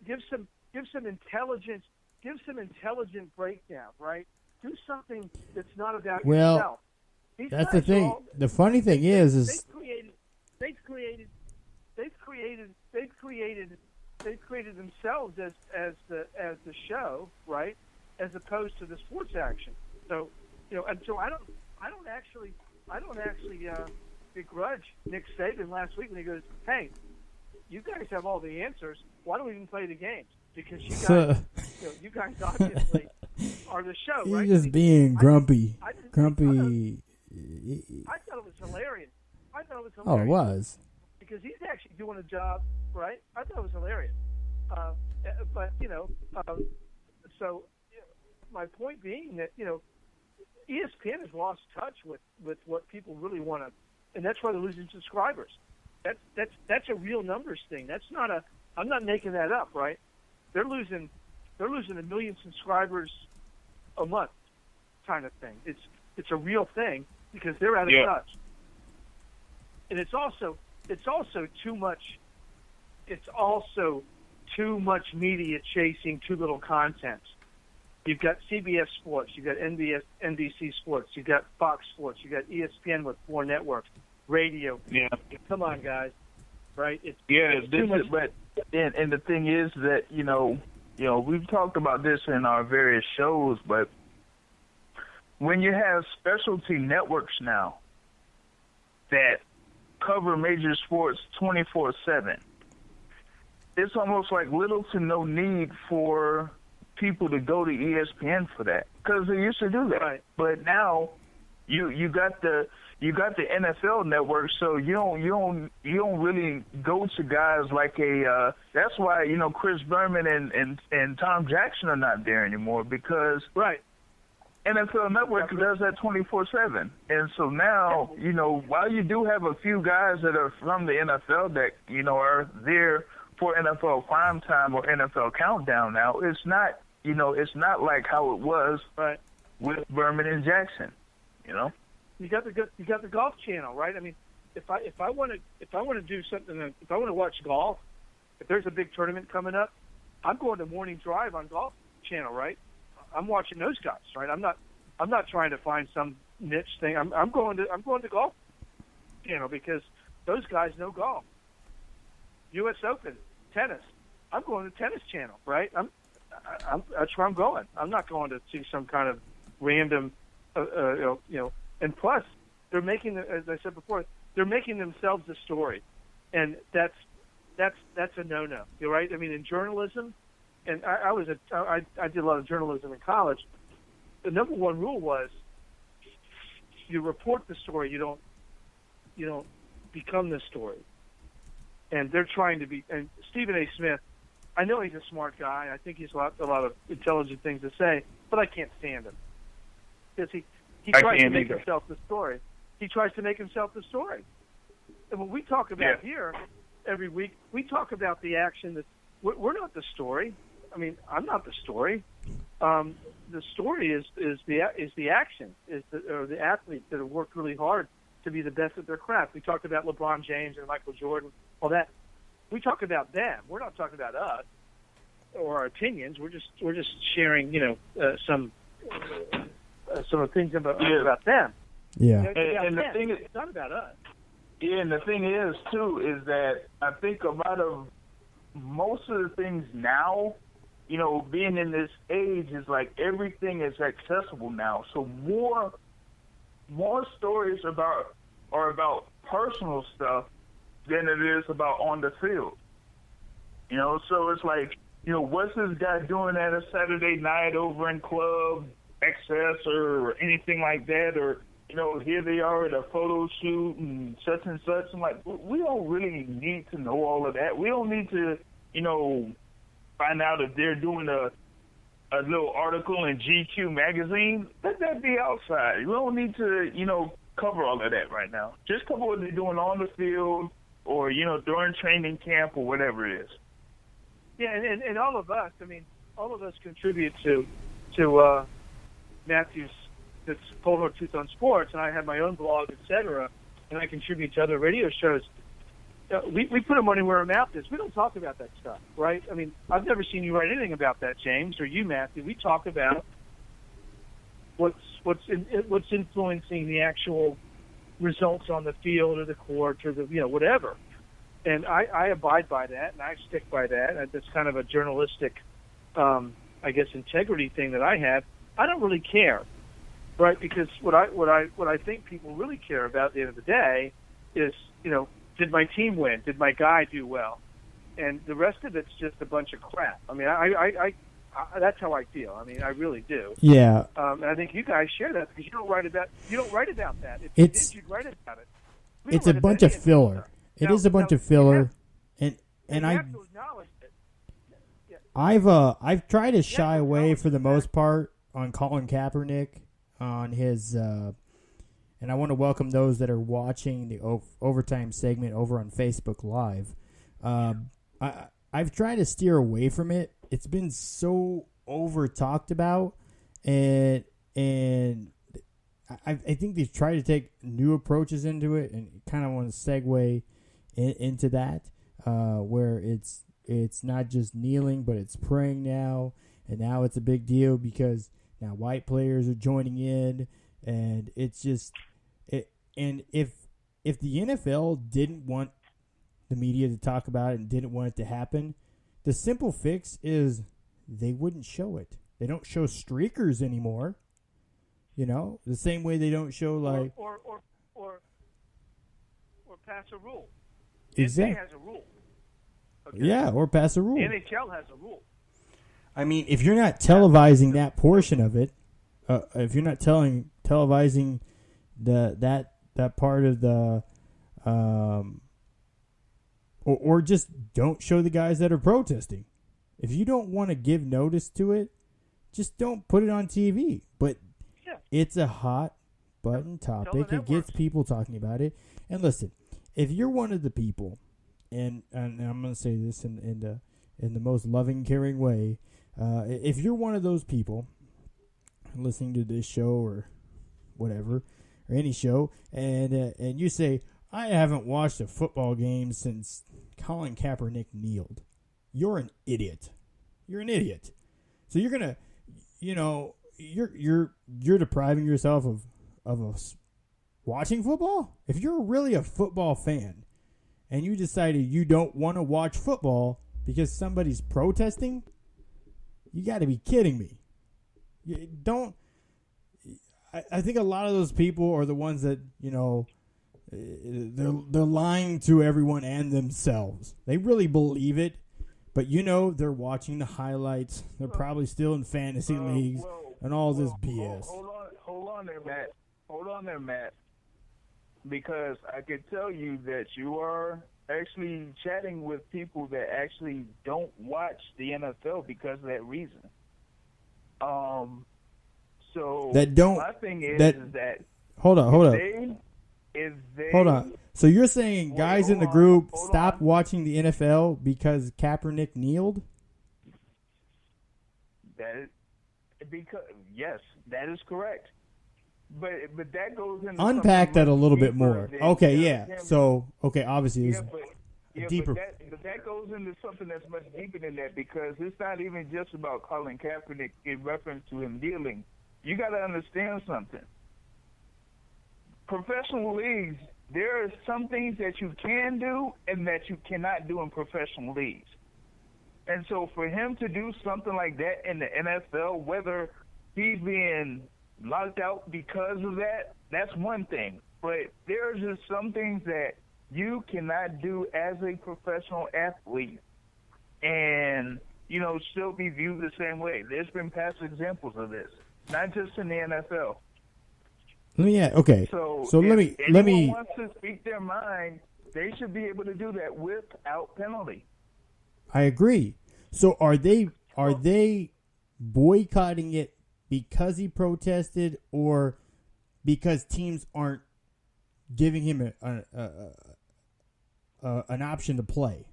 Give some intelligent breakdown, right? Do something that's not about yourself. These that's the thing. The funny thing is they've created themselves as the show, right? As opposed to the sports action. So and so I don't actually begrudge Nick Saban last week when he goes, "Hey, you guys have all the answers. Why don't we even play the games? Because you guys obviously are the show, right?" He's just being grumpy. I thought it was hilarious. Oh, it was. Because he's actually doing a job, right? I thought it was hilarious. But so my point being that ESPN has lost touch with what people really want to, and that's why they're losing subscribers. That's a real numbers thing. That's not I'm not making that up, right? They're losing 1 million subscribers a month kind of thing. It's a real thing because they're out of touch. And it's also too much. It's also too much media chasing too little content. You've got CBS Sports, you've got NBC Sports, you've got Fox Sports, you've got ESPN with 4 networks, radio. Yeah. Come on, guys. Right? It's too much. But and the thing is that we've talked about this in our various shows, but when you have specialty networks now that cover major sports 24/7, it's almost like little to no need for people to go to ESPN for that, because they used to do that. Right. But now you got the NFL network, so you don't really go to guys like that's why Chris Berman and Tom Jackson are not there anymore, because NFL Network does that 24/7. And so now, while you do have a few guys that are from the NFL that, are there for NFL Prime Time or NFL Countdown now, it's not like how it was with Berman and Jackson, You got the Golf Channel, right? I mean, if I want to do something, if I want to watch golf, if there's a big tournament coming up, I'm going to Morning Drive on Golf Channel, right? I'm watching those guys, right? I'm not trying to find some niche thing. I'm going to Golf Channel because those guys know golf. U.S. Open, tennis. I'm going to Tennis Channel, right? That's where I'm going. I'm not going to see some kind of random, And plus, they're making, as I said before, they're making themselves a story, and that's a no-no. You're right. I mean, in journalism, and I did a lot of journalism in college. The number one rule was you report the story. You don't become the story. And they're trying to be. And Stephen A. Smith, I know he's a smart guy. I think he's a lot of intelligent things to say, but I can't stand him because he tries to make himself the story. He tries to make himself the story. And when we talk about here every week, we talk about the action that we're not the story. I mean, I'm not the story. The story is the action, or the athletes that have worked really hard to be the best at their craft. We talked about LeBron James and Michael Jordan, all that. We talk about them. We're not talking about us or our opinions. We're just sharing, some things about them. Yeah. And the thing is, it's not about us. Yeah, and the thing is too is that I think a lot of most of the things now, being in this age is like everything is accessible now. So more stories are about personal stuff than it is about on the field. So it's like, what's this guy doing at a Saturday night over in Club XS or anything like that, or here they are at a photo shoot and such. I'm like, we don't really need to know all of that. We don't need to, find out if they're doing a little article in GQ magazine. Let that be outside. We don't need to, cover all of that right now. Just cover what they're doing on the field or, during training camp or whatever it is. Yeah, and all of us, contribute to Matthew's that's Cold Hard Truth on Sports, and I have my own blog, etc., and I contribute to other radio shows. We put our money where our mouth is. We don't talk about that stuff, right? I mean, I've never seen you write anything about that, James, or you, Matthew. We talk about what's influencing the actual results on the field or the court or the whatever. And I abide by that, and I stick by that. That's kind of a journalistic, integrity thing that I have. I don't really care, right? Because what I think people really care about at the end of the day is, did my team win? Did my guy do well? And the rest of it's just a bunch of crap. I mean, I that's how I feel. I mean, I really do. Yeah. And I think you guys share that because you don't write about that. If you did, you'd write about it. It's a bunch of filler. It is a bunch of filler, and I have to acknowledge it. Yeah. I've tried to shy away for the most part on Colin Kaepernick on his. And I want to welcome those that are watching the overtime segment over on Facebook Live. I've tried to steer away from it. It's been so over talked about, and I think they've tried to take new approaches into it, and kind of want to segue into that, where it's not just kneeling, but it's praying now, and now it's a big deal because now white players are joining in, and it's just it. And if the NFL didn't want the media to talk about it and didn't want it to happen, the simple fix is they wouldn't show it. They don't show streakers anymore. You know, the same way they don't show like or pass a rule. Exactly. NBA has a rule. Okay? Yeah, or pass a rule. NHL has a rule. I mean, if you're not televising that portion of it, if you're not televising that part of the, or just don't show the guys that are protesting. If you don't want to give notice to it, just don't put it on TV. But it's a hot button topic. It gets people talking about it. And listen, if you're one of the people, and I'm going to say this in the most loving, caring way, if you're one of those people listening to this show or whatever, or any show, and you say, I haven't watched a football game since Colin Kaepernick kneeled, you're an idiot. You're an idiot. So you're gonna, you're depriving yourself of watching football. If you're really a football fan, and you decided you don't want to watch football because somebody's protesting, you got to be kidding me. You don't. I think a lot of those people are the ones that, they're lying to everyone and themselves. They really believe it, but they're watching the highlights. They're probably still in fantasy leagues and all this BS. Hold on there, Matt. Because I could tell you that you are actually chatting with people that actually don't watch the NFL because of that reason. So that don't. My thing is that hold on. Hold on. So you're saying guys in the group stopped watching the NFL because Kaepernick kneeled? Yes, that is correct. But that goes into unpack that a little bit more. Okay, yeah. So obviously it's deeper. But that goes into something that's much deeper than that, because it's not even just about Colin Kaepernick in reference to him kneeling. You got to understand something. Professional leagues, there are some things that you can do and that you cannot do in professional leagues. And so for him to do something like that in the NFL, whether he's being locked out because of that, that's one thing. But there's just some things that you cannot do as a professional athlete and, still be viewed the same way. There's been past examples of this, not just in the NFL. So let me. Wants to speak their mind, they should be able to do that without penalty. I agree. So are they boycotting it because he protested, or because teams aren't giving him an option to play?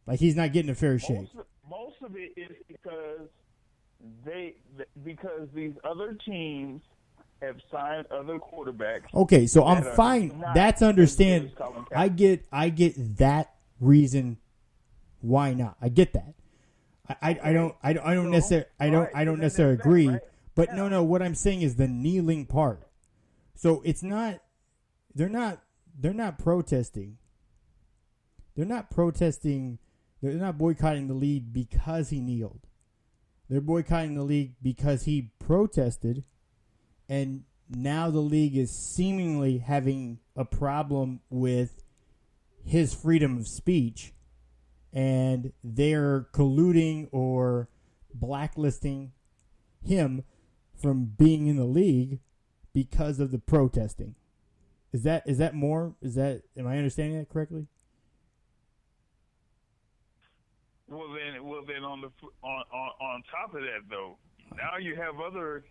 Like he's not getting a fair shake. Most of it is because these other teams have signed other quarterbacks. Okay, so I'm fine. That's understand. I get that reason. Why not? I get that. I don't necessarily agree. Right? But no. What I'm saying is the kneeling part. So it's not. They're not protesting. They're not protesting. They're not boycotting the league because he kneeled. They're boycotting the league because he protested, and now the league is seemingly having a problem with his freedom of speech, and they're colluding or blacklisting him from being in the league because of the protesting. Is that more? Am I understanding that correctly? Well then on top of that though, now you have other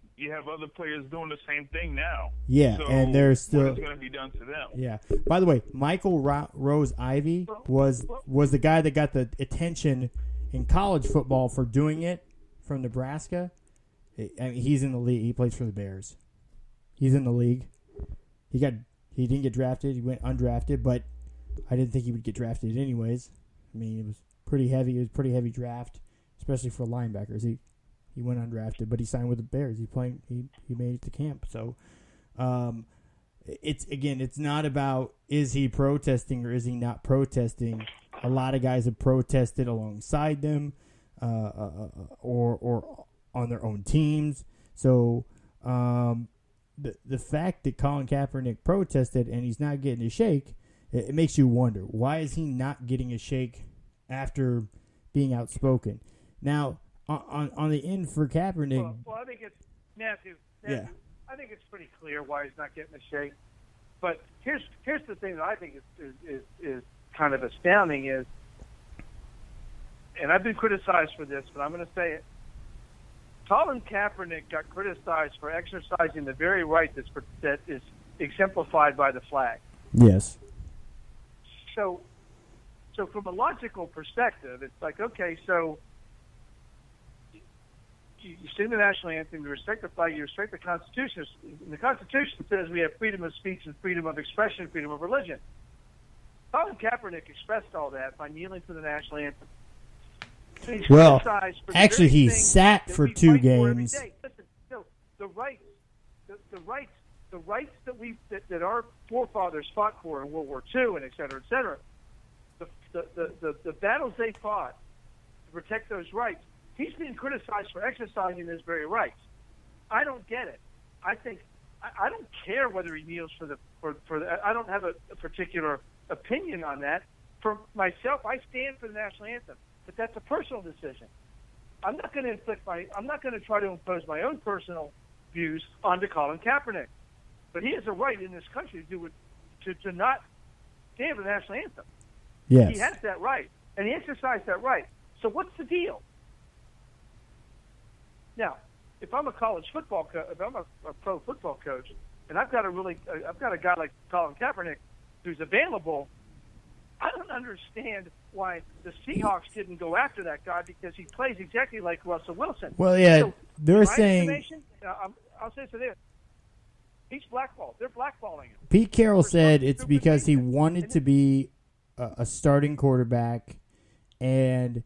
players doing the same thing now. Yeah, so and they're still what is going to be done to them. Yeah. By the way, Michael Rose-Ivy was the guy that got the attention in college football for doing it from Nebraska, he's in the league. He plays for the Bears. He's in the league. He didn't get drafted. He went undrafted, but I didn't think he would get drafted anyways. I mean, it was pretty heavy. It was a pretty heavy draft, especially for linebackers. He went undrafted, but he signed with the Bears. He made it to camp. So, it's not about is he protesting or is he not protesting. A lot of guys have protested alongside them, or on their own teams. So, the fact that Colin Kaepernick protested and he's not getting a shake, it makes you wonder, why is he not getting a shake after being outspoken? Now, on the end for Kaepernick... Well, I think it's... Matthew, yeah. I think it's pretty clear why he's not getting a shake. But here's the thing that I think is kind of astounding is, and I've been criticized for this, but I'm going to say it, Colin Kaepernick got criticized for exercising the very right that is exemplified by the flag. Yes. So from a logical perspective, it's like, okay, so you sing the national anthem, you respect the flag, you respect the Constitution. And the Constitution says we have freedom of speech and freedom of expression, freedom of religion. Colin Kaepernick expressed all that by kneeling for the national anthem. Well, actually, he sat for 2 games. Listen, no, the rights that our forefathers fought for in World War II, and et cetera, the battles they fought to protect those rights. He's being criticized for exercising his very rights. I don't get it. I think I don't care whether he kneels for the. I don't have a particular opinion on that. For myself, I stand for the national anthem. But that's a personal decision. I'm not going to try to impose my own personal views onto Colin Kaepernick. But he has a right in this country to not stand for the national anthem. Yes. He has that right, and he exercised that right. So what's the deal? Now, if I'm a college football if I'm a pro football coach, and I've got a guy like Colin Kaepernick who's available, I don't understand why the Seahawks didn't go after that guy because he plays exactly like Russell Wilson. Well, yeah, so, they're saying... I'll say so there. He's blackballed. They're blackballing him. Pete Carroll said it's because he wanted to be a starting quarterback, and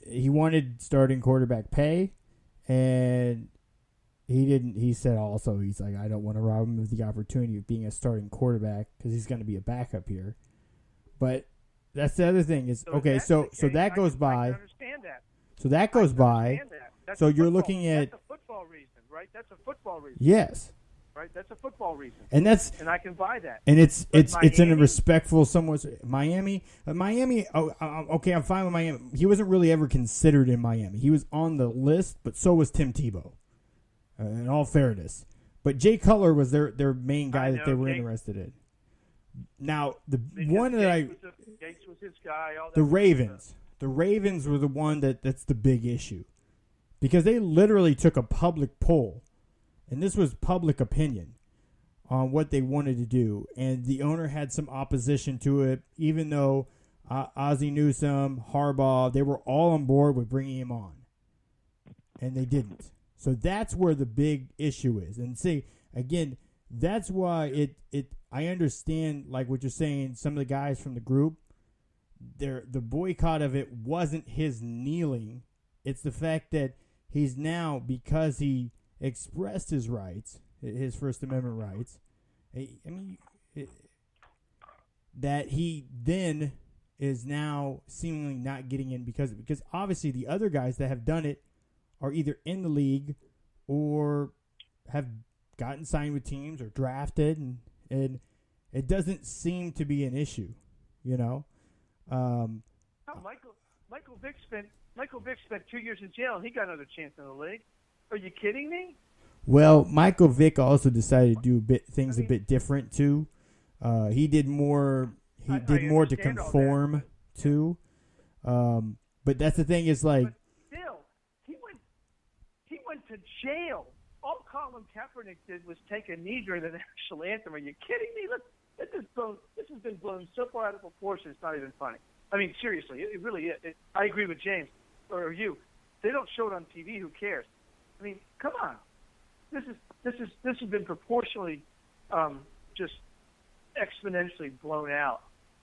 he wanted starting quarterback pay, and he didn't. He said also, he's like, I don't want to rob him of the opportunity of being a starting quarterback because he's going to be a backup here. But that's the other thing is, okay, so that goes by. I understand that. So that goes by. So you're looking at. That's a football reason, right? That's a football reason. Yes. Right? That's a football reason. And I can buy that. And it's in a respectful, somewhat. Miami. Okay, I'm fine with Miami. He wasn't really ever considered in Miami. He was on the list, but so was Tim Tebow. In all fairness, but Jay Cutler was their main guy that they were interested in. Now, Gates was his guy. The Ravens. The Ravens were the one that's the big issue. Because they literally took a public poll, and this was public opinion, on what they wanted to do. And the owner had some opposition to it, even though Ozzie Newsome, Harbaugh, they were all on board with bringing him on. And they didn't. So that's where the big issue is. And see, again, that's why I understand, like what you're saying, some of the guys from the group, the boycott of it wasn't his kneeling. It's the fact that he's now, because he expressed his rights, his First Amendment rights, that he then is now seemingly not getting in because obviously the other guys that have done it are either in the league or have gotten signed with teams or drafted, and it doesn't seem to be an issue, you know. Michael Vick spent 2 years in jail, and he got another chance in the league. Are you kidding me? Well, Michael Vick also decided to do things a bit different too. He did more. He did more to conform to. But that's the thing is like. But still, he went to jail. All Colin Kaepernick did was take a knee during the national anthem. Are you kidding me? This has been blown so far out of proportion. It's not even funny. I mean, seriously, it really is. I agree with James or you. they don't show it on TV, who cares? I mean, come on. This has been proportionally just exponentially blown out,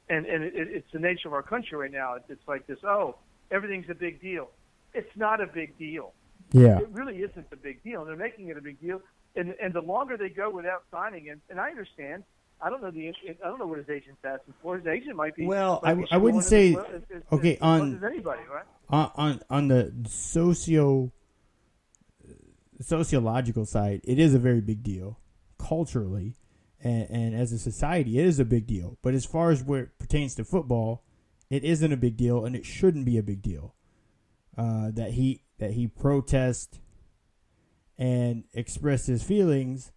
and it's the nature of our country right now. It's like this. Oh, everything's a big deal. It's not a big deal. Yeah. It really isn't a big deal. They're making it a big deal, and the longer they go without signing, and I understand. I don't know what his agent's asking for. His agent might be. Well, might be I wouldn't say. Okay, as much as anybody, right? On the sociological side, it is a very big deal culturally, and as a society, it is a big deal. But as far as where it pertains to football, it isn't a big deal, and it shouldn't be a big deal. That he protest and express his feelings.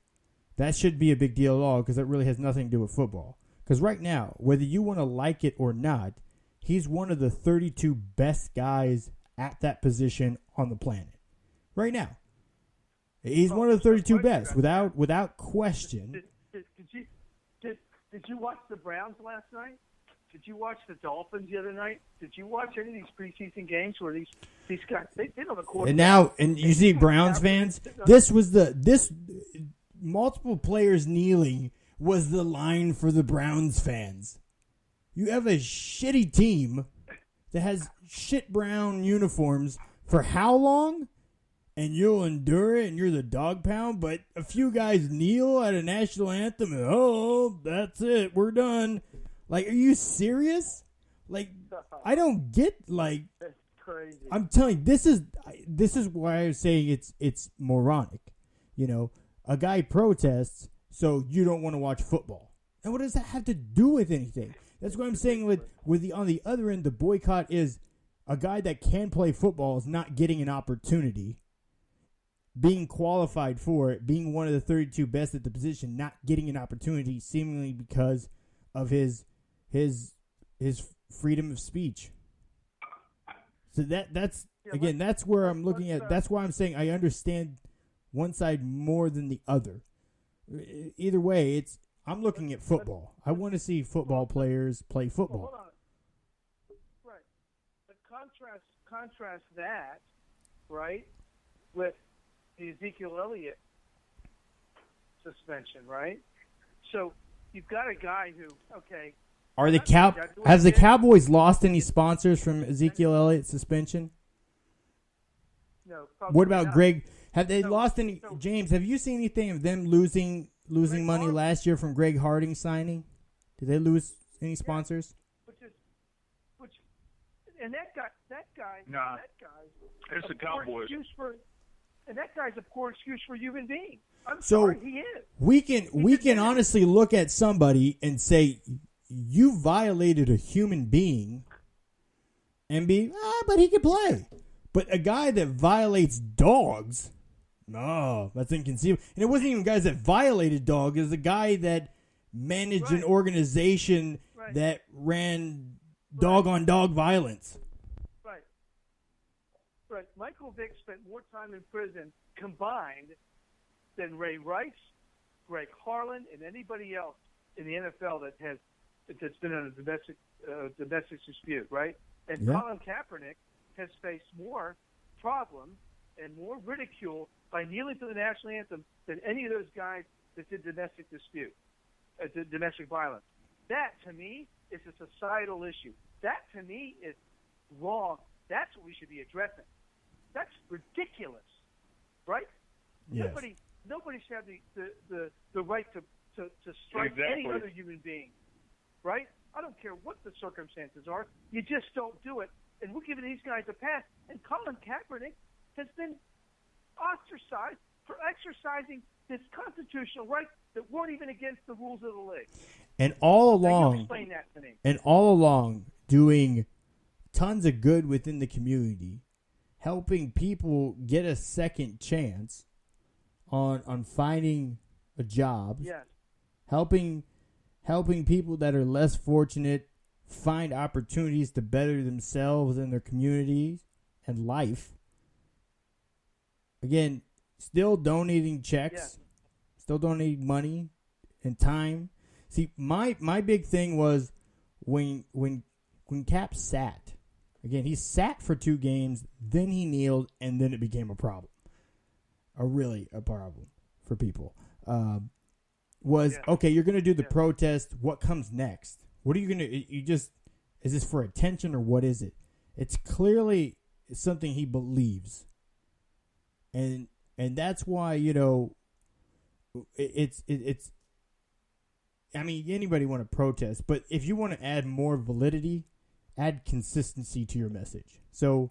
That should be a big deal at all, because that really has nothing to do with football. Because right now, whether you want to like it or not, he's one of the 32 best guys at that position on the planet. Right now. He's one of the 32 best, without question. Did you watch the Browns last night? Did you watch the Dolphins the other night? Did you watch any of these preseason games where these guys, they don't have a quarterback? And you see Browns fans, this multiple players kneeling was the line for the Browns fans. You have a shitty team that has shit brown uniforms for how long? And you'll endure it and you're the dog pound, but a few guys kneel at a national anthem and, oh, that's it, we're done. Like, are you serious? Like, I don't get, like, that's crazy. I'm telling you, this is why I was saying it's moronic. You know, a guy protests, so you don't want to watch football. And what does that have to do with anything? That's what I'm saying on the other end, the boycott is a guy that can play football is not getting an opportunity, being qualified for it, being one of the 32 best at the position, not getting an opportunity seemingly because of his freedom of speech. So that's where I'm looking at. That's why I'm saying I understand one side more than the other. Either way, I'm looking at football. I want to see football players play football. Hold on. Right. But contrast that, right, with the Ezekiel Elliott suspension, right? So you've got a guy who, okay. Have the Cowboys lost any sponsors from Ezekiel Elliott's suspension? No. What about not. Greg? Have they lost any? James, have you seen anything of them losing money last year from Greg Harding signing? Did they lose any sponsors? And that guy. Nah. That guy. It's the Cowboys. And that guy's a poor excuse for a human being. I'm So sorry, he is. We can honestly look at somebody and say, you violated a human being, and but he can play. But a guy that violates dogs, no, that's inconceivable. And it wasn't even guys that violated dogs. It was a guy that managed an organization that ran dog-on-dog violence. Right. Michael Vick spent more time in prison combined than Ray Rice, Greg Harlan, and anybody else in the NFL that's been in a domestic dispute, right? And Colin Kaepernick has faced more problems and more ridicule by kneeling to the national anthem than any of those guys that did domestic dispute, domestic violence. That, to me, is a societal issue. That, to me, is wrong. That's what we should be addressing. That's ridiculous, right? Yes. Nobody should have the right to strike any other human being, right? I don't care what the circumstances are. You just don't do it. And we're giving these guys a pass. And Colin Kaepernick has been ostracized for exercising his constitutional rights that weren't even against the rules of the league. And all Now, you along, explain that to me. and all along, doing tons of good within the community, helping people get a second chance on finding a job, Yes. helping people that are less fortunate find opportunities to better themselves and their communities and life. Again, still donating checks, still donating money and time. See, my big thing was when Cap sat Again, he sat for 2 games, then he kneeled, and then it became a problem. A problem for people. Okay, you're going to do the protest. What comes next? What are you going to, is this for attention or what is it? It's clearly something he believes. And that's why, it's I mean, anybody want to protest, but if you want to add more validity, add consistency to your message. So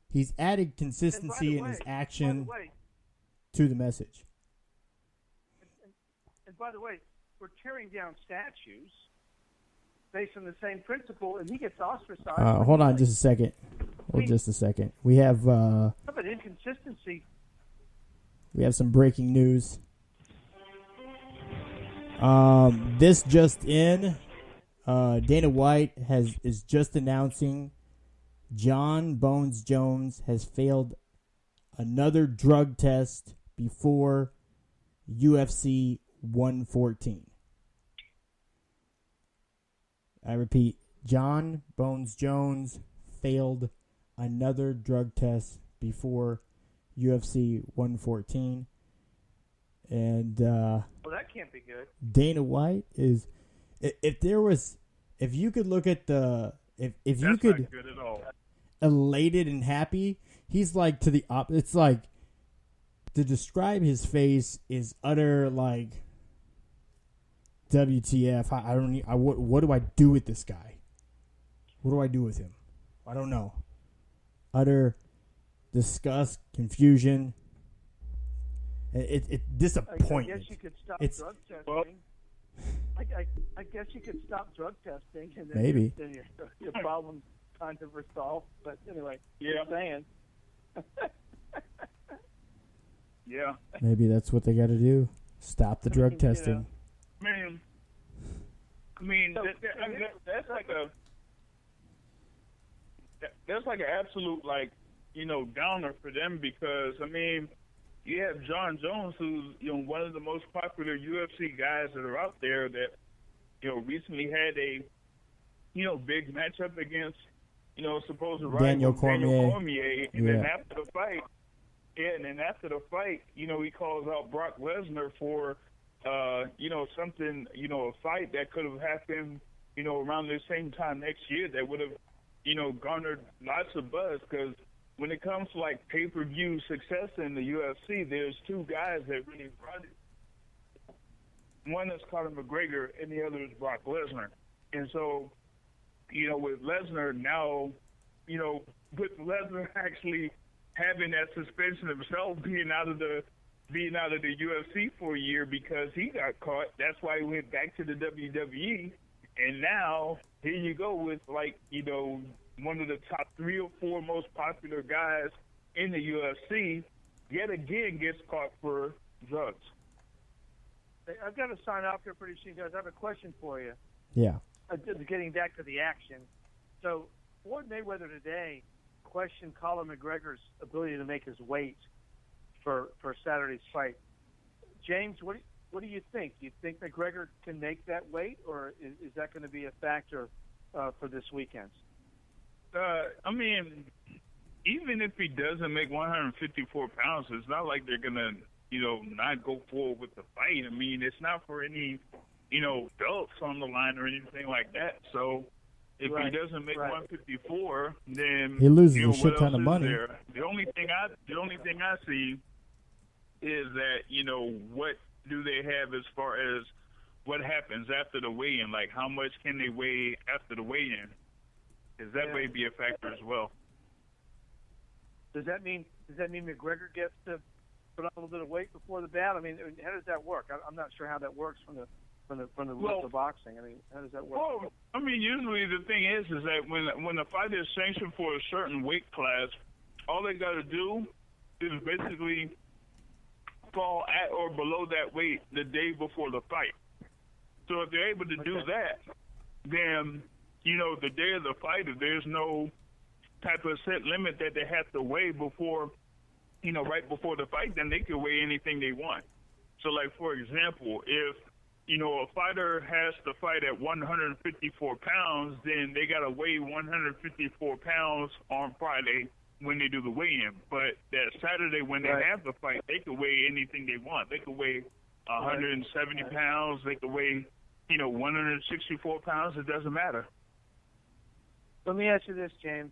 he's added consistency in his action to the message. And by the way, we're tearing down statues based on the same principle, and he gets ostracized. Hold on just a second. Just a second. We have an inconsistency. We have some breaking news. This just in. Dana White is just announcing John Bones Jones has failed another drug test before UFC 114. I repeat, John Bones Jones failed another drug test before UFC 114. And well, that can't be good. Dana White is, if you could look at if you could, not good at all. Elated and happy, he's like to the it's like, to describe his face is utter like WTF. What do I do with this guy? What do I do with him? I don't know. Utter disgust, confusion. It disappointment. I guess you could stop drug testing. Well, I guess you could stop drug testing, and then maybe then your problem's kind of resolved. But anyway, yeah. Just saying. Yeah. Maybe that's what they got to do. Stop the drug testing. Man, that's like an absolute downer for them, because you have John Jones, who's one of the most popular UFC guys that are out there, that recently had a big matchup against supposed rival Daniel Cormier, and then after the fight. Yeah, and then after the fight, he calls out Brock Lesnar for, something, a fight that could have happened, around the same time next year that would have, garnered lots of buzz. Because when it comes to, pay-per-view success in the UFC, there's 2 guys that really brought it. One is Conor McGregor, and the other is Brock Lesnar. And so, with Lesnar now, with Lesnar actually having that suspension himself, being out of the UFC for a year because he got caught. That's why he went back to the WWE. And now here you go with one of the top 3 or 4 most popular guys in the UFC, yet again gets caught for drugs. I've got to sign off here pretty soon, guys. I have a question for you. Yeah. Getting back to the action. So Floyd Mayweather today questioned Conor McGregor's ability to make his weight for Saturday's fight. James, what do you think? Do you think McGregor can make that weight, or is that going to be a factor for this weekend? Even if he doesn't make 154 pounds, it's not like they're going to, not go forward with the fight. It's not for any, belts on the line or anything like that. So if he doesn't make 154, then he loses a shit ton of money. The only thing I see is that what do they have as far as what happens after the weigh-in? Like, how much can they weigh after the weigh-in? Because that may be a factor as well. Does that mean McGregor gets to put on a little bit of weight before the bout? How does that work? I'm not sure how that works from the rules of boxing. How does that work? Well, usually the thing is that when a fight is sanctioned for a certain weight class, all they got to do is basically fall at or below that weight the day before the fight. So if they're able to do that, then the day of the fight, if there's no type of set limit that they have to weigh before, right before the fight, then they can weigh anything they want. So, like, for example, if a fighter has to fight at 154 pounds, then they got to weigh 154 pounds on Friday when they do the weigh-in. But that Saturday when they have the fight, they can weigh anything they want. They can weigh 170 pounds. They can weigh, 164 pounds. It doesn't matter. Let me ask you this, James.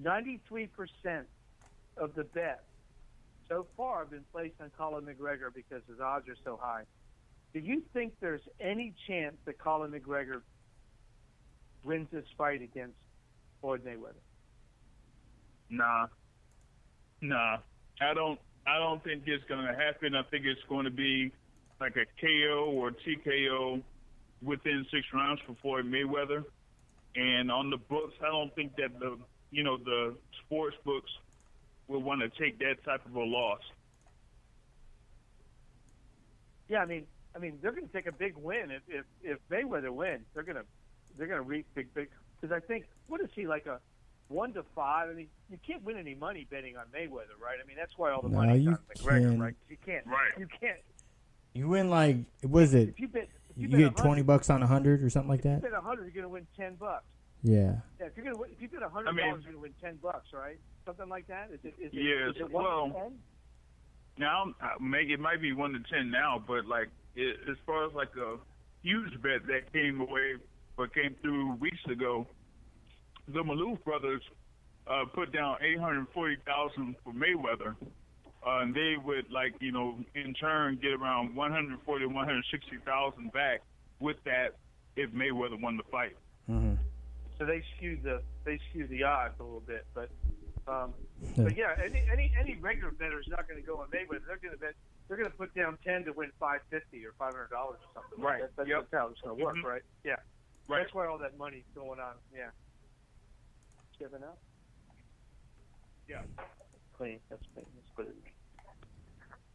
93% of the bets so far have been placed on Colin McGregor because his odds are so high. Do you think there's any chance that Colin McGregor wins this fight against Floyd Mayweather? Nah. I don't think it's going to happen. I think it's going to be like a KO or TKO within 6 rounds for Floyd Mayweather. And on the books, I don't think that the sports books will want to take that type of a loss. Yeah, I mean, they're going to take a big win if Mayweather wins. They're going to reap big because I think what is he like a 1-5? I mean, you can't win any money betting on Mayweather, right? I mean, that's why all the money's on McGregor, right? You can't. Right. You can't. You win like what is it? If you get $20 on 100 or something like that. If you bet 100, you're going to win $10. Yeah. Yeah, if you bet $100, you're going to win $10, right? Something like that. Is it yes. Is it 1 to 10? Now it might be 1 to 10 now, but as far as like a huge bet that came through weeks ago, the Maloof brothers put down $840,000 for Mayweather, and they would in turn get around $140,000 to $160,000 back with that if Mayweather won the fight. Mm-hmm. So they skewed the odds a little bit, but yeah, any regular bettor is not going to go on Mayweather. They're going to put down 10 to win $550 or $500 or something. Right. That's how it's going to work, right? Yeah. Right. That's why all that money's going on. Yeah. Giving up. Yeah. Clean. That's clean. Let's put it.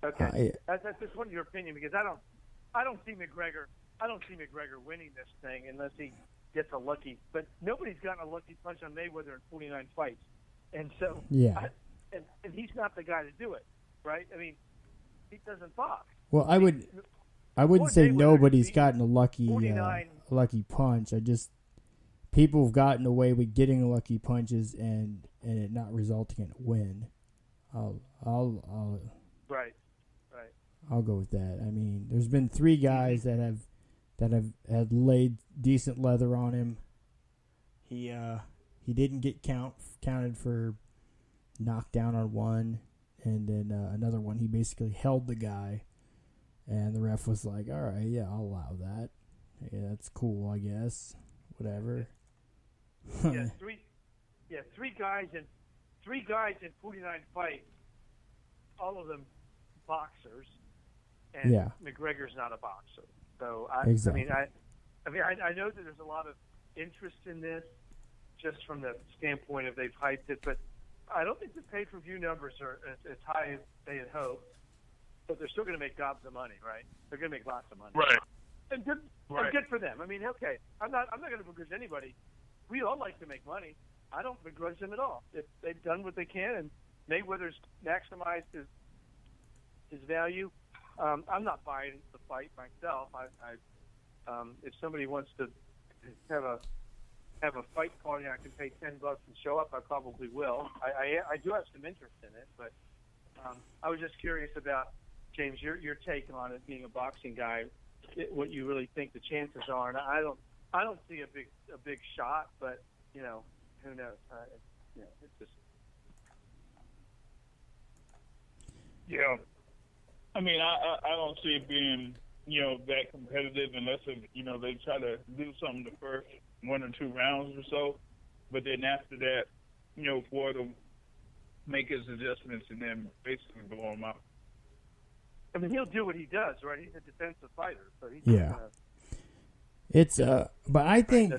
Okay. That's just one of your opinion because I don't see McGregor winning this thing unless he gets a lucky. But nobody's gotten a lucky punch on Mayweather in 49 fights, and so and he's not the guy to do it, right? I mean, he doesn't box. Well, I wouldn't say nobody's gotten a lucky punch. People have gotten away with getting lucky punches and it not resulting in a win. Right. I'll go with that. I mean, there's been 3 guys that have had laid decent leather on him. He didn't get counted for knockdown on one, and then another one he basically held the guy, and the ref was like, "All right, yeah, I'll allow that. Yeah, that's cool, I guess. Whatever." Three guys in 49 fights, all of them boxers, and McGregor's not a boxer. So I know that there's a lot of interest in this, just from the standpoint of they've hyped it, but I don't think the pay-per-view numbers are as high as they had hoped. But they're still going to make gobs of money, right? They're going to make lots of money, right? And good for them. I mean, okay, I'm not going to begrudge anybody. We all like to make money. I don't begrudge them at all. They've done what they can, and Mayweather's maximized his value. I'm not buying the fight myself. If somebody wants to have a fight party, I can pay $10 and show up. I probably will. I do have some interest in it, but I was just curious about, James, your take on it, being a boxing guy, what you really think the chances are. And I don't see a big shot, but who knows? It's just. Yeah. I mean, I don't see it being, that competitive unless, they try to do something the first 1 or 2 rounds or so. But then after that, Floyd will make his adjustments and then basically blow him out. I mean, he'll do what he does, right? He's a defensive fighter. So It's, but I think...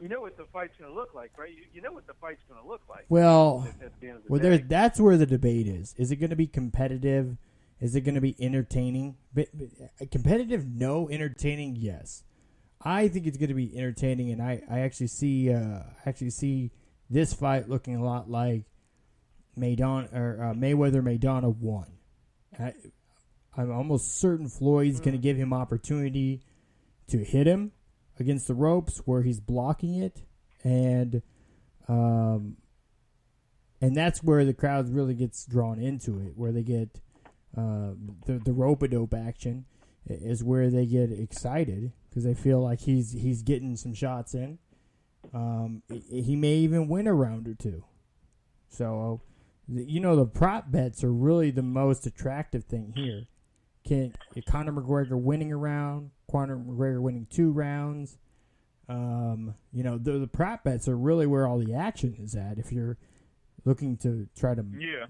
We know what the fight's going to look like, right? You know what the fight's going to look like. Well, at the end of the day. That's where the debate is. Is it going to be competitive? Is it going to be entertaining? Competitive, no. Entertaining, yes. I think it's going to be entertaining, and I actually see this fight looking a lot like Mayweather Maidana 1. I'm almost certain Floyd's going to give him opportunity to hit him against the ropes where he's blocking it, and that's where the crowd really gets drawn into it, where they get the rope-a-dope action is where they get excited because they feel like he's getting some shots in. He may even win a round or two. So, the prop bets are really the most attractive thing here. Can Conor McGregor winning a round, Conor McGregor winning 2 rounds? The prop bets are really where all the action is at. If you're looking to try to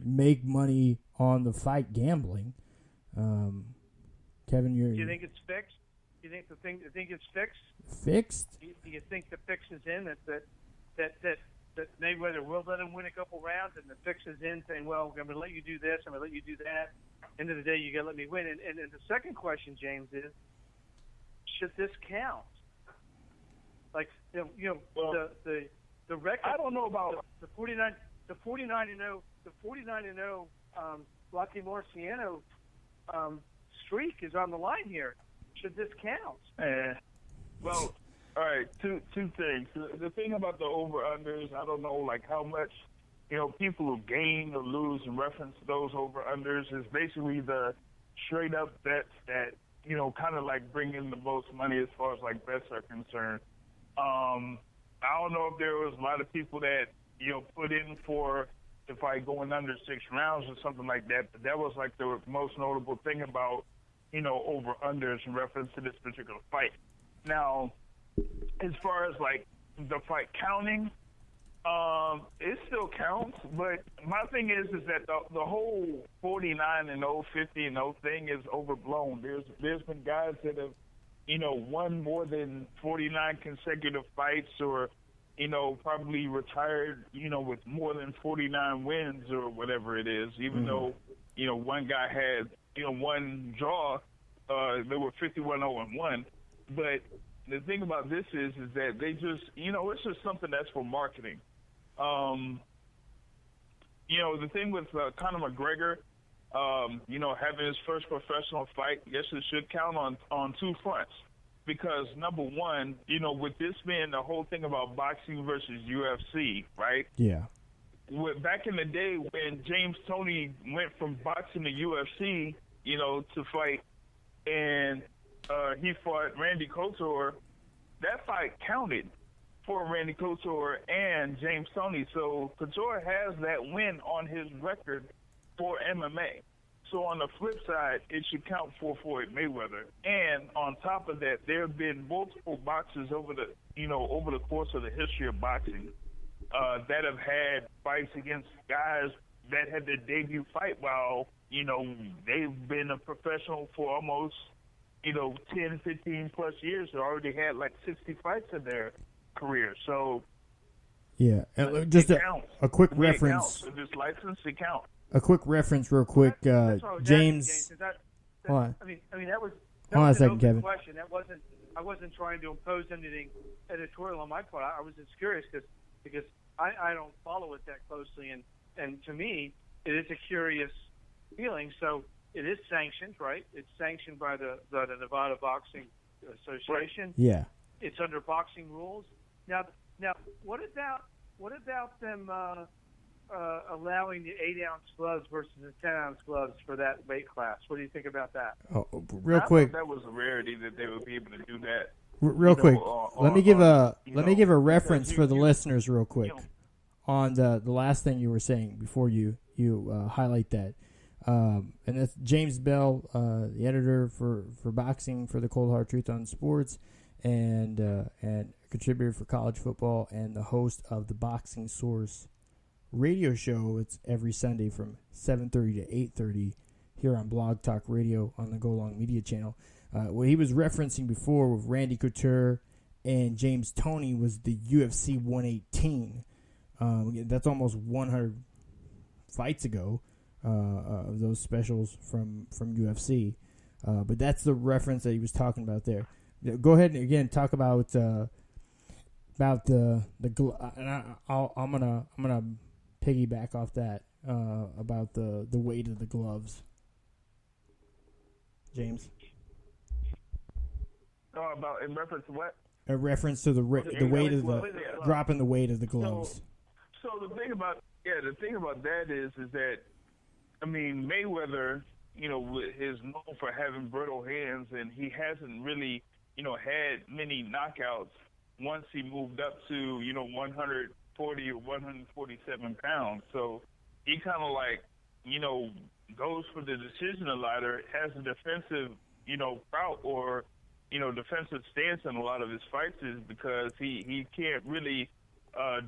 make money on the fight gambling, Kevin, do you think it's fixed? Do you think it's fixed? Fixed? Do you think the fix is in that Mayweather will let him win a couple rounds, and the fix is in saying, well, I'm going to let you do this, I'm going to let you do that. End of the day, you got to let me win. And the second question, James, is should this count? Like the record. I don't know about the 49 and 0 Rocky Marciano streak is on the line here. Should this count? Well, all right. Two things. The thing about the over-unders, I don't know, like how much people who gain or lose in reference to those over-unders is basically the straight-up bets that kind of like bring in the most money as far as like bets are concerned. I don't know if there was a lot of people that put in for the fight going under 6 rounds or something like that, but that was like the most notable thing about over-unders in reference to this particular fight. Now, as far as like the fight counting, it still counts, but my thing is that the whole 49 and 0, 50 and 0 thing is overblown. There's been guys that have won more than 49 consecutive fights, or probably retired with more than 49 wins or whatever it is. Even though one guy had one draw, they were 51-0-1. But the thing about this is that they just it's just something that's for marketing. The thing with Conor McGregor, having his first professional fight, yes, it should count on 2 fronts. Because, number one, with this being the whole thing about boxing versus UFC, right? Yeah. Back in the day when James Toney went from boxing to UFC, to fight, and he fought Randy Couture, that fight counted for Randy Couture and James Toney. So Couture has that win on his record for MMA. So on the flip side, it should count for Floyd Mayweather. And on top of that, there have been multiple boxers over the course of the history of boxing that have had fights against guys that had their debut fight while, they've been a professional for almost, 10, 15 plus years. They already had like 60 fights in their career. So yeah, just a quick reference. If it's licensed, it counts. A quick reference, real quick, James. Hold on. I mean, that was hold on a second, open Kevin. Question. I wasn't trying to impose anything editorial on my part. I was just curious because I don't follow it that closely, and to me, it is a curious feeling. So it is sanctioned, right? It's sanctioned by the Nevada Boxing Association. Yeah. It's under boxing rules. Now, what about them allowing the 8-ounce gloves versus the 10-ounce gloves for that weight class? What do you think about that? Oh, real quick. That was a rarity that they would be able to do that. Real quick. Let me give a reference for the listeners real quick on the last thing you were saying before you highlight that. And that's James Bell, the editor for boxing for the Cold Hard Truth on Sports, and contributor for college football, and the host of the Boxing Source radio show. It's every Sunday from 7:30 to 8:30 here on Blog Talk Radio on the GoLong Media channel. What he was referencing before with Randy Couture and James Toney was the UFC 118. That's almost 100 fights ago of those specials from UFC. But that's the reference that he was talking about there. Go ahead and again talk about the and I'm gonna piggyback off that about the weight of the gloves. James? Oh, about in reference to what? A reference to the weight of the dropping the weight of the gloves. So the thing about that is that, I mean, Mayweather, is known for having brittle hands, and he hasn't really, had many knockouts once he moved up to 140 or 147 pounds. So he kind of goes for the decision a lot, or has a defensive route or defensive stance in a lot of his fights, is because he can't really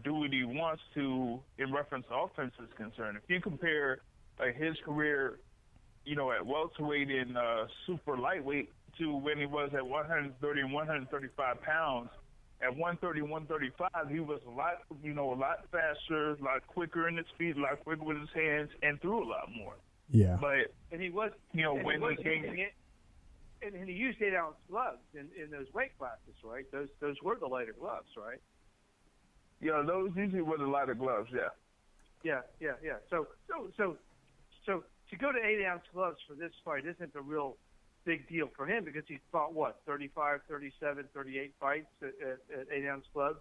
do what he wants to in reference to offense is concerned. If you compare his career, at welterweight and super lightweight to when he was at 130 and 135 pounds, at 130, 135, he was a lot faster, a lot quicker in his feet, a lot quicker with his hands, and threw a lot more. Yeah. And he was, when he came. And he used 8-ounce gloves in those weight classes, right? Those were the lighter gloves, right? Yeah, those usually were the lighter gloves. Yeah. Yeah. So to go to 8-ounce gloves for this fight isn't a real big deal for him, because he fought 35, 37, 38 fights at 8-ounce gloves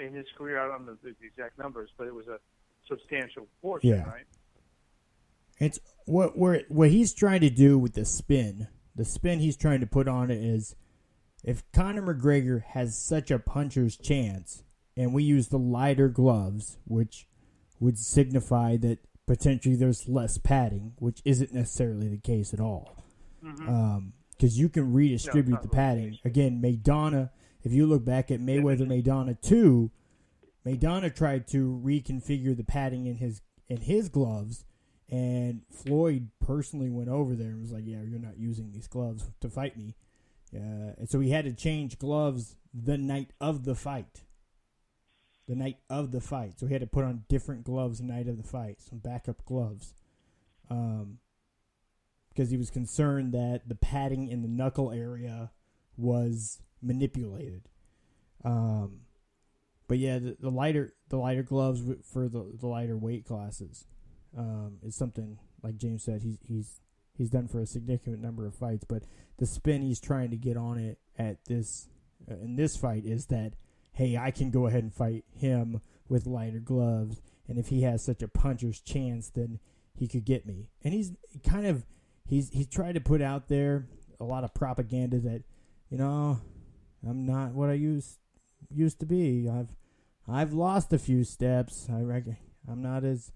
in his career. I don't know the exact numbers, but it was a substantial portion, right? It's what he's trying to do with the spin. The spin he's trying to put on it is, if Conor McGregor has such a puncher's chance, and we use the lighter gloves, which would signify that potentially there's less padding, which isn't necessarily the case at all. Because you can redistribute the padding. Again, Maidana, if you look back at Mayweather Maidana 2, Maidana tried to reconfigure the padding in his gloves, and Floyd personally went over there and was like, yeah, you're not using these gloves to fight me. And so he had to change gloves the night of the fight. So he had to put on different gloves the night of the fight, some backup gloves. Because he was concerned that the padding in the knuckle area was manipulated. But yeah, the lighter gloves for the lighter weight classes is something, like James said, he's done for a significant number of fights. But the spin he's trying to get on it at this in this fight is that, hey, I can go ahead and fight him with lighter gloves, and if he has such a puncher's chance, then he could get me. And he's tried to put out there a lot of propaganda that, I'm not what I used to be. I've lost a few steps. I reckon I'm not as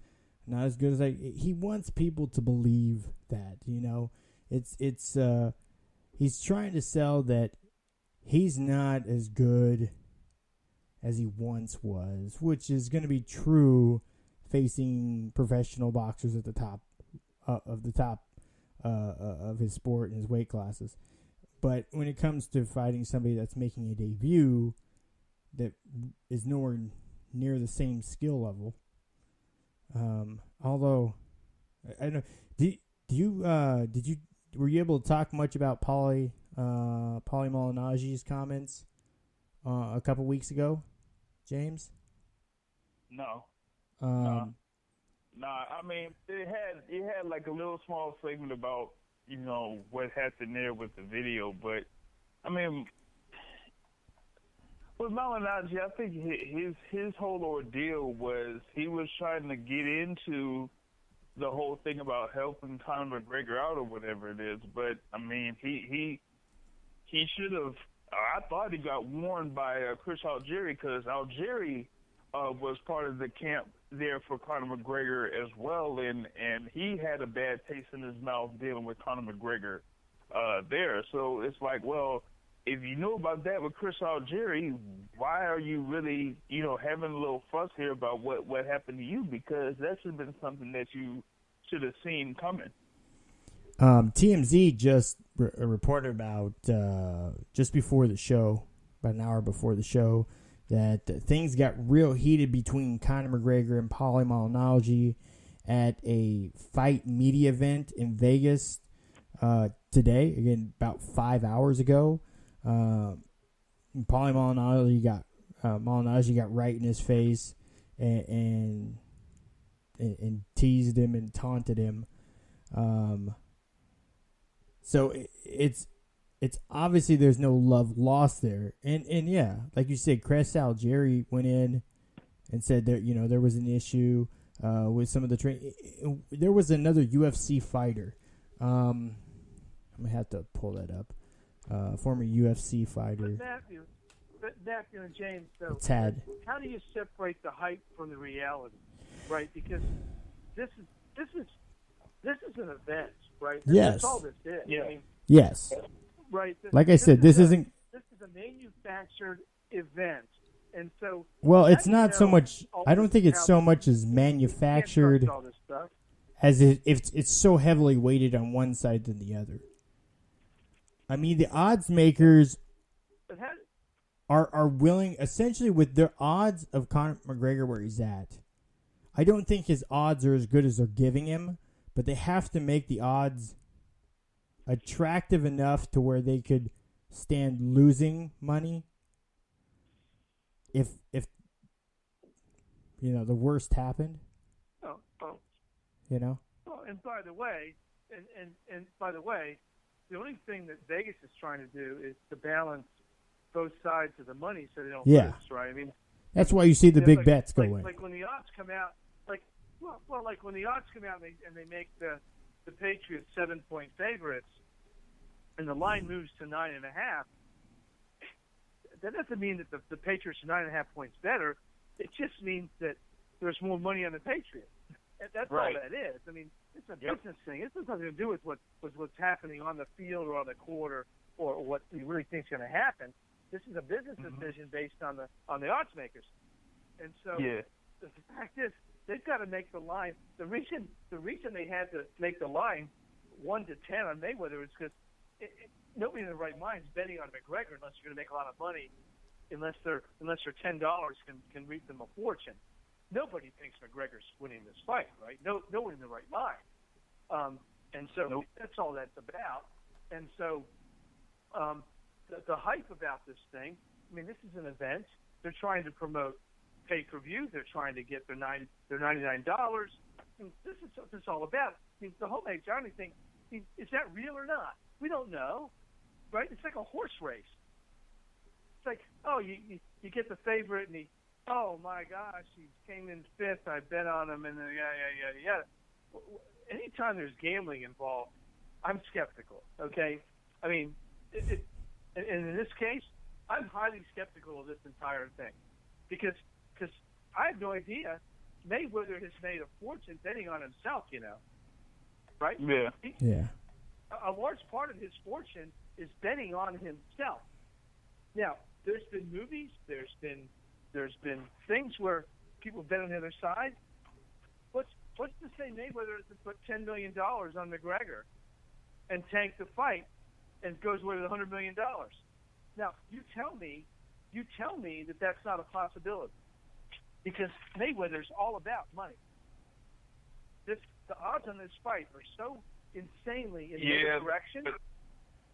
good as he wants people to believe that, he's trying to sell that he's not as good as he once was, which is going to be true facing professional boxers at the top of his sport and his weight classes. But when it comes to fighting somebody that's making a debut that is nowhere near the same skill level, although I don't know, were you able to talk much about Paulie Malignaggi's comments a couple weeks ago, James? No. No. I mean, it had like a little small segment about what happened there with the video, but I mean, with Malignaggi, I think his whole ordeal was he was trying to get into the whole thing about helping Conor McGregor out or whatever it is. But I mean, he should have. I thought he got warned by Chris Algieri, because Algieri was part of the camp there for Conor McGregor as well, and he had a bad taste in his mouth dealing with Conor McGregor there. So it's like, well, if you know about that with Chris Algieri, why are you really, having a little fuss here about what happened to you? Because that should have been something that you should have seen coming. TMZ just reported about just before the show, about an hour before the show, that things got real heated between Conor McGregor and Paulie Malignaggi at a fight media event in Vegas today. Again, about 5 hours ago. Paulie Malignaggi got right in his face and teased him and taunted him. So it's obviously there's no love lost there. And yeah, like you said, Cresal, Jerry went in and said that, there was an issue with some of the training. There was another UFC fighter. I'm going to have to pull that up. Former UFC fighter. But Matthew and James, though, how do you separate the hype from the reality, right? Because this is an event, right? That's all this is. Yeah. I mean, yes. Right. Like I said, this isn't. This is a manufactured event, and so. Well, it's not so much. I don't think it's so much as manufactured all this stuff. as if it's so heavily weighted on one side than the other. I mean, the odds makers are willing, essentially, with their odds of Conor McGregor where he's at. I don't think his odds are as good as they're giving him, but they have to make the odds attractive enough to where they could stand losing money if the worst happened. Oh. Oh, and by the way, the only thing that Vegas is trying to do is to balance both sides of the money so they don't lose, right? I mean, that's why you see the big bets go in. Like when the odds come out, like when the odds come out and they make the Patriots 7-point favorites, and the line moves to 9.5. That doesn't mean that the Patriots are 9.5 points better. It just means that there's more money on the Patriots. That's right. all that is. I mean, it's a business thing. It has nothing to do with what's happening on the field or on the court or what you really think is going to happen. This is a business decision based on the odds makers. And so the fact is, they've got to make the line. The reason they had to make the line 1 to 10 on Mayweather is because nobody in their right mind is betting on McGregor unless you're going to make a lot of money, unless their $10 can reap them a fortune. Nobody thinks McGregor's winning this fight, right? No one in their right mind. And so that's all that's about. And so the hype about this thing, I mean, this is an event. They're trying to promote pay-per-view. They're trying to get their $99. And this is what it's all about. I mean, the whole Meg Johnny thing, is that real or not? We don't know, right? It's like a horse race. It's like, you get the favorite, and oh my gosh, he came in 5th. I bet on him, and yeah. Anytime there's gambling involved, I'm skeptical. Okay, I mean, and in this case, I'm highly skeptical of this entire thing because I have no idea. Mayweather has made a fortune betting on himself, right? Yeah. A large part of his fortune is betting on himself. Now, there's been movies, there's been things where people bet on the other side. What's to say Mayweather has to put $10 million on McGregor and tank the fight and goes away with $100 million? Now, you tell me that that's not a possibility because Mayweather's all about money. The odds on this fight are so insanely in the other direction.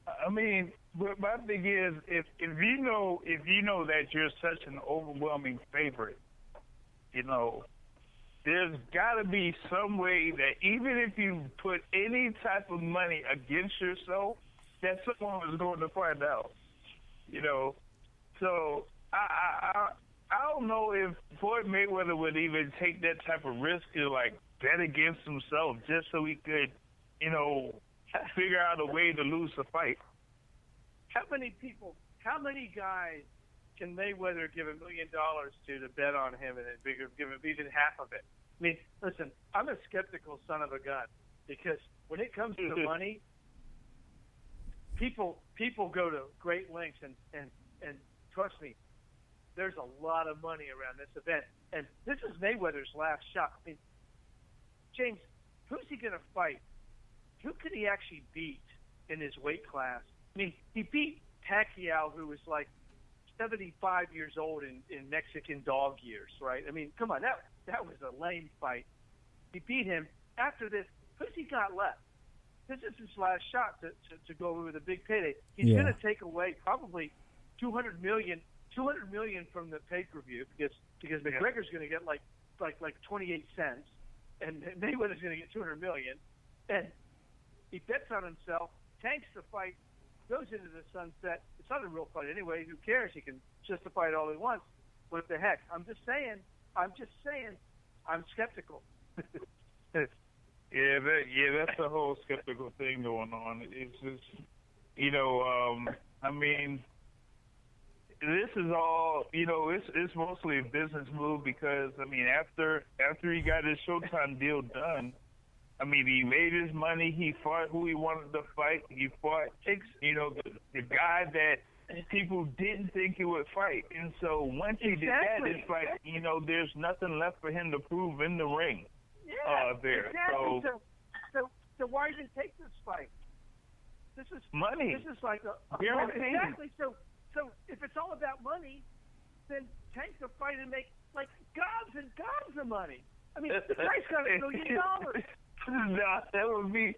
I mean, my thing is, if you know that you're such an overwhelming favorite, there's got to be some way that even if you put any type of money against yourself, that someone is going to find out. So I don't know if Floyd Mayweather would even take that type of risk to bet against himself just so he could, figure out a way to lose the fight. How many guys can Mayweather give $1 million to bet on him and give him even half of it? I mean, listen, I'm a skeptical son of a gun because when it comes to money, people go to great lengths and trust me, there's a lot of money around this event. And this is Mayweather's last shot. I mean, James, who's he going to fight? Who could he actually beat in his weight class? I mean, he beat Pacquiao, who was 75 years old in Mexican dog years, right? I mean, come on, that was a lame fight. He beat him. After this, who's he got left? This is his last shot to go with a big payday. He's going to take away probably $200 million from the pay-per-view because McGregor's going to get like 28 cents, and Mayweather's going to get $200 million, and he bets on himself. tanks the fight, goes into the sunset. It's not a real fight anyway. Who cares? He can justify it all he wants. What the heck? I'm just saying. I'm skeptical. That's the whole skeptical thing going on. It's just, I mean, this is all, it's mostly a business move because, I mean, after he got his Showtime deal done, I mean, he made his money. He fought who he wanted to fight. He fought, the guy that people didn't think he would fight. And so once he did that, it's like, there's nothing left for him to prove in the ring. Yeah, there. Exactly. So why did he take this fight? This is money. This is like exactly. So if it's all about money, then tank the fight and make like gobs and gobs of money. I mean, the guy's got $1 million. No, that would be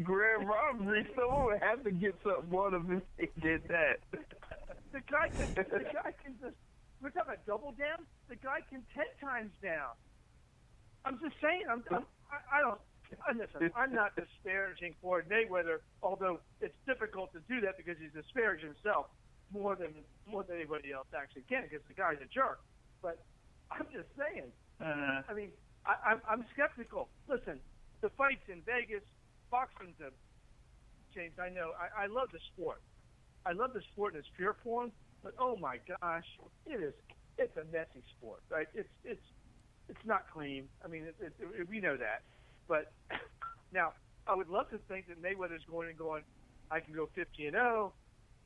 grand robbery. Someone would have to get something more of if they did that. The guy can just. We're talking about double down. The guy can 10 times down. I'm just saying. Listen, I'm not disparaging Floyd Mayweather, although it's difficult to do that because he's disparaged himself more than anybody else actually can because the guy's a jerk. But I'm just saying. I mean, I'm skeptical. Listen, the fights in Vegas, boxing's James, I know. I love the sport. I love the sport in its pure form, but oh my gosh, it's a messy sport, right? It's not clean. I mean, we know that. But now, I would love to think that Mayweather's going, I can go 50-0.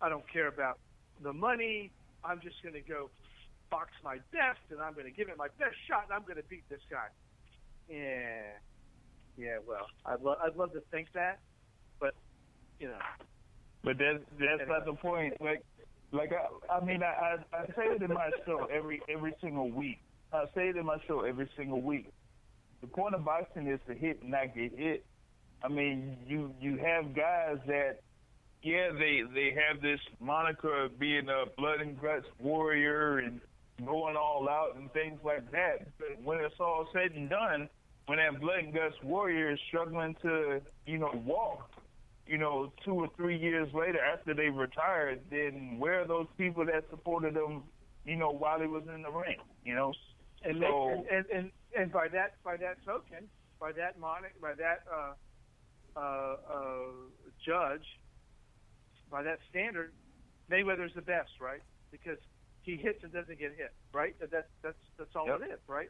I don't care about the money. I'm just going to go box my best, and I'm going to give it my best shot, and I'm going to beat this guy. Yeah. Well, I'd love to think that, but But that's not the point. Like I mean, I say it in my show every single week. I say it in my show every single week. The point of boxing is to hit and not get hit. I mean, you have guys that, they have this moniker of being a blood and guts warrior and going all out and things like that. But when it's all said and done, when that blood and guts warrior is struggling to, walk, 2 or 3 years later after they retired, then where are those people that supported them, while he was in the ring, And so, and by that token, by that judge, by that standard, Mayweather's the best, right? Because he hits and doesn't get hit, right? That's all it is, right?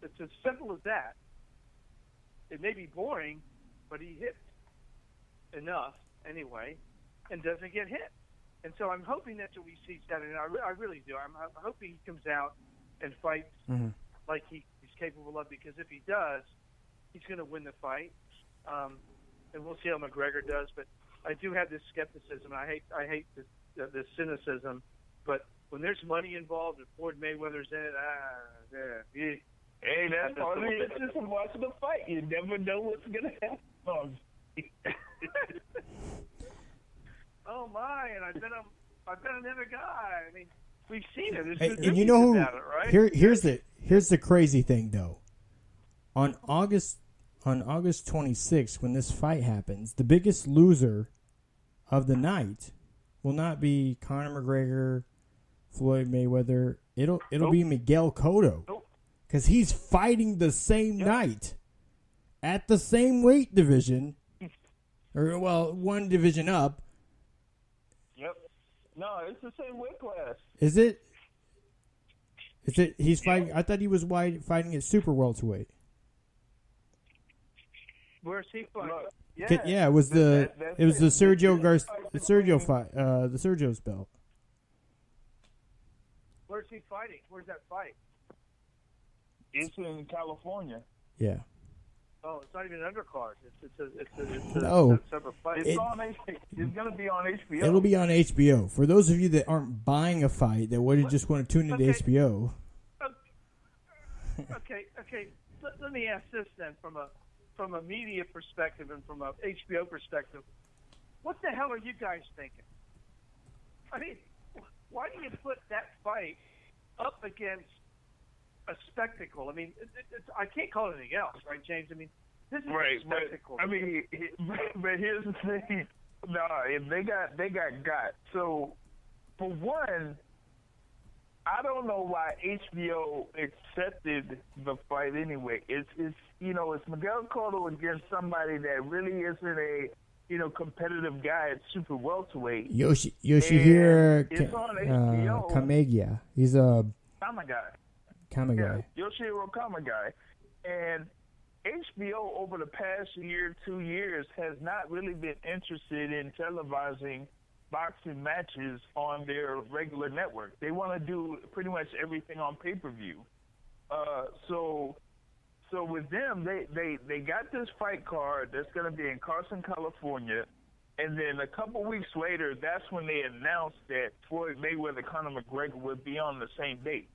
It's as simple as that. It may be boring, but he hits enough anyway, and doesn't get hit. And so I'm hoping that's what we see Saturday night. I really do. I'm hoping he comes out and fights like he's capable of, because if he does, he's going to win the fight. And we'll see how McGregor does. But I do have this skepticism. I hate this cynicism. But when there's money involved and Floyd Mayweather's in it, hey, that's part of it. It's just watching the fight. You never know what's going to happen. Oh my! And I've been another guy. I mean, we've seen it. And you know who? About it, right? Here's the crazy thing, though. On August 26th, when this fight happens, the biggest loser of the night will not be Conor McGregor, Floyd Mayweather. It'll be Miguel Cotto, because he's fighting the same night at the same weight division, or one division up. Yep. No, it's the same weight class. Is it? He's fighting. I thought he was fighting at super welterweight. Where's he fighting? Yeah, it was the Sergio's belt. Where's he fighting? Where's that fight? It's in California. Yeah. Oh, it's not even an undercard. It's a separate fight. It's going to be on HBO. It'll be on HBO. For those of you that aren't buying a fight, that would just want to tune into HBO. Okay. Let me ask this then, from a media perspective and from a HBO perspective. What the hell are you guys thinking? I mean, why do you put that fight up against a spectacle? I mean, I can't call it anything else, right, James? I mean, this is a spectacle. But here's the thing. No, they got. So, for one, I don't know why HBO accepted the fight anyway. It's Miguel Cotto against somebody that really isn't a competitive guy at super welterweight. Yoshihiro it's on HBO. Kamagia. He's a Kamagai. guy. Yoshihiro Kamagai. And HBO over the past year, 2 years, has not really been interested in televising boxing matches on their regular network. They want to do pretty much everything on pay-per-view. So with them, they got this fight card that's going to be in Carson, California, and then a couple weeks later, that's when they announced that Floyd Mayweather, Conor McGregor would be on the same date.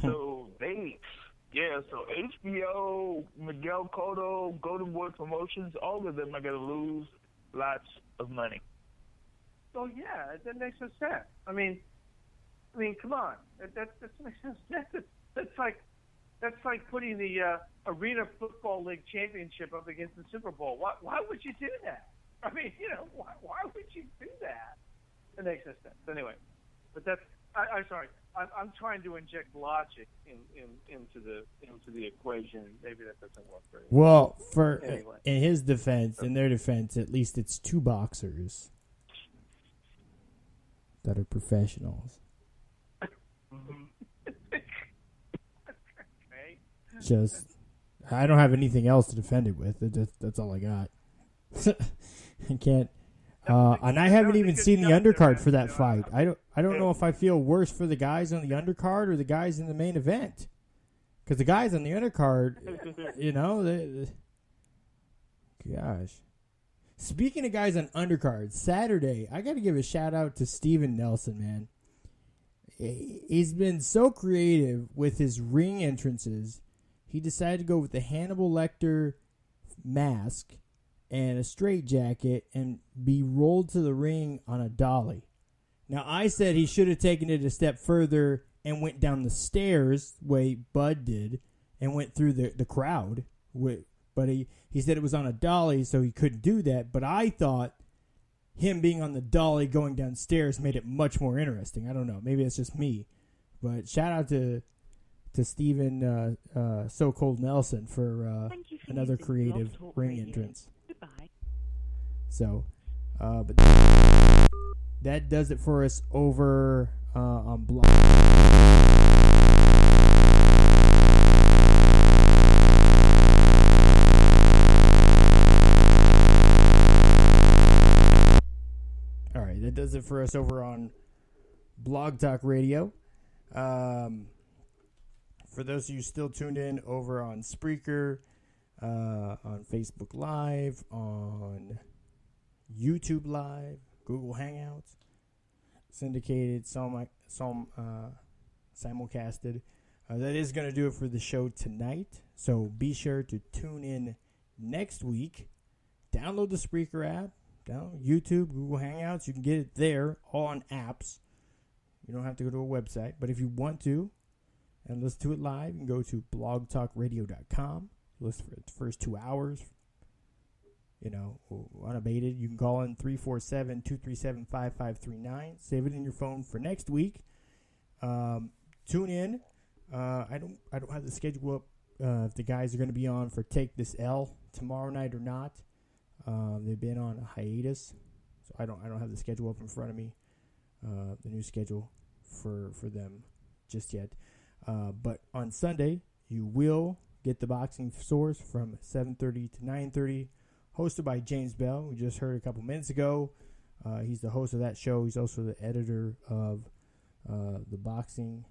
So HBO, Miguel Cotto, Golden Boy Promotions, all of them are going to lose lots of money. Well, yeah, that makes no sense. I mean, come on, that makes no sense. That's like putting the Arena Football League championship up against the Super Bowl. Why would you do that? I mean, why would you do that? It makes no sense. Anyway, but that's. I'm sorry. I'm trying to inject logic into the equation. Maybe that doesn't work very well. Well, Anyway. in their defense, at least it's two boxers that are professionals. Okay. I don't have anything else to defend it with. That's all I got. I can't. And I haven't even seen the undercard for that fight. I don't know if I feel worse for the guys on the undercard or the guys in the main event. Because the guys on the undercard, gosh. Speaking of guys on undercards, Saturday, I got to give a shout out to Steven Nelson, man. He's been so creative with his ring entrances. He decided to go with the Hannibal Lecter mask and a straitjacket and be rolled to the ring on a dolly. Now, I said he should have taken it a step further and went down the stairs, the way Bud did, and went through the crowd. But he said it was on a dolly, so he couldn't do that. But I thought him being on the dolly going downstairs made it much more interesting. I don't know. Maybe it's just me. But shout out to Steven So Cold Nelson for another creative ring entrance. Goodbye. So, but that does it for us over on Blog. All right, that does it for us over on Blog Talk Radio. For those of you still tuned in over on Spreaker, on Facebook Live, on YouTube Live, Google Hangouts, syndicated, simulcasted. That is going to do it for the show tonight. So be sure to tune in next week. Download the Spreaker app. Download YouTube, Google Hangouts. You can get it there, all on apps. You don't have to go to a website. But if you want to and listen to it live, you can go to blogtalkradio.com. Listen for the first 2 hours. Unabated. You can call in 347-237-5539. Save it in your phone for next week. Tune in. I don't have the schedule up if the guys are going to be on for Take This L tomorrow night or not. They've been on a hiatus, so I don't have the schedule up in front of me. The new schedule for them just yet. But on Sunday, you will get the Boxing Source from 7:30 to 9:30, hosted by James Bell. We just heard a couple minutes ago. He's the host of that show. He's also the editor of the boxing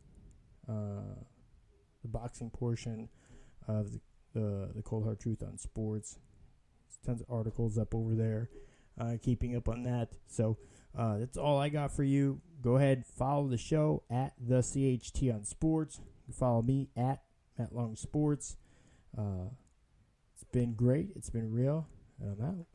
portion of the Cold Hard Truth on Sports. There's tons of articles up over there, keeping up on that. So that's all I got for you. Go ahead, follow the show at the CHT on Sports. You can follow me at Matt Long Sports. It's been great. It's been real. And I'm out.